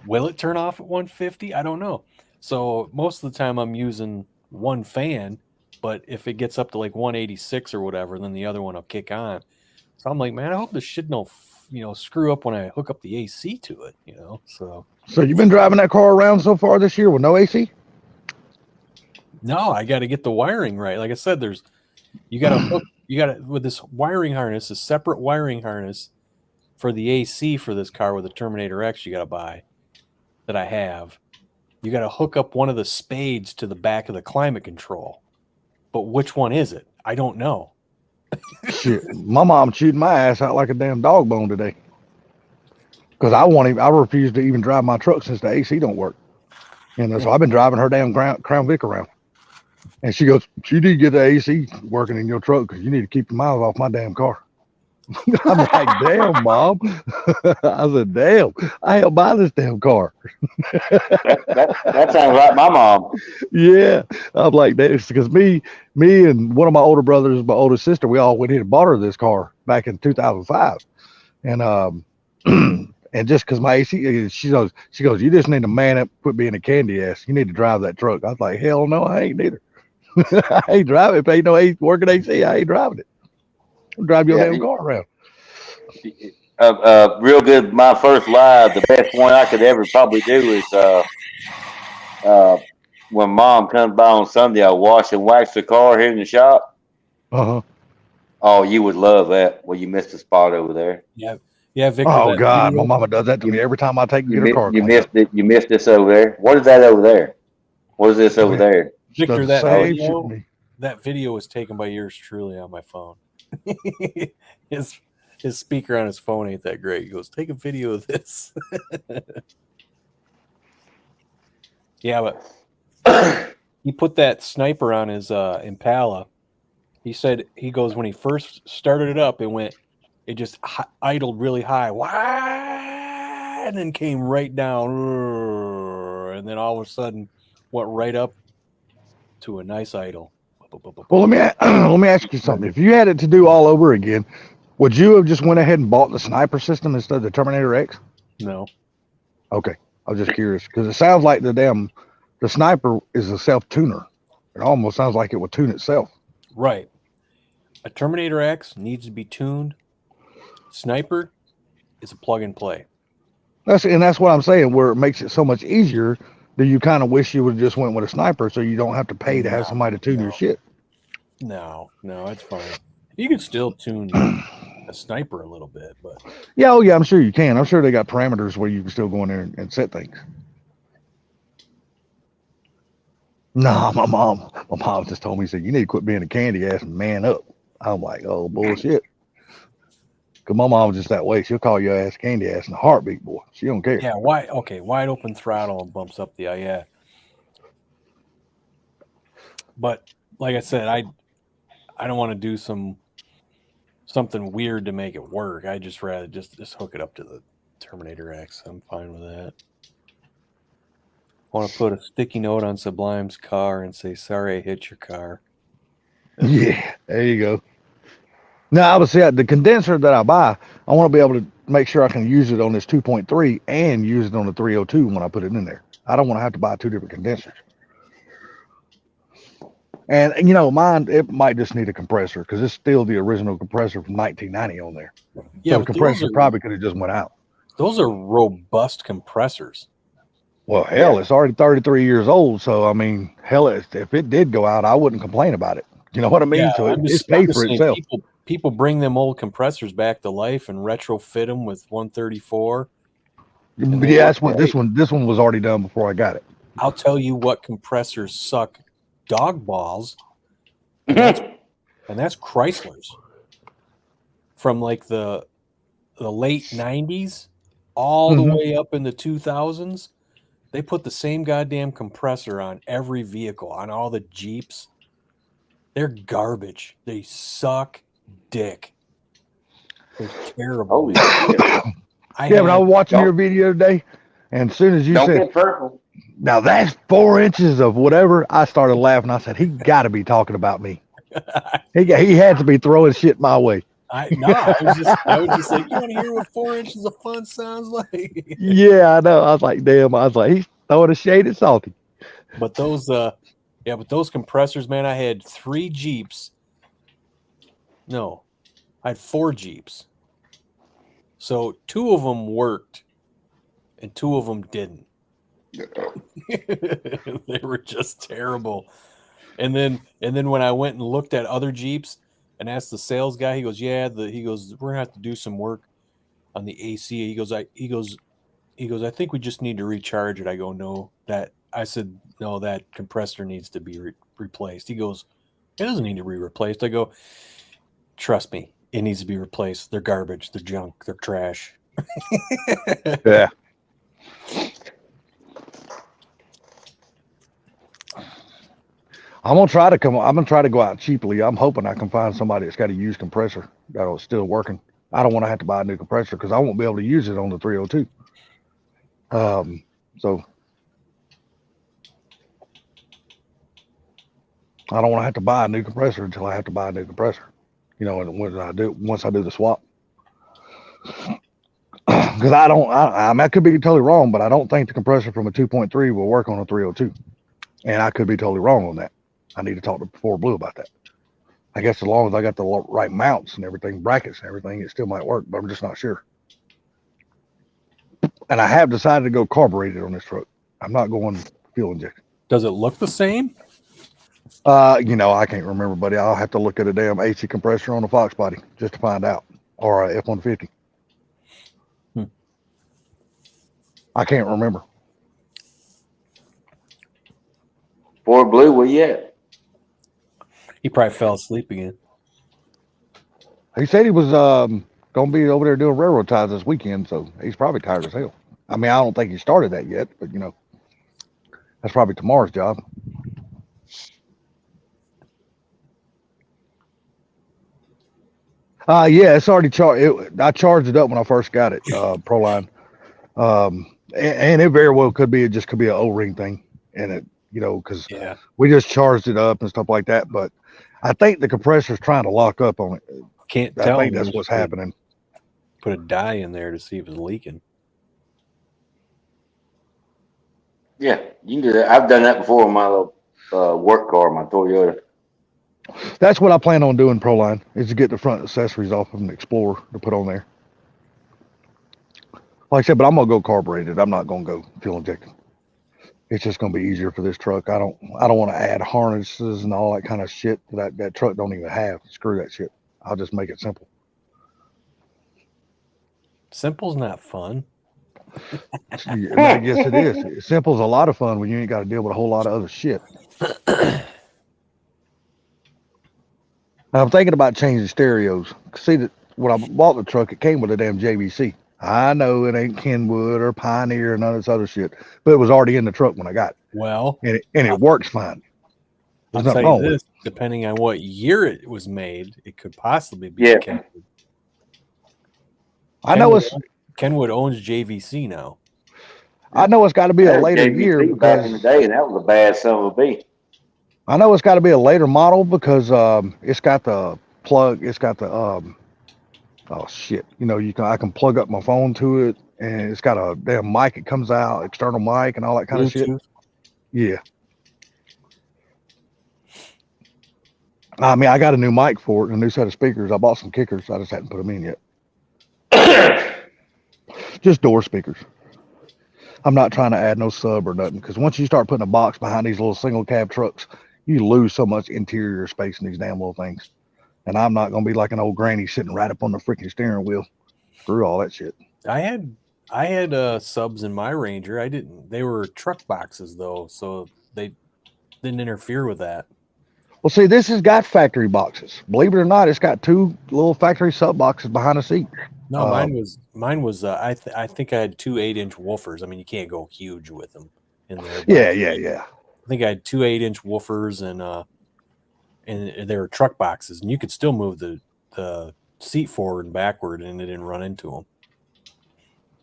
Speaker 1: Will it turn off at 150? I don't know. So most of the time I'm using one fan, but if it gets up to like 186 or whatever, then the other one will kick on. So I'm like, man, I hope this shit don't, screw up when I hook up the AC to it, So
Speaker 5: you've been driving that car around so far this year with no AC?
Speaker 1: No, I got to get the wiring right. Like I said, with this wiring harness, a separate wiring harness for the AC for this car with the Terminator X you got to buy that I have. You got to hook up one of the spades to the back of the climate control. But which one is it? I don't know.
Speaker 5: Shit, my mom chewed my ass out like a damn dog bone today. Because I refuse to even drive my truck since the AC don't work. So I've been driving her damn Crown Vic around. And she goes, you need to get the AC working in your truck because you need to keep the miles off my damn car. I'm like, damn, Mom. I said, damn, I helped buy this damn car.
Speaker 3: That sounds like my mom.
Speaker 5: Yeah. I'm like, that's because me and one of my older brothers, my older sister, we all went in and bought her this car back in 2005. And and just because my AC, she goes, you just need to man up, quit being a candy ass. You need to drive that truck. I was like, hell no, I ain't neither. I ain't driving. If ain't no working AC, I ain't driving it. I'll drive your damn car around.
Speaker 3: Real good. My first live, the best one I could ever probably do is when Mom comes by on Sunday, I wash and wax the car here in the shop.
Speaker 5: Uh-huh.
Speaker 3: Oh, you would love that. Well, you missed a spot over there.
Speaker 1: Yeah, Victor.
Speaker 5: Oh
Speaker 1: that
Speaker 5: God,
Speaker 1: video-
Speaker 5: my mama does that to me every time I take and get her car
Speaker 3: You
Speaker 5: cleaned
Speaker 3: missed
Speaker 5: up.
Speaker 3: it. You missed this over there. What is that over there? What is this over
Speaker 5: Yeah.
Speaker 3: there?
Speaker 5: She
Speaker 1: Victor,
Speaker 5: does the
Speaker 1: that
Speaker 5: same shit
Speaker 1: video-
Speaker 5: to me.
Speaker 1: that video was taken by yours truly on my phone. his speaker on his phone ain't that great. He goes, "Take a video of this." Yeah, but he put that sniper on his Impala. He said, he goes, when he first started it up, it just idled really high, and then came right down, and then all of a sudden went right up to a nice idle.
Speaker 5: Well, let me ask you something. If you had it to do all over again, would you have just went ahead and bought the sniper system instead of the Terminator X?
Speaker 1: No.
Speaker 5: Okay, I was just curious because it sounds like the sniper is a self tuner. It almost sounds like it would tune itself.
Speaker 1: Right. A Terminator X needs to be tuned. Sniper is a plug and play.
Speaker 5: That's what I'm saying. Where it makes it so much easier. Do you kind of wish you would have just went with a sniper so you don't have to pay to have somebody to tune your shit?
Speaker 1: No, it's fine. You can still tune a sniper a little bit, but
Speaker 5: Yeah, oh yeah, I'm sure you can. I'm sure they got parameters where you can still go in there and set things. No, my mom just told me, said, you need to quit being a candy ass and man up. I'm like, oh bullshit. Cause my mom was just that way. She'll call your ass candy ass in a heartbeat, boy. She don't care.
Speaker 1: yeah, wide open throttle and bumps up the yeah. But like I said, I don't want to do something weird to make it work. I just rather just hook it up to the Terminator X. I'm fine with that. I want to put a sticky note on Sublime's car and say, "Sorry, I hit your car."
Speaker 5: Yeah, there you go. Now, obviously, the condenser that I buy, I want to be able to make sure I can use it on this 2.3 and use it on the 302 when I put it in there. I don't want to have to buy two different condensers. And mine, it might just need a compressor because it's still the original compressor from 1990 on there.
Speaker 1: Yeah,
Speaker 5: So the
Speaker 1: but
Speaker 5: compressor probably could have just went out.
Speaker 1: those are robust compressors.
Speaker 5: Well, hell, it's already 33 years old. So, I mean, hell, if it did go out, I wouldn't complain about it. You know what I mean?
Speaker 1: Yeah,
Speaker 5: So
Speaker 1: I'm
Speaker 5: it's
Speaker 1: just
Speaker 5: paid for
Speaker 1: saying,
Speaker 5: itself.
Speaker 1: People bring them old compressors back to life and retrofit them with 134.
Speaker 5: But yeah, that's what this one was already done before I got it.
Speaker 1: I'll tell you what compressors suck dog balls, and that's Chrysler's from like the late 90s all the way up in the 2000s. They put the same goddamn compressor on every vehicle, on all the Jeeps. They're garbage. They suck dick. They're terrible.
Speaker 3: Oh, yeah.
Speaker 5: But I was watching your video today, and as soon as you
Speaker 3: Don't
Speaker 5: said,
Speaker 3: get purple.
Speaker 5: now that's 4 inches of whatever, I started laughing. I said, he got to be talking about me. He had to be throwing shit my way.
Speaker 1: I was just like, you want to hear what 4 inches of fun sounds like?
Speaker 5: Yeah, I know. I was like, damn. I was like, he's throwing a shade at Salty.
Speaker 1: But those compressors, man, I had 3 Jeeps. No, I had 4 Jeeps. So 2 of them worked and 2 of them didn't. They were just terrible. And then when I went and looked at other Jeeps and asked the sales guy, he goes, we're gonna have to do some work on the AC. He goes, I think we just need to recharge it. I go, no, I said, no, that compressor needs to be replaced. He goes, it doesn't need to be replaced. I go, trust me, it needs to be replaced. They're garbage. They're junk. They're trash.
Speaker 5: Yeah. I'm gonna try to go out cheaply. I'm hoping I can find somebody that's got a used compressor that'll still working. I don't want to have to buy a new compressor because I won't be able to use it on the 302. So I don't want to have to buy a new compressor until I have to buy a new compressor. And once I do the swap. Because I could be totally wrong, but I don't think the compressor from a 2.3 will work on a 302. And I could be totally wrong on that. I need to talk to 4Blue about that. I guess as long as I got the right mounts and everything, brackets and everything, it still might work, but I'm just not sure. And I have decided to go carbureted on this truck. I'm not going fuel injection.
Speaker 1: Does it look the same?
Speaker 5: I can't remember, buddy. I'll have to look at a damn AC compressor on a Fox body just to find out, or a F-150.
Speaker 1: Hmm.
Speaker 5: I can't remember.
Speaker 3: Ford Blue, where you at?
Speaker 1: He probably fell asleep again.
Speaker 5: He said he was gonna be over there doing railroad ties this weekend, so he's probably tired as hell. I mean, I don't think he started that yet, but that's probably tomorrow's job. Yeah, it's already charged. I charged it up when I first got it, Proline. And it very well could be, it just could be an O-ring thing. And it, because
Speaker 1: Yeah.
Speaker 5: we just charged it up and stuff like that. But I think the compressor's trying to lock up on it.
Speaker 1: Can't
Speaker 5: I
Speaker 1: tell.
Speaker 5: think that's what's happening.
Speaker 1: Put a dye in there to see if it's leaking.
Speaker 3: Yeah, you can do that. I've done that before on my little work car, my Toyota.
Speaker 5: That's what I plan on doing, Proline, is to get the front accessories off of an Explorer to put on there. Like I said, but I'm gonna go carbureted. I'm not gonna go fuel injected. It's just gonna be easier for this truck. I don't want to add harnesses and all that kind of shit that truck don't even have. Screw that shit. I'll just make it simple.
Speaker 1: Simple's not fun.
Speaker 5: I guess it is. Simple's a lot of fun when you ain't got to deal with a whole lot of other shit. I'm thinking about changing stereos. See that when I bought the truck, it came with a damn JVC. I know it ain't Kenwood or Pioneer or none of this other shit, but it was already in the truck when I got it,
Speaker 1: Well,
Speaker 5: and it works fine.
Speaker 1: I'll
Speaker 5: There's
Speaker 1: tell
Speaker 5: nothing wrong
Speaker 1: you
Speaker 5: with
Speaker 1: this, depending on what year it was made, it could possibly be
Speaker 3: Yeah.
Speaker 1: Kenwood.
Speaker 5: I know it's
Speaker 1: Kenwood owns JVC now.
Speaker 5: got to be a
Speaker 3: That was
Speaker 5: later
Speaker 3: JVC
Speaker 5: year
Speaker 3: back in the
Speaker 5: because
Speaker 3: day, and that was a bad son of a bitch.
Speaker 5: I know it's got to be a later model because it's got the plug. It's got the oh shit, I can plug up my phone to it, and it's got a damn mic. It comes out external mic and all that kind of shit.
Speaker 1: Bluetooth.
Speaker 5: Yeah. I mean, I got a new mic for it, and a new set of speakers. I bought some kickers. I just hadn't put them in yet. Just door speakers. I'm not trying to add no sub or nothing, because once you start putting a box behind these little single cab trucks, you lose so much interior space in these damn little things. And I'm not going to be like an old granny sitting right up on the freaking steering wheel. Screw all that shit.
Speaker 1: I had subs in my Ranger. I didn't. They were truck boxes though, so they didn't interfere with that.
Speaker 5: Well, see, this has got factory boxes. Believe it or not, it's got two little factory sub boxes behind the seat.
Speaker 1: No, mine was. I think I had two 8-inch woofers. I mean, you can't go huge with them in there. but
Speaker 5: Yeah.
Speaker 1: I think I had two 8-inch woofers and they were truck boxes, and you could still move the seat forward and backward, and it didn't run into them.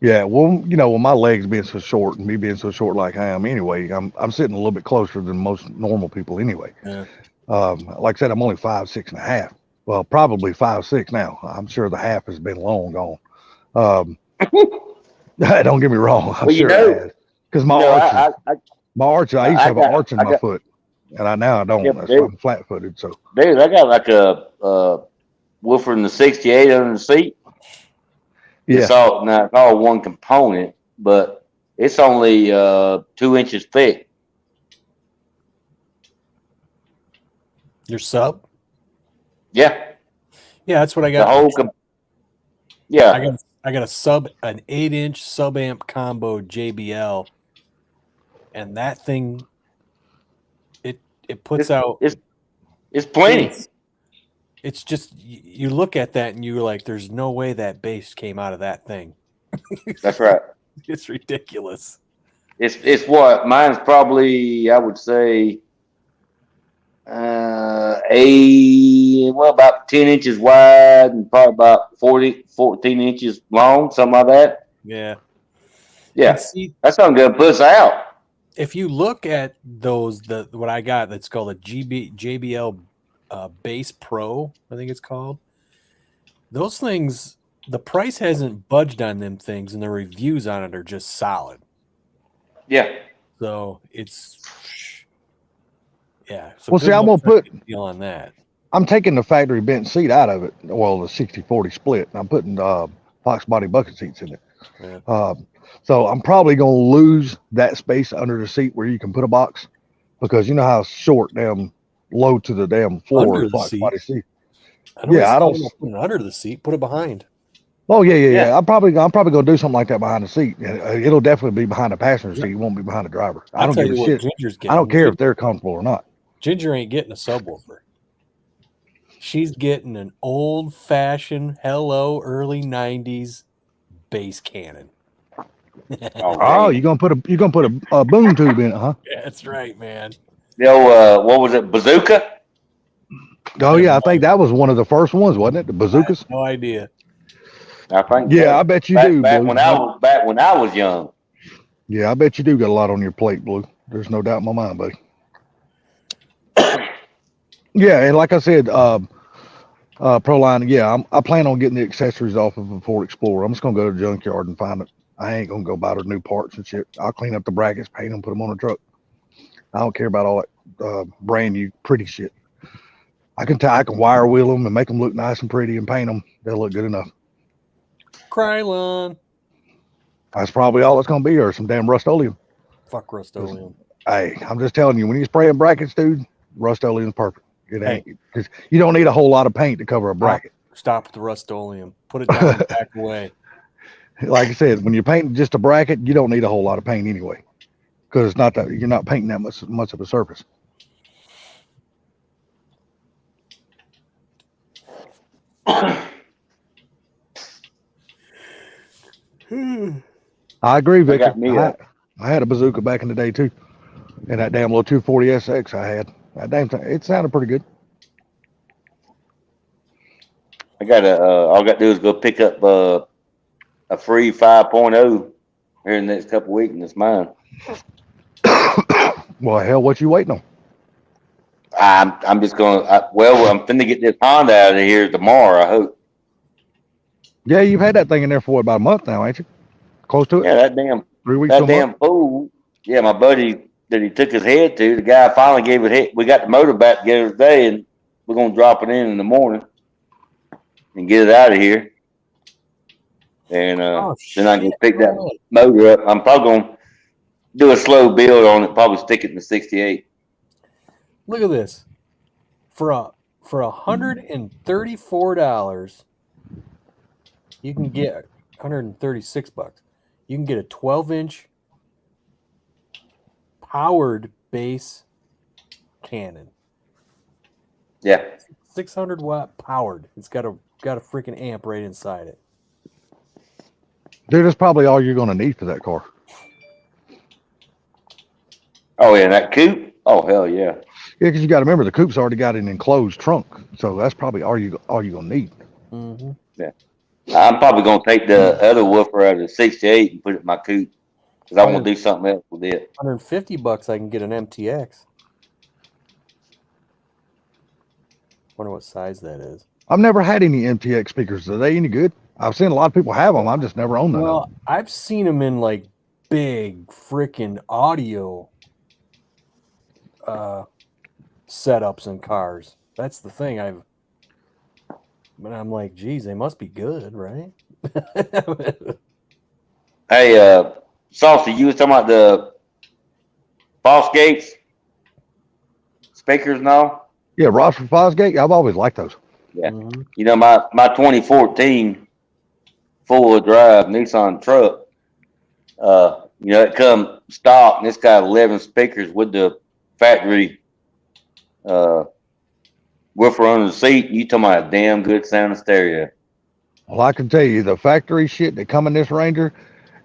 Speaker 5: Yeah, well, with my legs being so short and me being so short like I am anyway, I'm sitting a little bit closer than most normal people anyway.
Speaker 1: Yeah.
Speaker 5: Like I said, I'm only 5'6.5". Well, probably 5'6" now. I'm sure the half has been long gone. Don't get me wrong. I'm
Speaker 3: Well,
Speaker 5: sure it has. Because my arch, I used to have an arch in my foot, and I don't.
Speaker 3: Yeah,
Speaker 5: That's why I'm flat-footed. So
Speaker 3: Dude, I got like a woofer in the 68 under the seat.
Speaker 5: yeah,
Speaker 3: It's all one component, but it's only 2 inches thick.
Speaker 1: Your sub?
Speaker 3: Yeah,
Speaker 1: Yeah, that's what I
Speaker 3: the
Speaker 1: got.
Speaker 3: whole. Yeah,
Speaker 1: I got an 8-inch sub amp combo JBL, and that thing it puts out.
Speaker 3: it's plenty.
Speaker 1: It's just you look at that and you're like, there's no way that bass came out of that thing.
Speaker 3: That's right.
Speaker 1: It's ridiculous.
Speaker 3: It's what mine's probably, I would say, about 10 inches wide and probably about 14 inches long, something like that.
Speaker 1: Yeah.
Speaker 3: Yeah,
Speaker 1: And see,
Speaker 3: that's something to push out.
Speaker 1: if you look at those, what I got that's called a JBL Bass Pro, I think it's called. Those things, the price hasn't budged on them things, and the reviews on it are just solid.
Speaker 3: Yeah,
Speaker 1: So it's So
Speaker 5: Well, see, I'm gonna put
Speaker 1: deal on that.
Speaker 5: I'm taking the factory bent seat out of it. Well, the 60/40 split. And I'm putting Fox body bucket seats in it.
Speaker 1: Yeah.
Speaker 5: So I'm probably gonna lose that space under the seat where you can put a box. because you know how short damn low to the damn floor
Speaker 1: Under
Speaker 5: is
Speaker 1: the
Speaker 5: Fox
Speaker 1: seat.
Speaker 5: body seat.
Speaker 1: I don't
Speaker 5: Yeah, I don't.
Speaker 1: put it under the seat. Put it behind.
Speaker 5: Oh yeah.
Speaker 3: Yeah.
Speaker 5: I'm probably gonna do something like that behind the seat. It'll definitely be behind the passenger
Speaker 1: Yep.
Speaker 5: seat. It won't be behind the driver. I
Speaker 1: I'll
Speaker 5: don't
Speaker 1: tell
Speaker 5: give a
Speaker 1: you what
Speaker 5: shit.
Speaker 1: Ginger's
Speaker 5: I don't
Speaker 1: getting.
Speaker 5: care if they're comfortable or not.
Speaker 1: Ginger ain't getting a subwoofer. She's getting an old-fashioned, hello, early '90s bass cannon.
Speaker 3: Oh,
Speaker 5: Oh,
Speaker 3: dang.
Speaker 5: you're gonna put a boom tube in it, huh?
Speaker 1: That's right, man.
Speaker 3: The old, what was it, bazooka?
Speaker 5: Oh yeah, I think that was one of the first ones, wasn't it? The bazookas.
Speaker 1: No idea.
Speaker 3: I think.
Speaker 5: Yeah,
Speaker 3: so.
Speaker 5: I bet you
Speaker 3: back,
Speaker 5: do,
Speaker 3: Back
Speaker 5: Blue.
Speaker 3: when I was young.
Speaker 5: Yeah, I bet you do got a lot on your plate, Blue. There's no doubt in my mind, buddy. Yeah, and like I said, Proline, yeah, I plan on getting the accessories off of a Ford Explorer. I'm just gonna go to the junkyard and find it. I ain't gonna go buy the new parts and shit. I'll clean up the brackets, paint them, put them on the truck. I don't care about all that brand new pretty shit. I can wire wheel them and make them look nice and pretty and paint them. They'll look good enough.
Speaker 1: Krylon.
Speaker 5: That's probably all it's gonna be, or some damn Rust-Oleum.
Speaker 1: Fuck Rust-Oleum.
Speaker 5: Hey, I'm just telling you, when you're spraying brackets, dude, Rust-Oleum's perfect. It ain't because you don't need a whole lot of paint to cover a bracket.
Speaker 1: Stop with the Rust-Oleum. Put it down and back away.
Speaker 5: Like I said, when you're painting just a bracket, you don't need a whole lot of paint anyway, because it's not that you're not painting that much of a surface. I agree, Victor.
Speaker 3: got me
Speaker 5: I had a bazooka back in the day too, and that damn little 240 SX I had. That damn thing, it sounded pretty good.
Speaker 3: I got all I got to do is go pick up a free 5.0 here in the next couple of weeks, and it's mine.
Speaker 5: Well, hell, what you waiting on?
Speaker 3: I'm just gonna. I'm finna get this Honda out of here tomorrow. I hope.
Speaker 5: Yeah, you've had that thing in there for about a month now, ain't you? Close to it.
Speaker 3: Yeah, that damn
Speaker 5: 3 weeks to a month.
Speaker 3: fool. Yeah, my buddy that he took his head to, the guy finally gave it head. We got the motor back together today, and we're gonna drop it in the morning and get it out of here. And then I can pick that motor up. I'm probably gonna do a slow build on it. Probably stick it in the 68.
Speaker 1: Look at this. For $134, you can get $136. You can get a 12-inch powered bass cannon.
Speaker 3: Yeah.
Speaker 1: 600 watt powered. It's got a freaking amp right inside it.
Speaker 5: Dude, that's probably all you're gonna need for that car.
Speaker 3: Oh yeah, that coupe. Oh hell yeah.
Speaker 5: Yeah, because you got to remember the coupe's already got an enclosed trunk, so that's probably all you gonna need.
Speaker 1: Mm-hmm.
Speaker 3: Yeah. I'm probably gonna take the other woofer out of the 68 and put it in my coupe because I want to do something else with it.
Speaker 1: $150, I can get an MTX. Wonder what size that is.
Speaker 5: I've never had any MTX speakers. Are they any good? I've seen a lot of people have them. I've just never owned them.
Speaker 1: Well, I've seen them in like big freaking audio setups in cars. That's the thing. But I'm like, geez, they must be good, right?
Speaker 3: Hey, Saucy, you was talking about the Boss Gates speakers and all.
Speaker 5: Yeah, Rossford Fosgate. I've always liked those.
Speaker 3: Yeah.
Speaker 1: Mm-hmm.
Speaker 3: You know, my 2014 four-wheel drive Nissan truck, you know, it come stock and it's got 11 speakers with the factory woofer under the seat. You talking about a damn good sounding stereo.
Speaker 5: Well, I can tell you the factory shit that come in this Ranger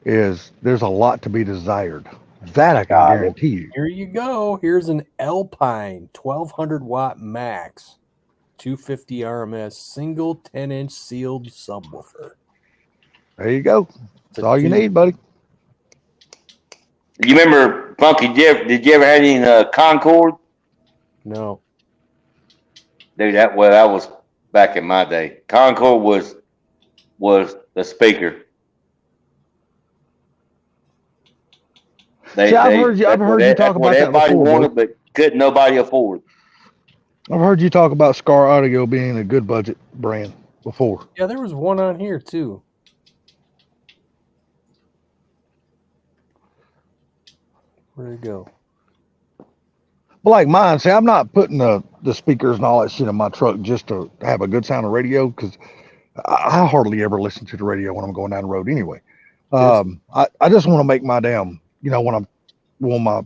Speaker 5: there's a lot to be desired. That I can guarantee you.
Speaker 1: Here you go. Here's an Alpine 1200 watt max 250 RMS single 10-inch sealed subwoofer.
Speaker 5: There you go. That's all you need, buddy.
Speaker 3: You remember Funky Jeff? Did you ever have any Concord?
Speaker 1: No.
Speaker 3: Dude, that was back in my day. Concord was the speaker.
Speaker 5: I've heard you talk about that
Speaker 3: everybody
Speaker 5: before.
Speaker 3: wanted, but couldn't nobody afford.
Speaker 5: I've heard you talk about Scar Audio being a good budget brand before.
Speaker 1: Yeah, there was one on here too. Where'd it go?
Speaker 5: But like mine, see, I'm not putting the speakers and all that shit in my truck just to have a good sounding radio because I hardly ever listen to the radio when I'm going down the road anyway. I just want to make my damn, when my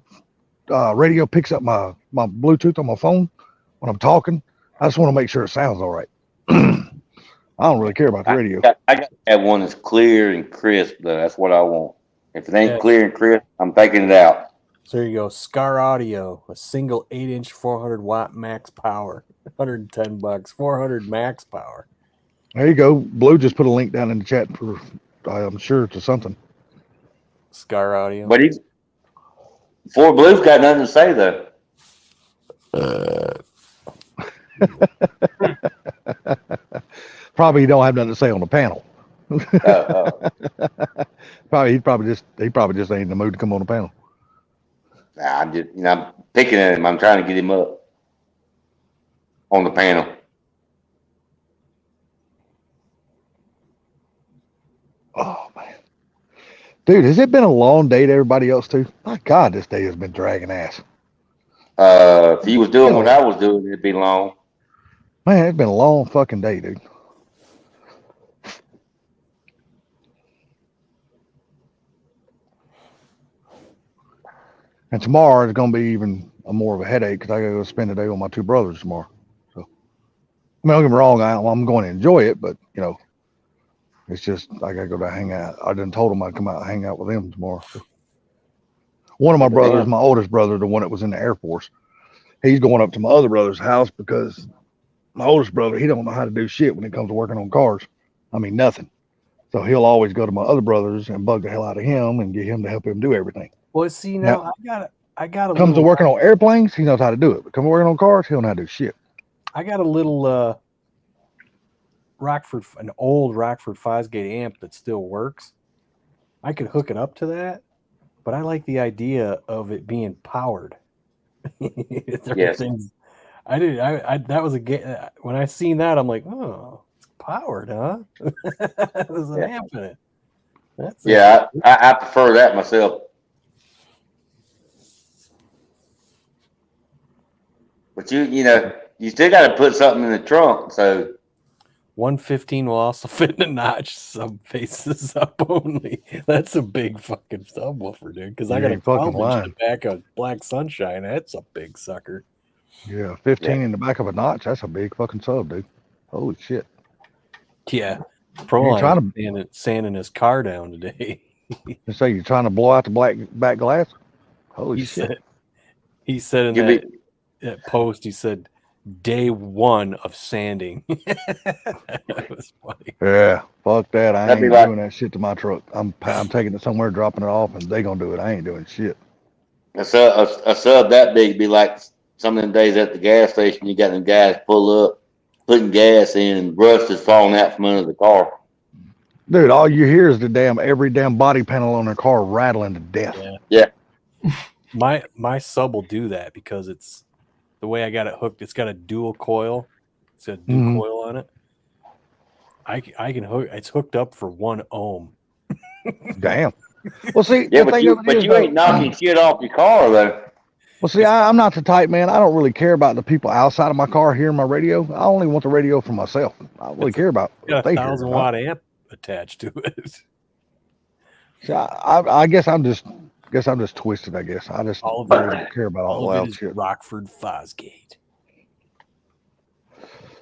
Speaker 5: radio picks up my Bluetooth on my phone when I'm talking, I just want to make sure it sounds all right. I don't really care about the radio.
Speaker 3: I got to have one that's clear and crisp, though. That's what I want. If it ain't
Speaker 1: Yeah.
Speaker 3: clear and crisp, I'm taking it out.
Speaker 1: So there you go. Scar Audio, a single 8-inch 400 watt max power, $110, 400 max power.
Speaker 5: There you go. Blue just put a link down in the chat for, I'm sure, to something.
Speaker 1: Scar Audio.
Speaker 3: But Ford Blue's got nothing to say, though.
Speaker 5: Probably he don't have nothing to say on the panel. He probably just ain't in the mood to come on the panel.
Speaker 3: Nah, I'm just, I'm picking at him. I'm trying to get him up on the panel.
Speaker 5: Oh man, dude, has it been a long day to everybody else too? My God, this day has been dragging ass.
Speaker 3: If he was doing what I was doing, it'd be long.
Speaker 5: Man, it's been a long fucking day, dude. And tomorrow is going to be even more of a headache because I got to go spend the day with my two brothers tomorrow. So, I mean, don't get me wrong, I'm going to enjoy it, but it's just I got to go to hang out. I done told them I'd come out and hang out with them tomorrow. So. One of my brothers, my oldest brother, the one that was in the Air Force, he's going up to my other brother's house because my oldest brother, he don't know how to do shit when it comes to working on cars. I mean, nothing. So he'll always go to my other brothers and bug the hell out of him and get him to help him do everything.
Speaker 1: Well, see, now I got a
Speaker 5: Comes to
Speaker 1: little,
Speaker 5: working on airplanes, he knows how to do it. But come to working on cars, he don't know how to do shit.
Speaker 1: I got a little an old Rockford Fosgate amp that still works. I could hook it up to that, but I like the idea of it being powered.
Speaker 3: Yes.
Speaker 1: I did. I that was a when I seen that, I'm like, oh, it's powered, huh? There's an amp in it.
Speaker 3: I prefer that myself. But you still got to put something in the trunk. So
Speaker 1: 115 will also fit in a notch. Sub faces up only. That's a big fucking subwoofer, dude. Because I got a 12 inch in the back of Black Sunshine. That's a big sucker.
Speaker 5: Yeah, 15 in the back of a notch. That's a big fucking sub, dude. Holy shit.
Speaker 1: Yeah. Proline sanding his car down today.
Speaker 5: You say you're trying to blow out the back glass? Holy shit.
Speaker 1: He said in that post, he said, day one of sanding. That was funny.
Speaker 5: Yeah, fuck that. I ain't doing that shit to my truck. I'm taking it somewhere, dropping it off, and they gonna do it. I ain't doing shit.
Speaker 3: A sub that big be like some of them days at the gas station. You got them guys pull up, putting gas in, and rust is falling out from under the car.
Speaker 5: Dude, all you hear is every damn body panel on their car rattling to death.
Speaker 3: Yeah.
Speaker 1: My sub will do that because it's the way I got it hooked. It's got a dual coil. It's got a dual coil on it. I can hook. It's hooked up for 1 ohm.
Speaker 5: Damn. Well, see,
Speaker 3: but you ain't knocking shit off your car though.
Speaker 5: Well, see, I'm not the type, man. I don't really care about the people outside of my car hearing my radio. I only want the radio for myself. I don't really care about
Speaker 1: a 1,000 watt amp attached to it.
Speaker 5: So I guess I'm just twisted. I guess I just don't care about all the loud shit.
Speaker 1: Rockford Fosgate.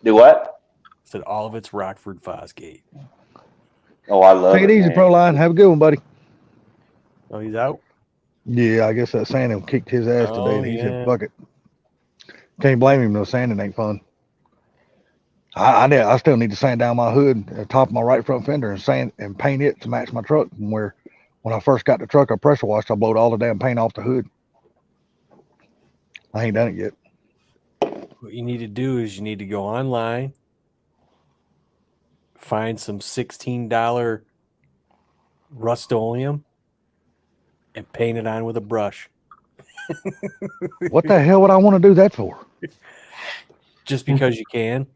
Speaker 3: Do what?
Speaker 1: Said all of it's Rockford Fosgate.
Speaker 3: Oh, I love it.
Speaker 5: Take it easy, Proline. Have a good one, buddy.
Speaker 1: Oh, he's out?
Speaker 5: Yeah, I guess that sanding kicked his ass today, and he said, "Fuck it." Can't blame him. No, sanding ain't fun. I still need to sand down my hood, the top of my right front fender, and paint it to match my truck. And when I first got the truck, I pressure washed. I blowed all the damn paint off the hood. I ain't done it yet.
Speaker 1: What you need to do is you need to go online, find some $16 Rust-Oleum, and paint it on with a brush.
Speaker 5: What the hell would I want to do that for?
Speaker 1: Just because you can.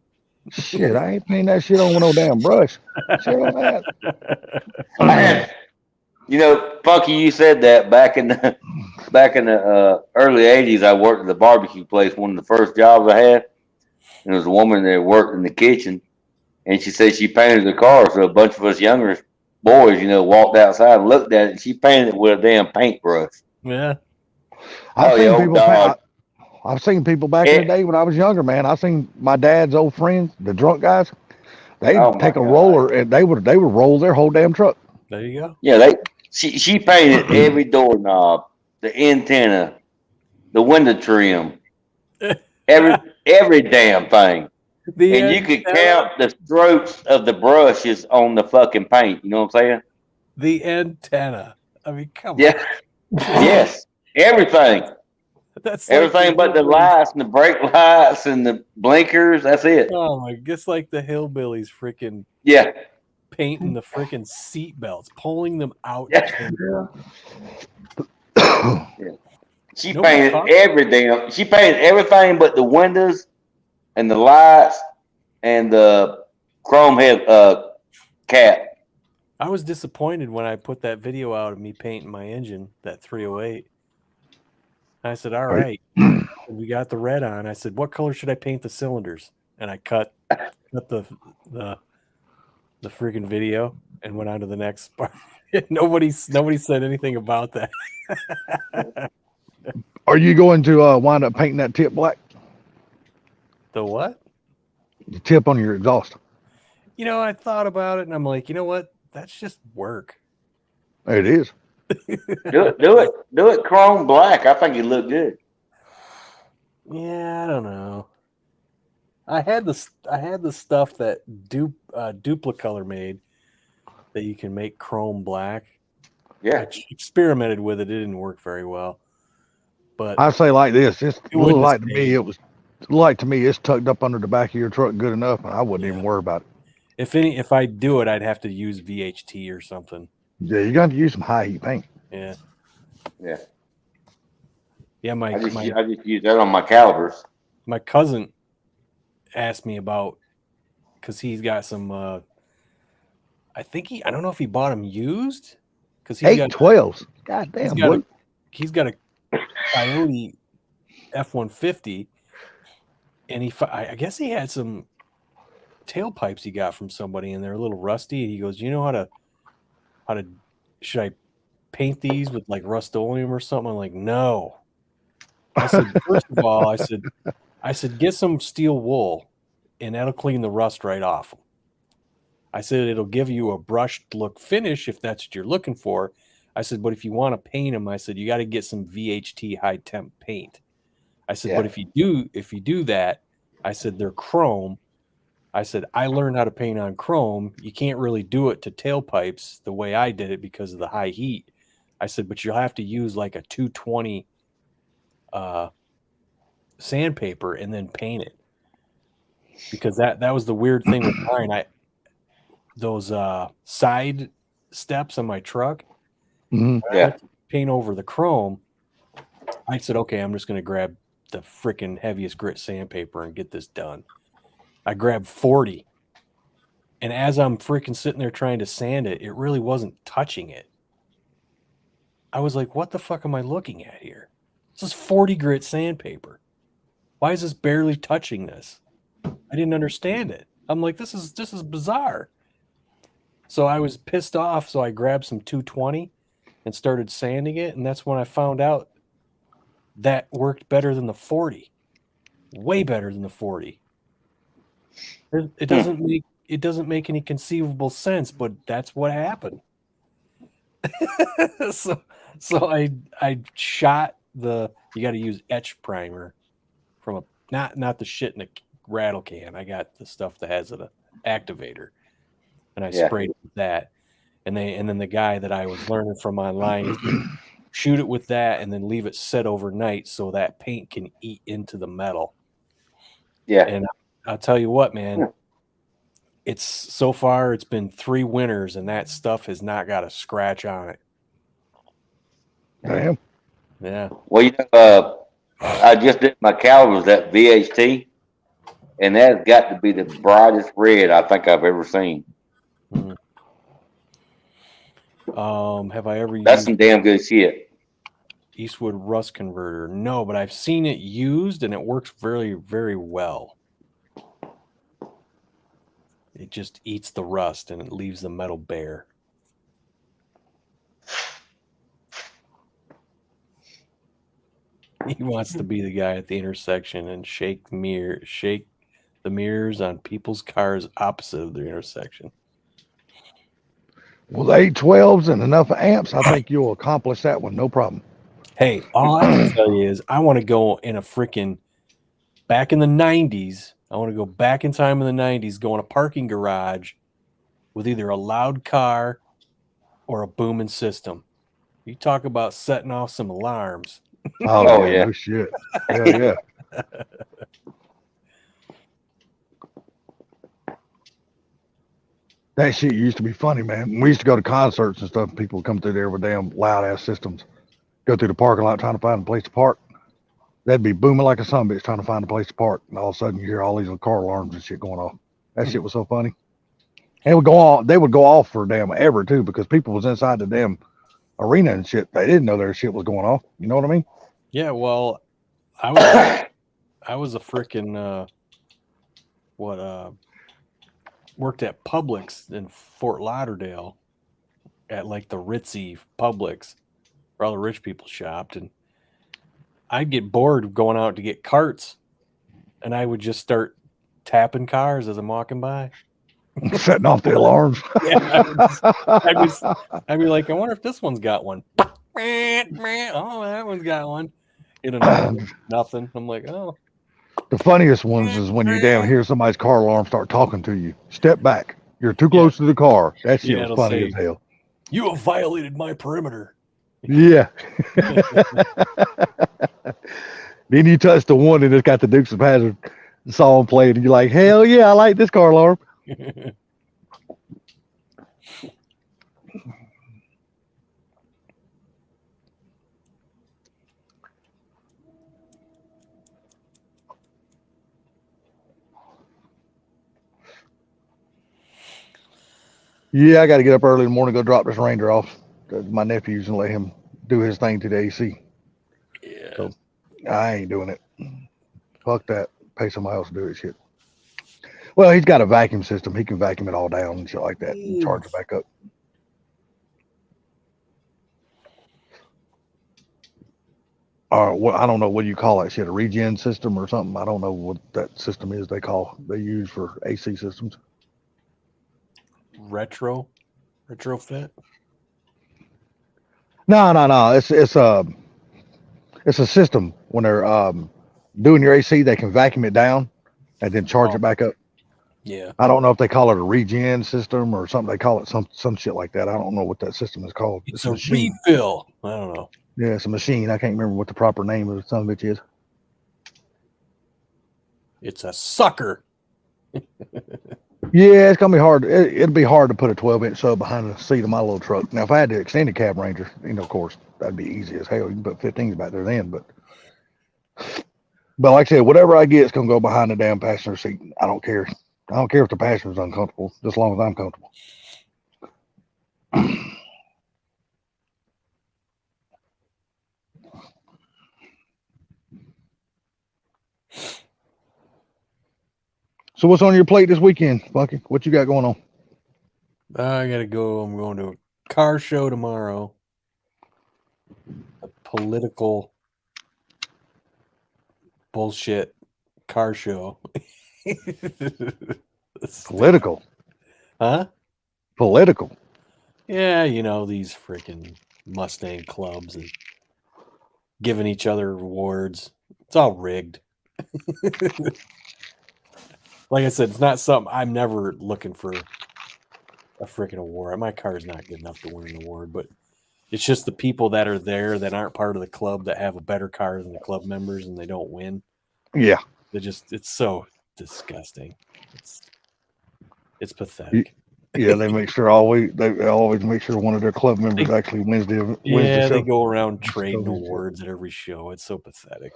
Speaker 5: Shit, I ain't painting that shit on with no damn brush. Shit on that.
Speaker 3: Man, Funky, you said that back in the back in the early '80s, I worked at the barbecue place. One of the first jobs I had, and there was a woman that worked in the kitchen, and she said she painted the car. So a bunch of us younger boys, walked outside and looked at it. And she painted it with a damn paintbrush.
Speaker 1: Yeah.
Speaker 5: I've
Speaker 3: Oh,
Speaker 5: seen
Speaker 3: yeah,
Speaker 5: people.
Speaker 3: dog.
Speaker 5: I've seen people back in the day when I was younger, man. I've seen my dad's old friends, the drunk guys. They'd
Speaker 3: Oh, my
Speaker 5: take a
Speaker 3: God.
Speaker 5: roller and they would roll their whole damn truck.
Speaker 1: There you go.
Speaker 3: Yeah, she painted every doorknob, the antenna, the window trim, every damn thing. And you could count the strokes of the brushes on the fucking paint. You know what I'm saying?
Speaker 1: the antenna. I mean, come
Speaker 3: Yeah. Yes. Everything.
Speaker 1: on. That's
Speaker 3: Everything but the
Speaker 1: hillbillies.
Speaker 3: lights and the brake lights and the blinkers. That's it.
Speaker 1: Oh my, just like the hillbillies freaking
Speaker 3: Yeah.
Speaker 1: painting the freaking seat belts, pulling them out.
Speaker 3: Yeah. She
Speaker 1: No
Speaker 3: painted
Speaker 1: more
Speaker 3: She painted everything but the windows and the lights and the chrome head cap.
Speaker 1: I was disappointed when I put that video out of me painting my engine, that 308. I said, all right, we got the red on. I said, what color should I paint the cylinders? And I cut the freaking video and went on to the next part. Nobody said anything about that.
Speaker 5: Are you going to wind up painting that tip black?
Speaker 1: The what?
Speaker 5: The tip on your exhaust.
Speaker 1: I thought about it and I'm like, you know what? That's just work.
Speaker 5: It is.
Speaker 3: Do it chrome black. I think it looked good.
Speaker 1: Yeah, I don't know. I had the stuff that Duplicolor made that you can make chrome black.
Speaker 3: Yeah.
Speaker 1: I experimented with it. It didn't work very well. But
Speaker 5: I say like this. It
Speaker 1: wouldn't
Speaker 5: looked like to
Speaker 1: stay.
Speaker 5: me. It was like to me. It's tucked up under the back of your truck good enough, and I wouldn't even worry about it.
Speaker 1: if I do it, I'd have to use VHT or something.
Speaker 5: Yeah, you got to use some high heat paint.
Speaker 1: Yeah.
Speaker 3: Yeah.
Speaker 1: Yeah,
Speaker 3: I just use that on my calipers.
Speaker 1: my cousin asked me about, because he's got some I don't know if he bought them used, because he's got
Speaker 5: 812s. God damn, boy.
Speaker 1: he's got a Coyote F-150, and I guess he had some tailpipes he got from somebody, and they're a little rusty. And he goes, "You know how to should I paint these with like Rust-Oleum or something?" I'm like, "No." I said, first of all, I said get some steel wool, and that'll clean the rust right off. I said it'll give you a brushed look finish if that's what you're looking for. I said, but if you want to paint them, I said you got to get some VHT high temp paint. I said, but if you do that, I said they're chrome. I said I learned how to paint on chrome. You can't really do it to tailpipes the way I did it because of the high heat. I said, but you'll have to use like a 220 sandpaper and then paint it, because that was the weird thing with mine. Those side steps on my truck.
Speaker 5: Mm-hmm.
Speaker 1: I had to paint over the chrome. I said, okay, I'm just going to grab the freaking heaviest grit sandpaper and get this done. I grabbed 40, and as I'm freaking sitting there trying to sand it, it really wasn't touching it. I was like, what the fuck am I looking at here? This is 40 grit sandpaper. Why is this barely touching this? I didn't understand it. I'm like, this is bizarre. So I was pissed off, so I grabbed some 220 and started sanding it, and that's when I found out that worked better than the 40. Way better than the 40. It doesn't make any conceivable sense, but that's what happened. so I shot you got to use etch primer from not the shit in a rattle can. I got the stuff that has an activator, and I sprayed it with that. And then the guy that I was learning from online, shoot it with that and then leave it set overnight so that paint can eat into the metal.
Speaker 3: Yeah.
Speaker 1: And I'll tell you what, man, it's been 3 winters and that stuff has not got a scratch on it.
Speaker 5: Damn.
Speaker 1: Yeah.
Speaker 3: Well, I just did my calipers at VHT, and that's got to be the brightest red I think I've ever seen.
Speaker 1: Mm. Have I ever
Speaker 3: That's
Speaker 1: used?
Speaker 3: some damn good shit.
Speaker 1: Eastwood rust converter. No, but I've seen it used and it works very, very well. It just eats the rust and it leaves the metal bare. He wants to be the guy at the intersection and shake the mirrors on people's cars opposite of the intersection.
Speaker 5: With 812s and enough amps, I think you'll accomplish that one, no problem.
Speaker 1: Hey, all I can tell you is I want to go in a freaking back in the 90s. I want to go back in time in the 90s, go in a parking garage with either a loud car or a booming system. You talk about setting off some alarms.
Speaker 5: Oh,
Speaker 3: yeah.
Speaker 5: no shit. Hell yeah. That shit used to be funny, man. We used to go to concerts and stuff. People would come through there with damn loud ass systems. Go through the parking lot trying to find a place to park. They'd be booming like a sumbitch trying to find a place to park. And all of a sudden you hear all these little car alarms and shit going off. That shit was so funny. And it would go on, they would go off for damn ever too, because people was inside the damn arena and shit. They didn't know their shit was going off. You know what I mean?
Speaker 1: Yeah, well, I was a freaking worked at Publix in Fort Lauderdale at like the ritzy Publix where all the rich people shopped, and I'd get bored going out to get carts and I would just start tapping cars as I'm walking by.
Speaker 5: Setting off the alarms.
Speaker 1: Yeah, I'd be like, I wonder if this one's got one. Oh, that one's got one. Nothing. I'm like, oh.
Speaker 5: The funniest ones is when you damn hear somebody's car alarm start talking to you. Step back. You're too close to the car. That shit was
Speaker 1: it'll
Speaker 5: funny
Speaker 1: say,
Speaker 5: as hell.
Speaker 1: You have violated my perimeter.
Speaker 5: Yeah. Then you touch the one and it's got the Dukes of Hazzard song playing, and you're like, hell yeah, I like this car alarm. Yeah, I got to get up early in the morning, go drop this Ranger off to my nephews and let him do his thing to the AC.
Speaker 1: Yeah.
Speaker 5: So I ain't doing it. Fuck that. Pay somebody else to do it shit. Well, he's got a vacuum system. He can vacuum it all down and shit like that and charge it back up. Well, I don't know what you call that shit, a regen system or something. I don't know what that system is they use for AC systems.
Speaker 1: Retrofit.
Speaker 5: No. It's a system. When they're doing your AC, they can vacuum it down and then charge it back up.
Speaker 1: Yeah.
Speaker 5: I don't know if they call it a regen system or something. They call it some shit like that. I don't know what that system is called.
Speaker 1: It's a refill. I don't know.
Speaker 5: Yeah, it's a machine. I can't remember what the proper name of the son of a bitch is.
Speaker 1: It's a sucker.
Speaker 5: Yeah, it's gonna be hard. It'll be hard to put a 12-inch sub behind the seat of my little truck. Now, if I had the extended cab Ranger, of course, that'd be easy as hell. You can put 15s back there then, but like I said, whatever I get, it's gonna go behind the damn passenger seat. I don't care. I don't care if the passenger's uncomfortable, just as long as I'm comfortable. So what's on your plate this weekend, Bucky? What you got going on?
Speaker 1: I gotta go. I'm going to a car show tomorrow. A political bullshit car show.
Speaker 5: Political.
Speaker 1: Huh?
Speaker 5: Political.
Speaker 1: Yeah, these freaking Mustang clubs and giving each other awards. It's all rigged. Like I said, it's not something I'm never looking for a freaking award. My car is not good enough to win an award, but it's just the people that are there that aren't part of the club that have a better car than the club members and they don't win.
Speaker 5: Yeah.
Speaker 1: It's so disgusting. It's pathetic.
Speaker 5: Yeah, they make sure they always make sure one of their club members actually wins the show.
Speaker 1: Yeah, they go around trading awards at every show. It's so pathetic.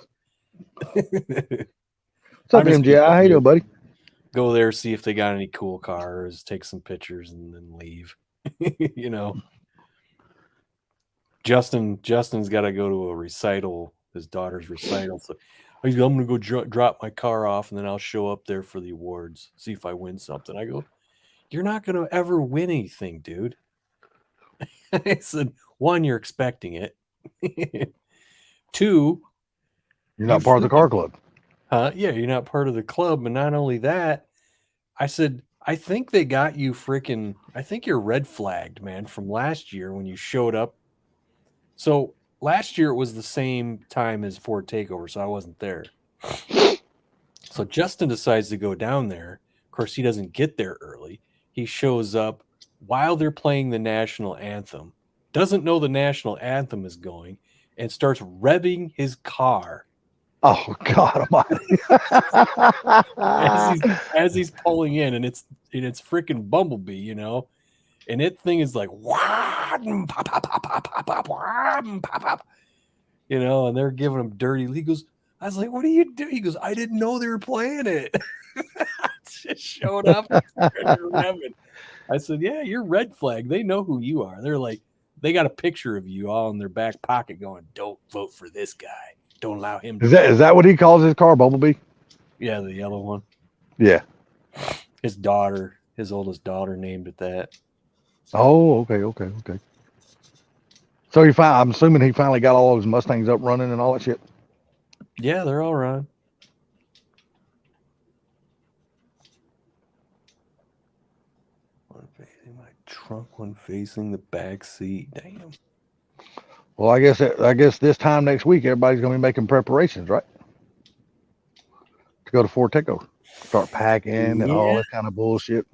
Speaker 5: What's up, MJ? How you doing, buddy?
Speaker 1: Go there, see if they got any cool cars, take some pictures, and then leave. Justin's got to go to a recital, his daughter's recital. So I'm gonna go drop my car off, and then I'll show up there for the awards, see if I win something. I go, you're not gonna ever win anything, dude. I said, one, you're expecting it. Two,
Speaker 5: You're not part of the car club.
Speaker 1: yeah, you're not part of the club. And not only that, I said, I think they got you freaking, I think you're red flagged, man, from last year when you showed up. So last year it was the same time as Ford Takeover, so I wasn't there. So Justin decides to go down there. Of course, he doesn't get there early. He shows up while they're playing the national anthem, doesn't know the national anthem is going, and starts revving his car
Speaker 5: Oh God Almighty!
Speaker 1: as he's pulling in, and it's freaking Bumblebee, you know, and that thing is like pop, pop, pop, pop, pop, pop, pop, pop, you know, and they're giving him dirty. He goes, I was like, what are you doing? He goes, I didn't know they were playing it. Just showed up. I said, yeah, you're red flag. They know who you are. They're like, they got a picture of you all in their back pocket going, don't vote for this guy. Don't allow him to
Speaker 5: Is that what he calls his car, Bumblebee?
Speaker 1: Yeah, the yellow one.
Speaker 5: Yeah.
Speaker 1: His daughter, his oldest daughter, named it that.
Speaker 5: Oh, okay. So I'm assuming he finally got all his Mustangs up running and all that shit.
Speaker 1: Yeah, they're all running. One facing my trunk, one facing the back seat. Damn.
Speaker 5: Well, I guess this time next week everybody's gonna be making preparations, right? To go to Ford Takeover, start packing and all that kind of bullshit.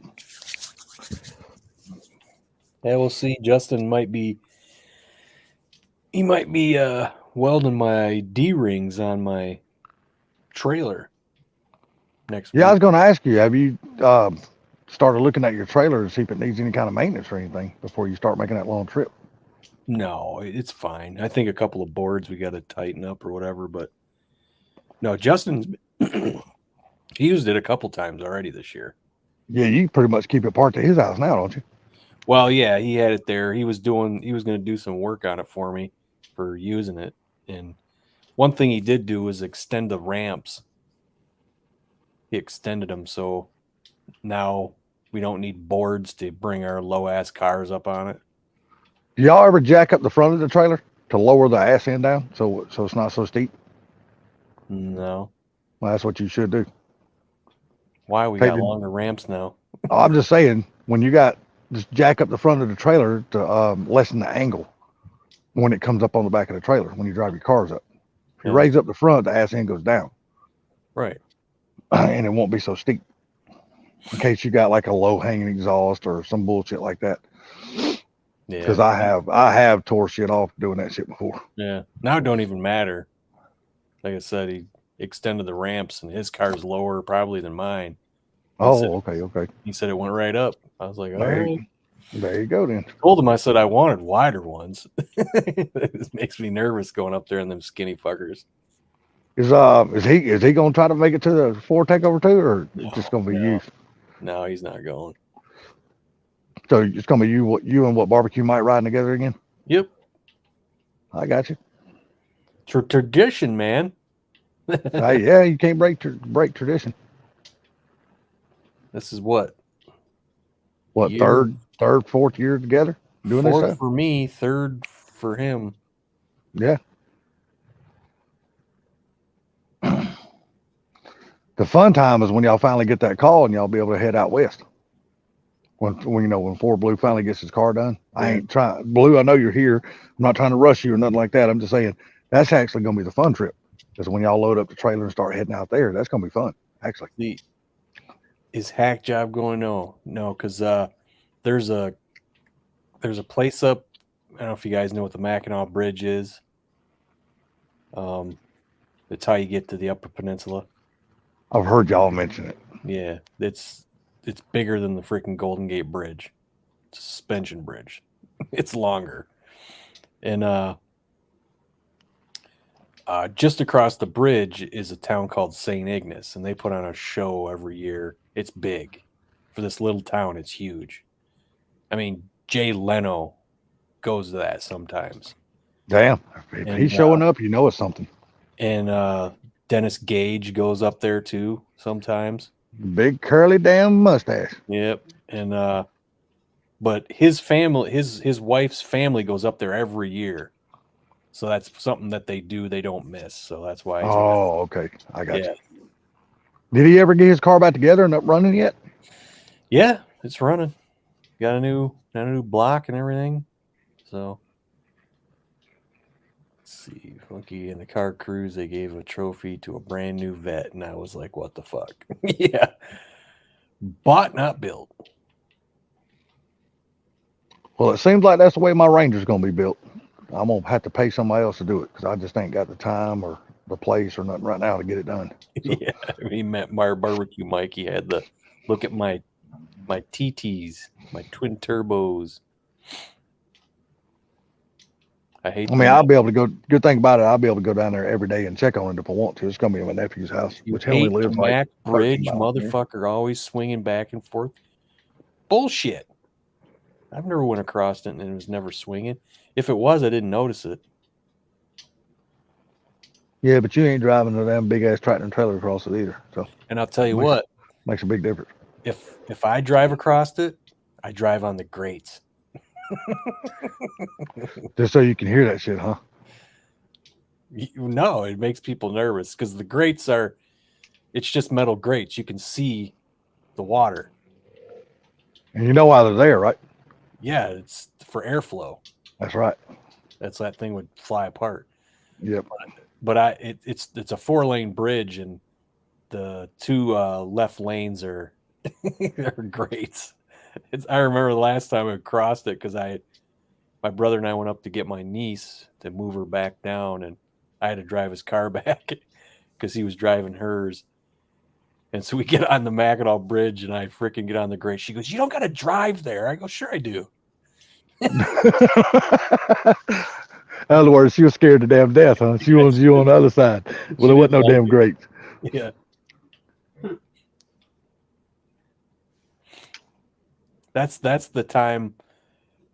Speaker 1: Yeah, we'll see. Justin might be welding my D rings on my trailer next week.
Speaker 5: Yeah, I was gonna ask you, have you started looking at your trailer to see if it needs any kind of maintenance or anything before you start making that long trip?
Speaker 1: No, it's fine. I think a couple of boards we got to tighten up or whatever, but no, Justin's he used it a couple times already this year.
Speaker 5: Yeah, you pretty much keep it parked at his house now, don't you?
Speaker 1: Well, yeah, he had it there. He was going to do some work on it for me for using it. And one thing he did do was extend the ramps. He extended them so now we don't need boards to bring our low ass cars up on it.
Speaker 5: Do y'all ever jack up the front of the trailer to lower the ass end down so it's not so steep?
Speaker 1: No.
Speaker 5: Well, that's what you should do.
Speaker 1: Why we got longer ramps now?
Speaker 5: Oh, I'm just saying, when you got just jack up the front of the trailer to lessen the angle when it comes up on the back of the trailer when you drive your cars up. If you raise up the front, the ass end goes down.
Speaker 1: Right.
Speaker 5: And it won't be so steep. In case you got like a low hanging exhaust or some bullshit like that.
Speaker 1: Yeah.
Speaker 5: Because I have tore shit off doing that shit before.
Speaker 1: Yeah. Now it don't even matter. Like I said, he extended the ramps and his car's lower probably than mine.
Speaker 5: Okay.
Speaker 1: He said it went right up. I was like, all right.
Speaker 5: There you go then.
Speaker 1: I told him, I said I wanted wider ones. It makes me nervous going up there in them skinny fuckers.
Speaker 5: Is he gonna try to make it to the Ford Takeover too, or it's just gonna be you?
Speaker 1: No, he's not going.
Speaker 5: So it's gonna be you and what barbecue might riding together again?
Speaker 1: Yep.
Speaker 5: I got you.
Speaker 1: Tradition, man.
Speaker 5: Yeah, you can't break tradition.
Speaker 1: This is what
Speaker 5: third, fourth year together doing this
Speaker 1: fourth
Speaker 5: stuff?
Speaker 1: for me, third for him.
Speaker 5: Yeah. The fun time is when y'all finally get that call and y'all be able to head out west. When Ford Blue finally gets his car done. Yeah. I ain't trying, Blue, I know you're here. I'm not trying to rush you or nothing like that. I'm just saying that's actually gonna be the fun trip. Because when y'all load up the trailer and start heading out there, that's gonna be fun, actually.
Speaker 1: Is Hack Job going? No, because there's a place up. I don't know if you guys know what the Mackinac Bridge is. It's how you get to the Upper Peninsula.
Speaker 5: I've heard y'all mention it.
Speaker 1: Yeah, it's bigger than the freaking Golden Gate Bridge. It's a suspension bridge. It's longer, and just across the bridge is a town called St. Ignace, and they put on a show every year. It's big. For this little town, it's huge. I mean, Jay Leno goes to that sometimes.
Speaker 5: Damn. If
Speaker 1: And,
Speaker 5: he's showing up, you know it's something.
Speaker 1: And Dennis Gage goes up there too sometimes.
Speaker 5: Big curly damn mustache.
Speaker 1: Yep. And but his family, his wife's family goes up there every year. So that's something that they do, they don't miss. So that's why he's
Speaker 5: Oh, okay. I got
Speaker 1: yeah.
Speaker 5: you. Did he ever get his car back together and up running yet?
Speaker 1: Yeah, it's running. Got a new block and everything. So let's see. Funky in the car cruise, they gave a trophy to a brand new vet, and I was like, what the fuck? Yeah. Bought, not built.
Speaker 5: Well, it seems like that's the way my Ranger's going to be built. I'm going to have to pay somebody else to do it because I just ain't got the time or the place or nothing right now to get it done. So.
Speaker 1: Yeah. He met my barbecue Mike. He had the look at my TTs, my twin turbos. I
Speaker 5: mean, I'll be able to go. Good thing about it, I'll be able to go down there every day and check on it if I want to. It's going to be in my nephew's house,
Speaker 1: You
Speaker 5: which he only
Speaker 1: hate
Speaker 5: lives
Speaker 1: the
Speaker 5: like
Speaker 1: Mac
Speaker 5: 13
Speaker 1: Bridge,
Speaker 5: miles from here.
Speaker 1: motherfucker, always swinging back and forth. Bullshit. I've never went across it and it was never swinging. If it was, I didn't notice it.
Speaker 5: Yeah, but you ain't driving a damn big ass tractor and trailer across it either. So
Speaker 1: And I'll tell you
Speaker 5: Makes-
Speaker 1: what,
Speaker 5: makes a big difference.
Speaker 1: if I drive across it, I drive on the grates.
Speaker 5: Just so you can hear that shit, huh?
Speaker 1: No, it makes people nervous because the grates it's just metal grates. You can see the water.
Speaker 5: And you know why they're there, right?
Speaker 1: Yeah, it's for airflow.
Speaker 5: That's right.
Speaker 1: That's that thing would fly apart.
Speaker 5: Yep.
Speaker 1: But it's a 4-lane bridge and the two left lanes are great. I remember the last time I crossed it because my brother and I went up to get my niece to move her back down, and I had to drive his car back because he was driving hers. And so we get on the Mackinac Bridge, and I freaking get on the grate. She goes, "You don't got to drive there." I go, "Sure I do."
Speaker 5: In other words, she was scared to damn death, huh? She wants you on the other side. Well, there wasn't no damn great.
Speaker 1: Yeah. That's the time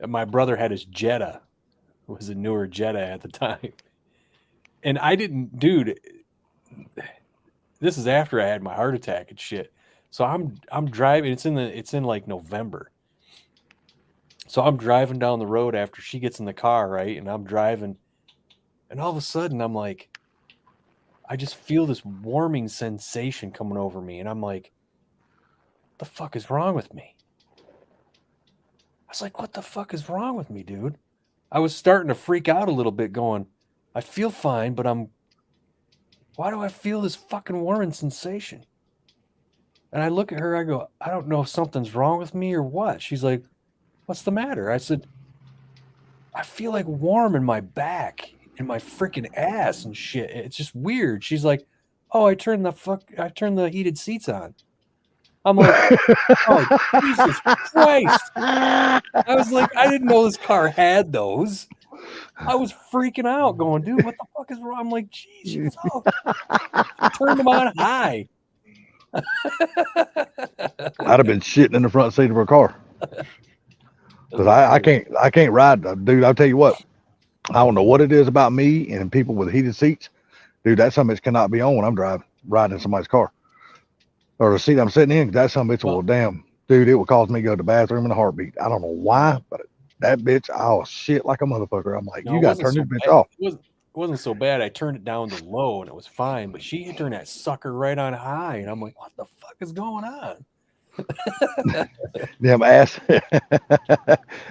Speaker 1: my brother had his Jetta. It was a newer Jetta at the time. And I didn't, dude, this is after I had my heart attack and shit. So I'm driving, it's in like November. So I'm driving down the road after she gets in the car, right? And I'm driving, and all of a sudden I'm like, I just feel this warming sensation coming over me. And I'm like, what the fuck is wrong with me? I was like, what the fuck is wrong with me, dude? I was starting to freak out a little bit going, I feel fine, but why do I feel this fucking warming sensation? And I look at her, I go, I don't know if something's wrong with me or what. She's like, what's the matter? I said, I feel like warm in my back and my freaking ass and shit. It's just weird. She's like, oh, I turned the heated seats on. I'm like, oh, Jesus Christ. I was like, I didn't know this car had those. I was freaking out going, dude, what the fuck is wrong? I'm like, geez, she goes, oh, turn them on high.
Speaker 5: I'd have been shitting in the front seat of her car. Because I can't ride, dude. I'll tell you what, I don't know what it is about me and people with heated seats, dude. That's something that cannot be on when I'm riding in somebody's car or the seat I'm sitting in. That's something it's well, damn, dude. It would cause me to go to the bathroom in a heartbeat. I don't know why, but that bitch, I'll shit like a motherfucker. I'm like,
Speaker 1: No,
Speaker 5: you
Speaker 1: it
Speaker 5: got to
Speaker 1: wasn't
Speaker 5: turn
Speaker 1: so
Speaker 5: this bitch
Speaker 1: bad.
Speaker 5: off.
Speaker 1: It wasn't so bad. I turned it down to low and it was fine, but she turned that sucker right on high, and I'm like, what the fuck is going on?
Speaker 5: Damn ass,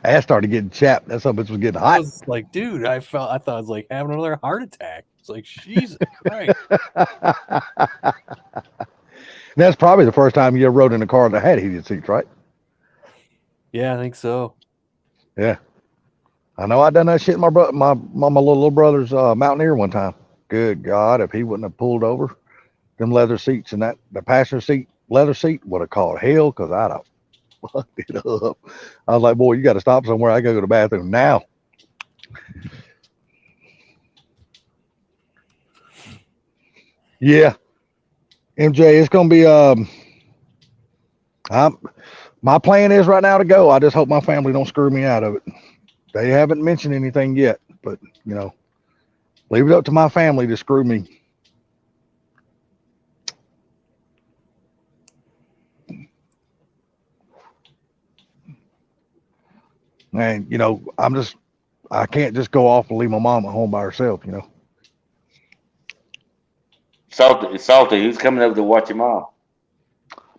Speaker 5: ass started getting chapped. That something was getting
Speaker 1: I
Speaker 5: hot.
Speaker 1: was like, dude, I thought I was like having another heart attack. It's like, Jesus Christ.
Speaker 5: That's probably the first time you ever rode in a car that had heated seats, right?
Speaker 1: Yeah, I think so.
Speaker 5: Yeah, I know. I done that shit in my little brother's Mountaineer one time. Good God, if he wouldn't have pulled over, them leather seats and the passenger seat leather seat would have caught hell because I'd have fucked it up. I was like, boy, you got to stop somewhere. I gotta go to the bathroom now. Yeah, MJ, it's gonna be my plan is right now to go. I just hope my family don't screw me out of it. They haven't mentioned anything yet. but leave it up to my family to screw me. And I can't just go off and leave my mom at home by herself.
Speaker 3: Salty, who's coming over to watch your mom?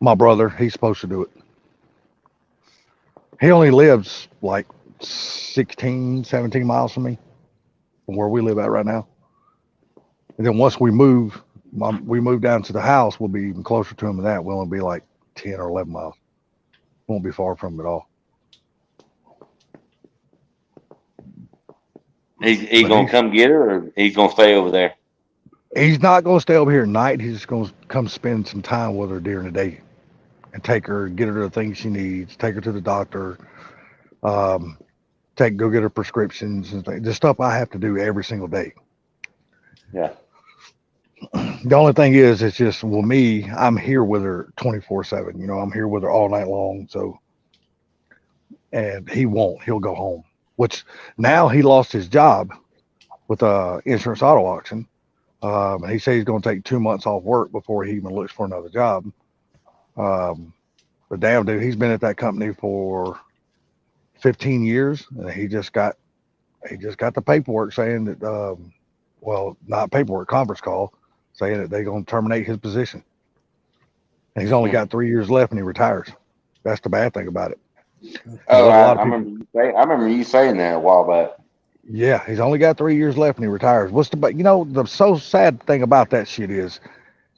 Speaker 5: My brother, he's supposed to do it. He only lives like 16, 17 miles from me, from where we live at right now. And then once we move down to the house, we'll be even closer to him than that. We'll only be like 10 or 11 miles. Won't be far from him at all.
Speaker 3: He's gonna come get her, or he's gonna stay over there?
Speaker 5: He's not going to stay over here at night. He's just going to come spend some time with her during the day and take her, get her the things she needs, take her to the doctor, go get her prescriptions and things. The stuff I have to do every single day.
Speaker 3: Yeah.
Speaker 5: The only thing is, it's just, well, me, I'm here with her 24/7. I'm here with her all night long. So, and he won't. He'll go home, which now he lost his job with insurance auto auction. He said he's going to take 2 months off work before he even looks for another job. But damn, dude, he's been at that company for 15 years, and he just got the paperwork saying that, not paperwork, conference call saying that they're going to terminate his position. And he's only got 3 years left, and he retires. That's the bad thing about it.
Speaker 3: Oh, I remember you saying that a while back.
Speaker 5: Yeah, he's only got 3 years left and he retires. The so sad thing about that shit is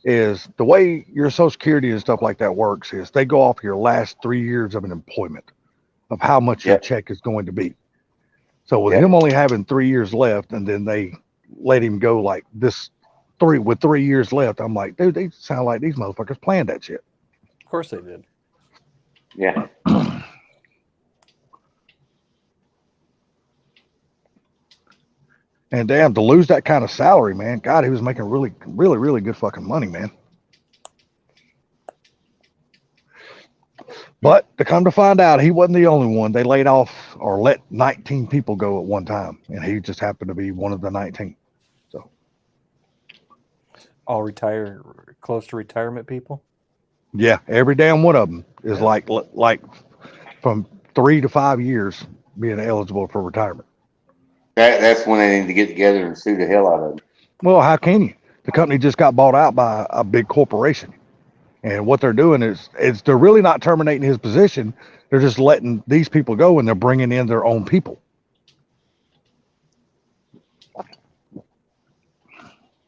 Speaker 5: the way your Social Security and stuff like that works is they go off your last 3 years of an employment of how much your check is going to be. So with him only having 3 years left, and then they let him go like this with 3 years left, I'm like, dude, they sound like these motherfuckers planned that shit.
Speaker 1: Of course they did.
Speaker 3: Yeah.
Speaker 5: And damn, to lose that kind of salary, man. God, he was making really, really, really good fucking money, man. But to come to find out, he wasn't the only one. They laid off or let 19 people go at one time, and he just happened to be one of the 19. So,
Speaker 1: All close to retirement people.
Speaker 5: yeah, every damn one of them is like from 3 to 5 years being eligible for retirement.
Speaker 3: That's when they need to get together and sue the hell out of them.
Speaker 5: Well, how can you? The company just got bought out by a big corporation. And what they're doing is they're really not terminating his position. They're just letting these people go, and they're bringing in their own people.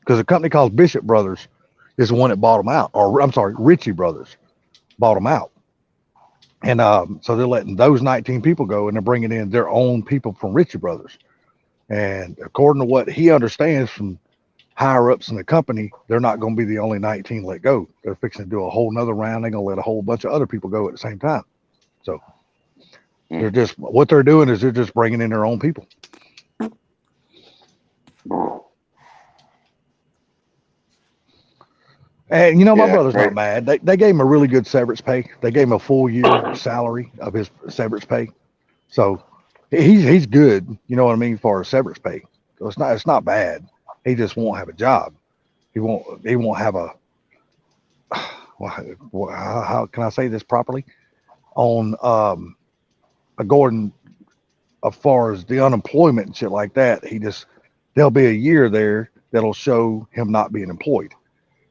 Speaker 5: Because a company called Bishop Brothers is the one that bought them out. Or, I'm sorry, Ritchie Brothers bought them out. And so they're letting those 19 people go, and they're bringing in their own people from Ritchie Brothers. And according to what he understands from higher ups in the company, they're not going to be the only 19 let go. They're fixing to do a whole nother round. They're going to let a whole bunch of other people go at the same time. So what they're doing is they're just bringing in their own people. And my brother's not mad. They gave him a really good severance pay. They gave him a full year salary of his severance pay. So he's good, you know what I mean, for a severance pay. So it's not bad. He just won't have a job. He won't have a how can I say this properly? On Gordon, as far as the unemployment and shit like that, there'll be a year there that'll show him not being employed.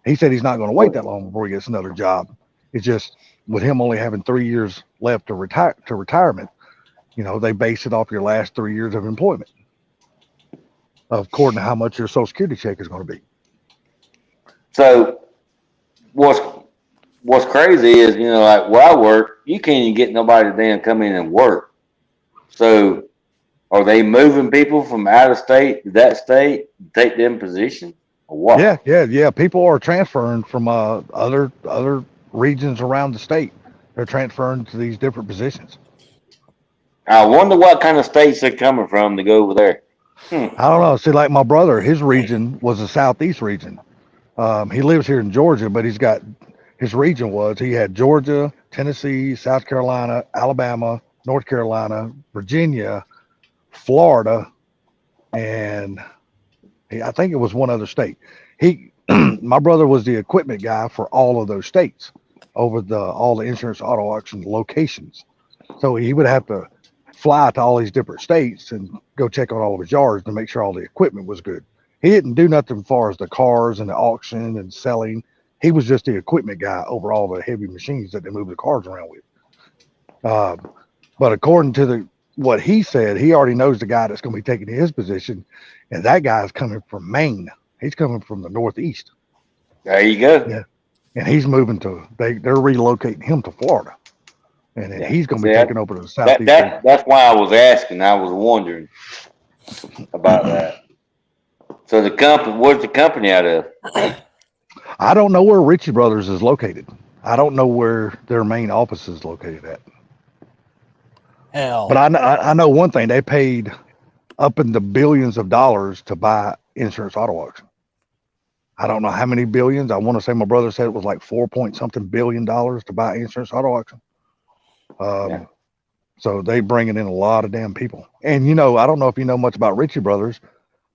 Speaker 5: He said he's not going to wait that long before he gets another job. It's just with him only having 3 years left to retirement, they base it off your last 3 years of employment, according to how much your Social Security check is going to be.
Speaker 3: So what's crazy is, like where I work, you can't even get nobody to damn come in and work. So are they moving people from out of state to that state to take them position or what?
Speaker 5: Yeah. People are transferring from other regions around the state. They're transferring to these different positions.
Speaker 3: I wonder what kind of states they're coming from to go over there.
Speaker 5: I don't know. See, like my brother, his region was the Southeast region. He lives here in Georgia, but he had Georgia, Tennessee, South Carolina, Alabama, North Carolina, Virginia, Florida, and I think it was one other state. My brother was the equipment guy for all of those states over all the insurance auto auction locations. So he would have to fly to all these different states and go check on all of his yards to make sure all the equipment was good. He didn't do nothing as far as the cars and the auction and selling. He was just the equipment guy over all the heavy machines that they move the cars around with. But according to what he said, he already knows the guy that's going to be taking his position, and that guy is coming from Maine. He's coming from the Northeast.
Speaker 3: There you go.
Speaker 5: Yeah. And he's moving they're relocating him to Florida. And then he's going to be
Speaker 3: Yeah.
Speaker 5: taking over to the Southeast.
Speaker 3: That's why I was asking. I was wondering about that. So where's the company out of?
Speaker 5: I don't know where Ritchie Brothers is located. I don't know where their main office is located at.
Speaker 1: Hell.
Speaker 5: But I know one thing. They paid up in the billions of dollars to buy Insurance Auto Auction. I don't know how many billions. I want to say my brother said it was like $4 billion to buy Insurance Auto Auction.
Speaker 3: Yeah.
Speaker 5: So they bringing in a lot of damn people. And, I don't know if you know much about Ritchie Brothers,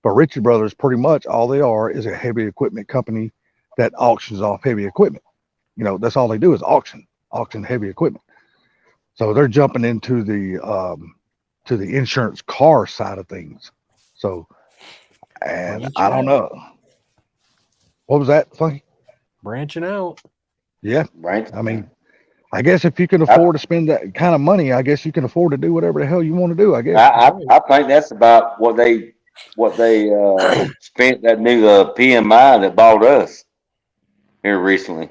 Speaker 5: but Ritchie Brothers, pretty much all they are is a heavy equipment company that auctions off heavy equipment. That's all they do is auction heavy equipment. So they're jumping into the insurance car side of things. So, and I don't know. What was that, Funky?
Speaker 1: Branching out.
Speaker 5: Yeah.
Speaker 3: Right.
Speaker 5: I mean, I guess if you can afford to spend that kind of money, I guess you can afford to do whatever the hell you want to do, I guess.
Speaker 3: I think that's about what they spent that new PMI that bought us here recently.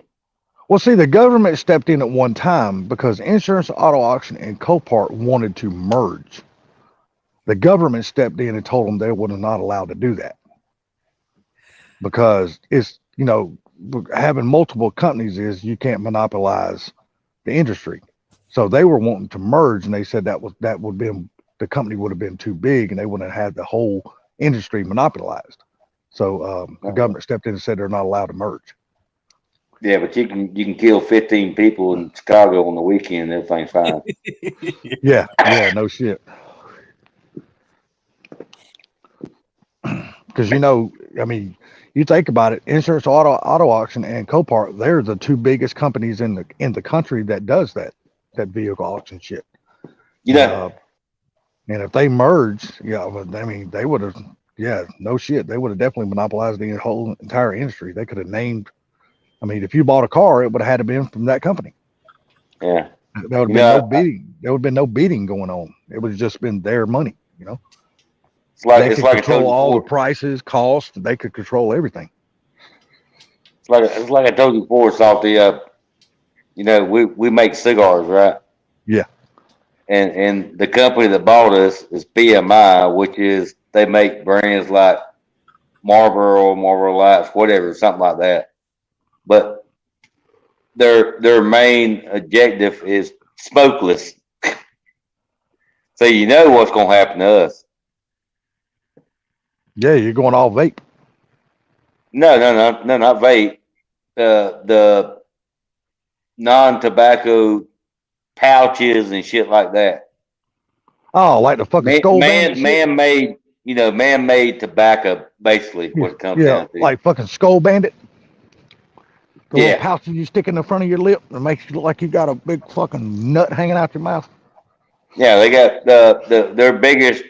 Speaker 5: Well, see, the government stepped in at one time because Insurance Auto Auction and Copart wanted to merge. The government stepped in and told them they were not allowed to do that because it's, having multiple companies is you can't monopolize the industry. So they were wanting to merge, and they said the company would have been too big, and they wouldn't have had the whole industry monopolized. So the government stepped in and said they're not allowed to merge.
Speaker 3: Yeah, but you can kill 15 people in Chicago on the weekend, everything's fine.
Speaker 5: Yeah, no shit. Because you think about it, Insurance Auto Auction and Copart, they're the two biggest companies in the country that does that vehicle auction shit. And if they merged, they would have, no shit, they would have definitely monopolized the whole entire industry. They could have named. If you bought a car, it would have had to be from that company.
Speaker 3: Yeah.
Speaker 5: There would have been no bidding. There would have been no bidding going on. It would have just been their money,
Speaker 3: It's like
Speaker 5: they
Speaker 3: it's
Speaker 5: could
Speaker 3: like I told
Speaker 5: control
Speaker 3: you
Speaker 5: all the
Speaker 3: before.
Speaker 5: prices, costs. They could control everything.
Speaker 3: It's like I told you before. It's off the we make cigars, right?
Speaker 5: Yeah.
Speaker 3: And the company that bought us is PMI, which is they make brands like Marlboro, Marlboro Lights, whatever, something like that. But their main objective is smokeless. So what's going to happen to us.
Speaker 5: Yeah, you're going all vape.
Speaker 3: No, not vape. The non-tobacco pouches and shit like that.
Speaker 5: Oh, like the fucking skull bandit shit?
Speaker 3: Man-made tobacco, basically, what it comes down to.
Speaker 5: Like fucking Skull Bandit. The
Speaker 3: Yeah.
Speaker 5: little pouch you stick in the front of your lip and makes you look like you got a big fucking nut hanging out your mouth.
Speaker 3: Yeah, they got their biggest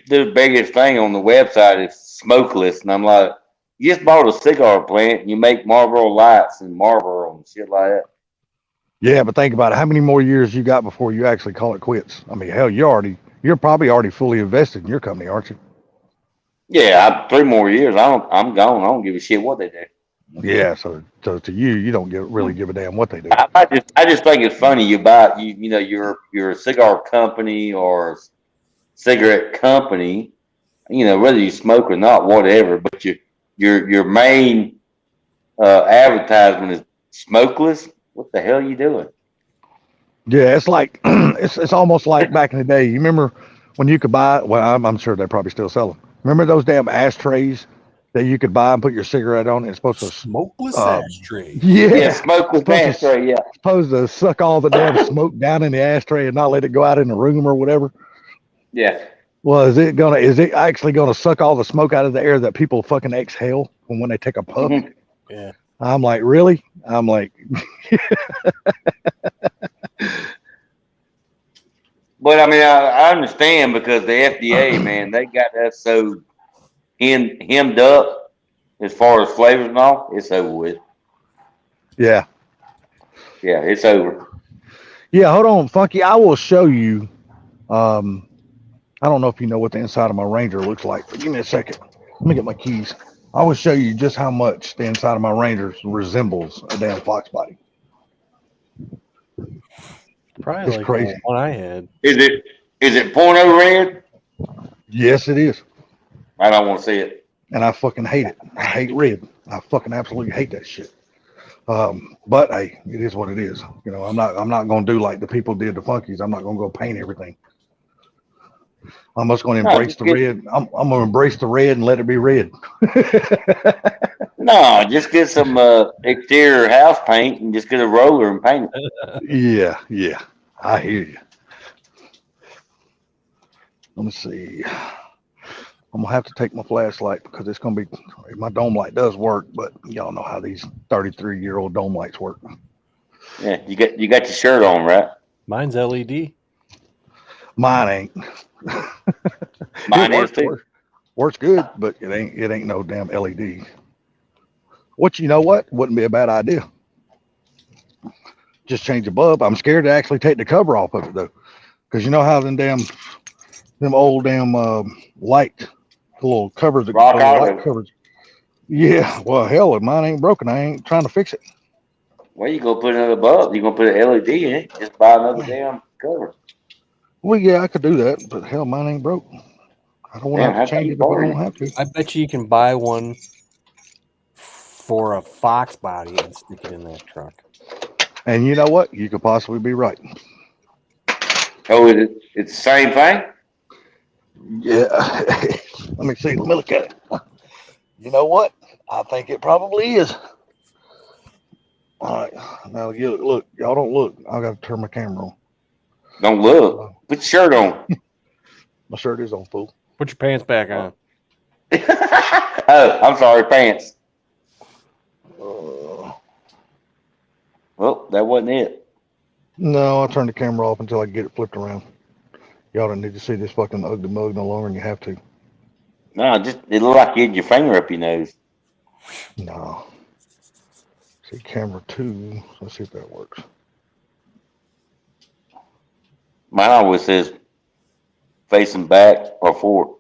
Speaker 3: thing on the website is smokeless, and I'm like, you just bought a cigar plant and you make Marlboro Lights and Marlboro and shit like that.
Speaker 5: Yeah, but think about it. How many more years you got before you actually call it quits? Hell, you're probably already fully invested in your company, aren't you?
Speaker 3: Yeah, 3 more years. I'm gone. I don't give a shit what they do.
Speaker 5: Yeah, so to you don't really give a damn what they do.
Speaker 3: I just think it's funny. You're a cigar company or cigarette company, whether you smoke or not, whatever. But your main advertisement is smokeless. What the hell are you doing?
Speaker 5: Yeah, it's like it's almost like back in the day. You remember when you could buy? Well, I'm sure they probably still sell them. Remember those damn ashtrays that you could buy and put your cigarette on? It's supposed to
Speaker 1: Smokeless ashtray.
Speaker 3: Yeah, smokeless
Speaker 5: Supposed to-
Speaker 3: ashtray. Yeah,
Speaker 5: supposed to suck all the damn smoke down in the ashtray and not let it go out in the room or whatever.
Speaker 3: yeah.
Speaker 5: Well, is it actually gonna suck all the smoke out of the air that people fucking exhale when they take a puff?
Speaker 3: Mhm.
Speaker 1: Yeah.
Speaker 5: I'm like, really? I'm like,
Speaker 3: But I mean, I understand because the FDA, man, they got us so hemmed up as far as flavors and all. It's over with.
Speaker 5: yeah.
Speaker 3: Yeah, it's over.
Speaker 5: Yeah, hold on, Funky. I will show you. I don't know if you know what the inside of my Ranger looks like, but give me a second. Let me get my keys. I will show you just how much the inside of my Ranger resembles a damn Fox body.
Speaker 1: Probably
Speaker 5: It's
Speaker 1: like
Speaker 5: crazy.
Speaker 1: the one I had.
Speaker 3: Is it porno red?
Speaker 5: Yes, it is.
Speaker 3: I don't want to see it.
Speaker 5: And I fucking hate it. I hate red. I fucking absolutely hate that shit. But hey, it is what it is. You know, I'm not gonna do like the people did the Funkies. I'm not gonna go paint everything. I'm just gonna
Speaker 3: No,
Speaker 5: embrace
Speaker 3: just
Speaker 5: the
Speaker 3: get-
Speaker 5: red. I'm gonna embrace the red and let it be red.
Speaker 3: No, just get some exterior house paint and just get a roller and paint it.
Speaker 5: Yeah. I hear you. Let me see. I'm gonna have to take my flashlight because it's gonna be my dome light does work, but y'all know how these 33-year-old dome lights work.
Speaker 3: Yeah, you got your shirt on, right?
Speaker 1: Mine's LED.
Speaker 5: Mine ain't.
Speaker 3: Mine
Speaker 5: It
Speaker 3: is
Speaker 5: works,
Speaker 3: too.
Speaker 5: works good, but it ain't no damn LED. Which, you know what, wouldn't be a bad idea. Just change the bulb. I'm scared to actually take the cover off of it though, because you know how them old damn light, the little covers, the
Speaker 3: Rock
Speaker 5: little light
Speaker 3: auto.
Speaker 5: covers. Yeah, well, hell, if mine ain't broken, I ain't trying to fix it.
Speaker 3: Well, you gonna put another bulb? You gonna put an LED in it? Just buy another damn cover.
Speaker 5: Well, yeah, I could do that, but hell, mine ain't broke. I don't want to
Speaker 3: Damn,
Speaker 5: have to
Speaker 3: how
Speaker 5: change it
Speaker 3: cheap
Speaker 5: if I
Speaker 3: are
Speaker 5: don't
Speaker 3: you?
Speaker 5: have to.
Speaker 1: I bet you can buy one for a Fox body and stick it in that truck.
Speaker 5: And you know what? You could possibly be right.
Speaker 3: Oh, it's the same thing?
Speaker 5: Yeah. Let me see. Let me look at it. You know what? I think it probably is. All right. Now, look. Y'all don't look. I got to turn my camera on.
Speaker 3: Don't look. Put your shirt on.
Speaker 5: My shirt is on, fool.
Speaker 1: Put your pants back on.
Speaker 3: Oh, I'm sorry, pants. Well, that wasn't it.
Speaker 5: No, I'll turn the camera off until I get it flipped around. Y'all don't need to see this fucking ugly mug no longer than you have to.
Speaker 3: No, just it looked like you had your finger up your nose.
Speaker 5: No. See, camera 2. Let's see if that works.
Speaker 3: Mine always says facing back or forward.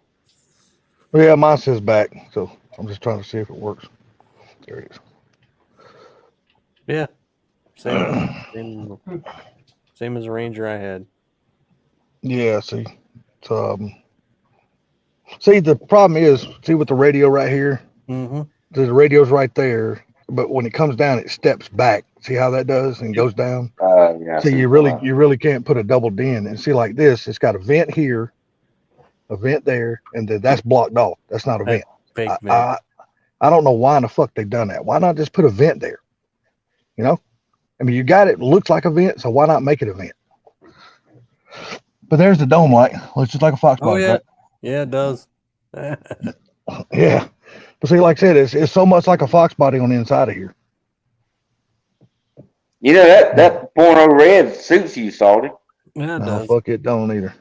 Speaker 5: Well, yeah, mine says back, so I'm just trying to see if it works. There it is.
Speaker 1: Yeah. Same as the Ranger I had.
Speaker 5: Yeah, see. See, the problem is, see with the radio right here,
Speaker 1: Mm-hmm.
Speaker 5: the radio's right there, but when it comes down, it steps back. See how that does and goes down?
Speaker 3: Yeah. I
Speaker 5: See,
Speaker 3: see
Speaker 5: you
Speaker 3: what
Speaker 5: really can't put a double din. And see, like this, it's got a vent here, a vent there, and then that's blocked off. That's not a vent.
Speaker 1: Fake vent.
Speaker 5: I don't know why in the fuck they've done that. Why not just put a vent there? You know? I mean, you got it, looks like a vent, so why not make it a vent? But there's the dome light. Looks just like a Fox body,
Speaker 1: yeah.
Speaker 5: right?
Speaker 1: Yeah, it does.
Speaker 5: Yeah. But see, like I said, it's so much like a Fox body on the inside of here.
Speaker 3: You know that porno red suits you, Salty.
Speaker 1: Yeah, it
Speaker 5: No,
Speaker 1: does.
Speaker 5: fuck it, don't either.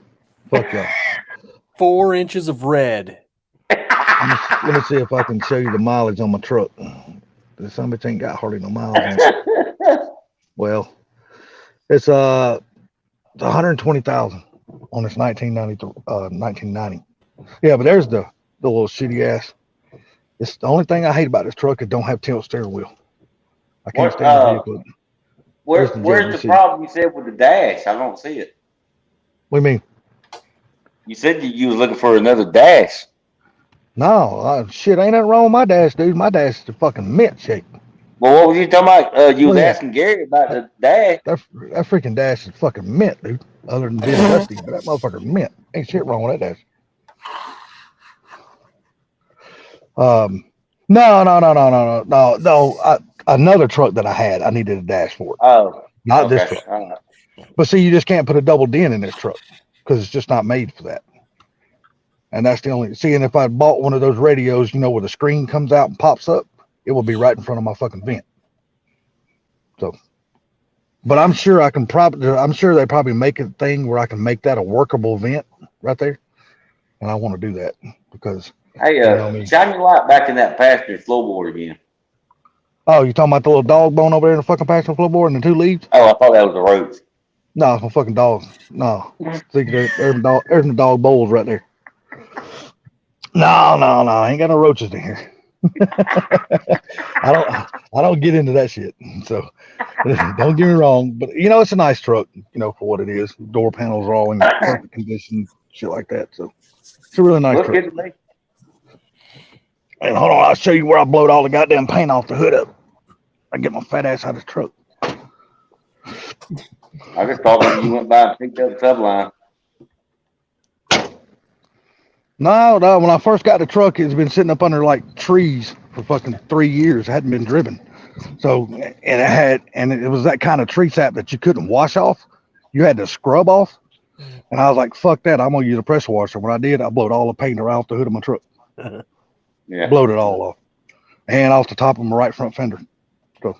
Speaker 5: Fuck y'all.
Speaker 1: 4 inches of red.
Speaker 5: Let me see if I can show you the mileage on my truck. This son of a bitch ain't got hardly no miles on it. Well, it's 120,000 on this 1990. Yeah, but there's the little shitty ass. It's the only thing I hate about this truck. It don't have tilt steering wheel. I can't stand the vehicle.
Speaker 3: Where's
Speaker 5: the
Speaker 3: the
Speaker 5: JVC.
Speaker 3: problem you said with the dash? I don't see it.
Speaker 5: What do you mean?
Speaker 3: You said you was looking for another dash.
Speaker 5: No, shit, ain't nothing wrong with my dash, dude. My dash is a fucking mint shape.
Speaker 3: Well, what was you talking about? You was
Speaker 5: Well, yeah.
Speaker 3: asking Gary about the dash.
Speaker 5: That freaking dash is fucking mint, dude. Other than being dusty, but that motherfucker mint. Ain't shit wrong with that dash. No. Another truck that I had, I needed a dash for it.
Speaker 3: Oh,
Speaker 5: Not
Speaker 3: okay.
Speaker 5: this truck.
Speaker 3: All right.
Speaker 5: But see, you just can't put a double din in this truck because it's just not made for that. And that's the only seeing if I bought one of those radios, you know, where the screen comes out and pops up, it will be right in front of my fucking vent. So, but I'm sure I can I'm sure they probably make a thing where I can make that a workable vent right there. And I want to do that because,
Speaker 3: Hey,
Speaker 5: you know what I mean?
Speaker 3: shine your light back in that passenger floorboard again.
Speaker 5: Oh, you talking about the little dog bone over there in the fucking passenger floorboard and the 2 leaves?
Speaker 3: Oh, I thought that was the ropes.
Speaker 5: No, it's my fucking dog. No. Think there's the dog bowls right there. No, I ain't got no roaches in here. I don't get into that shit. So don't get me wrong, but you know it's a nice truck, you know, for what it is. Door panels are all in perfect condition, shit like that. So it's a really nice
Speaker 3: Looks
Speaker 5: truck.
Speaker 3: good to me.
Speaker 5: And hold on, I'll show you where I blowed all the goddamn paint off the hood up. I get my fat ass out of the truck.
Speaker 3: I just thought you went by and picked up the subline.
Speaker 5: No, when I first got the truck, it's been sitting up under like trees for fucking 3 years. It hadn't been driven. So, and it was that kind of tree sap that you couldn't wash off. You had to scrub off. And I was like, fuck that. I'm going to use a pressure washer. When I did, I blowed all the paint around the hood of my truck.
Speaker 3: Yeah.
Speaker 5: Blowed it all off. And off the top of my right front fender. So,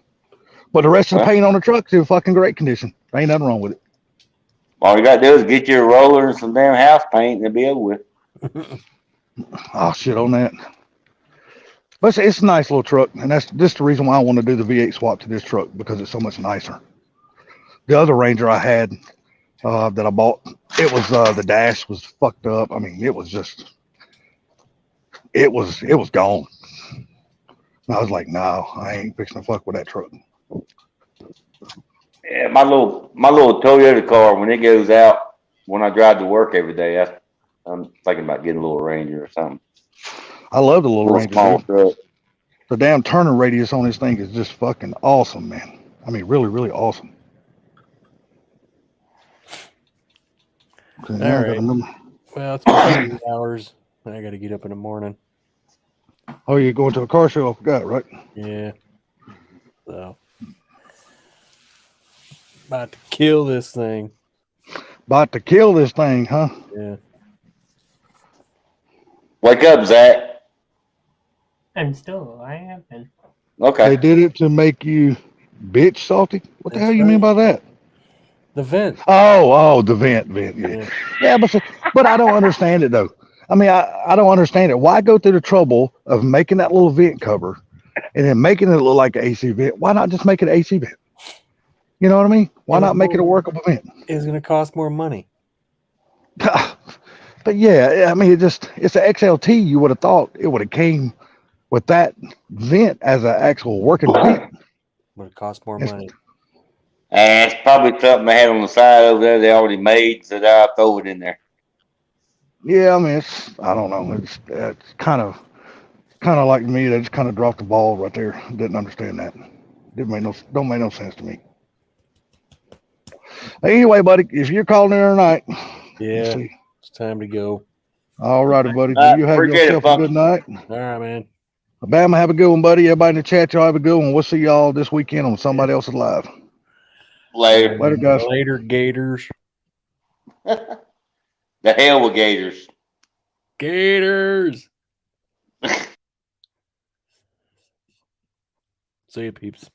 Speaker 5: but the rest of the paint on the truck's in fucking great condition. There ain't nothing wrong with it.
Speaker 3: All you gotta do is get you a roller and some damn house paint and it'll be over with.
Speaker 5: Oh, shit on that. But it's a nice little truck. And that's just the reason why I want to do the V8 swap to this truck, because it's so much nicer. The other Ranger I had that I bought, it was the dash was fucked up. I mean, it was just, it was gone. And I was like, no, I ain't fixing to fuck with that truck.
Speaker 3: Yeah, my little Toyota car, when it goes out, when I drive to work every day, I'm thinking about getting a little Ranger or something.
Speaker 5: I love the little
Speaker 3: Little
Speaker 5: Ranger.
Speaker 3: small
Speaker 5: Dude.
Speaker 3: truck.
Speaker 5: The damn turning radius on this thing is just fucking awesome, man. I mean, really, really awesome.
Speaker 1: All
Speaker 5: I gotta
Speaker 1: right.
Speaker 5: remember.
Speaker 1: Well, it's been 3 hours. And I got to get up in the morning.
Speaker 5: Oh, you're going to a car show? I forgot, right?
Speaker 1: Yeah. So, about to kill this thing.
Speaker 5: About to kill this thing, huh?
Speaker 1: Yeah.
Speaker 3: Wake up, Zach.
Speaker 4: I have been.
Speaker 3: Okay.
Speaker 5: They did it to make you bitch salty. What the
Speaker 1: That's
Speaker 5: hell you mean
Speaker 1: right.
Speaker 5: by that?
Speaker 1: The vent.
Speaker 5: Oh, the vent. Yeah, but I don't understand it though. I mean, I don't understand it. Why go through the trouble of making that little vent cover and then making it look like an AC vent? Why not just make it an AC vent? You know what I mean? Why not make it a workable vent?
Speaker 1: It's going to cost more money.
Speaker 5: But yeah, I mean, it's an XLT. You would have thought it would have came with that vent as an actual working vent.
Speaker 1: But it costs more money.
Speaker 3: And it's probably something they had on the side over there they already made, so I'll throw it in there.
Speaker 5: Yeah, I mean, I don't know. It's kind of like me. They just kind of dropped the ball right there. Didn't understand that. Don't make no sense to me. Anyway, buddy, if you're calling there tonight,
Speaker 1: Yeah. It's time to go.
Speaker 5: all righty, buddy.
Speaker 3: All right,
Speaker 5: You have
Speaker 3: appreciate
Speaker 5: yourself
Speaker 3: it,
Speaker 5: a
Speaker 3: Buck.
Speaker 5: good night.
Speaker 1: All right, man.
Speaker 5: Bama, have a good one, buddy. Everybody in the chat, y'all have a good one. We'll see y'all this weekend on somebody else's live.
Speaker 3: Later.
Speaker 5: Later, guys.
Speaker 1: Later, Gators.
Speaker 3: The hell with Gators.
Speaker 1: Gators. See you, peeps.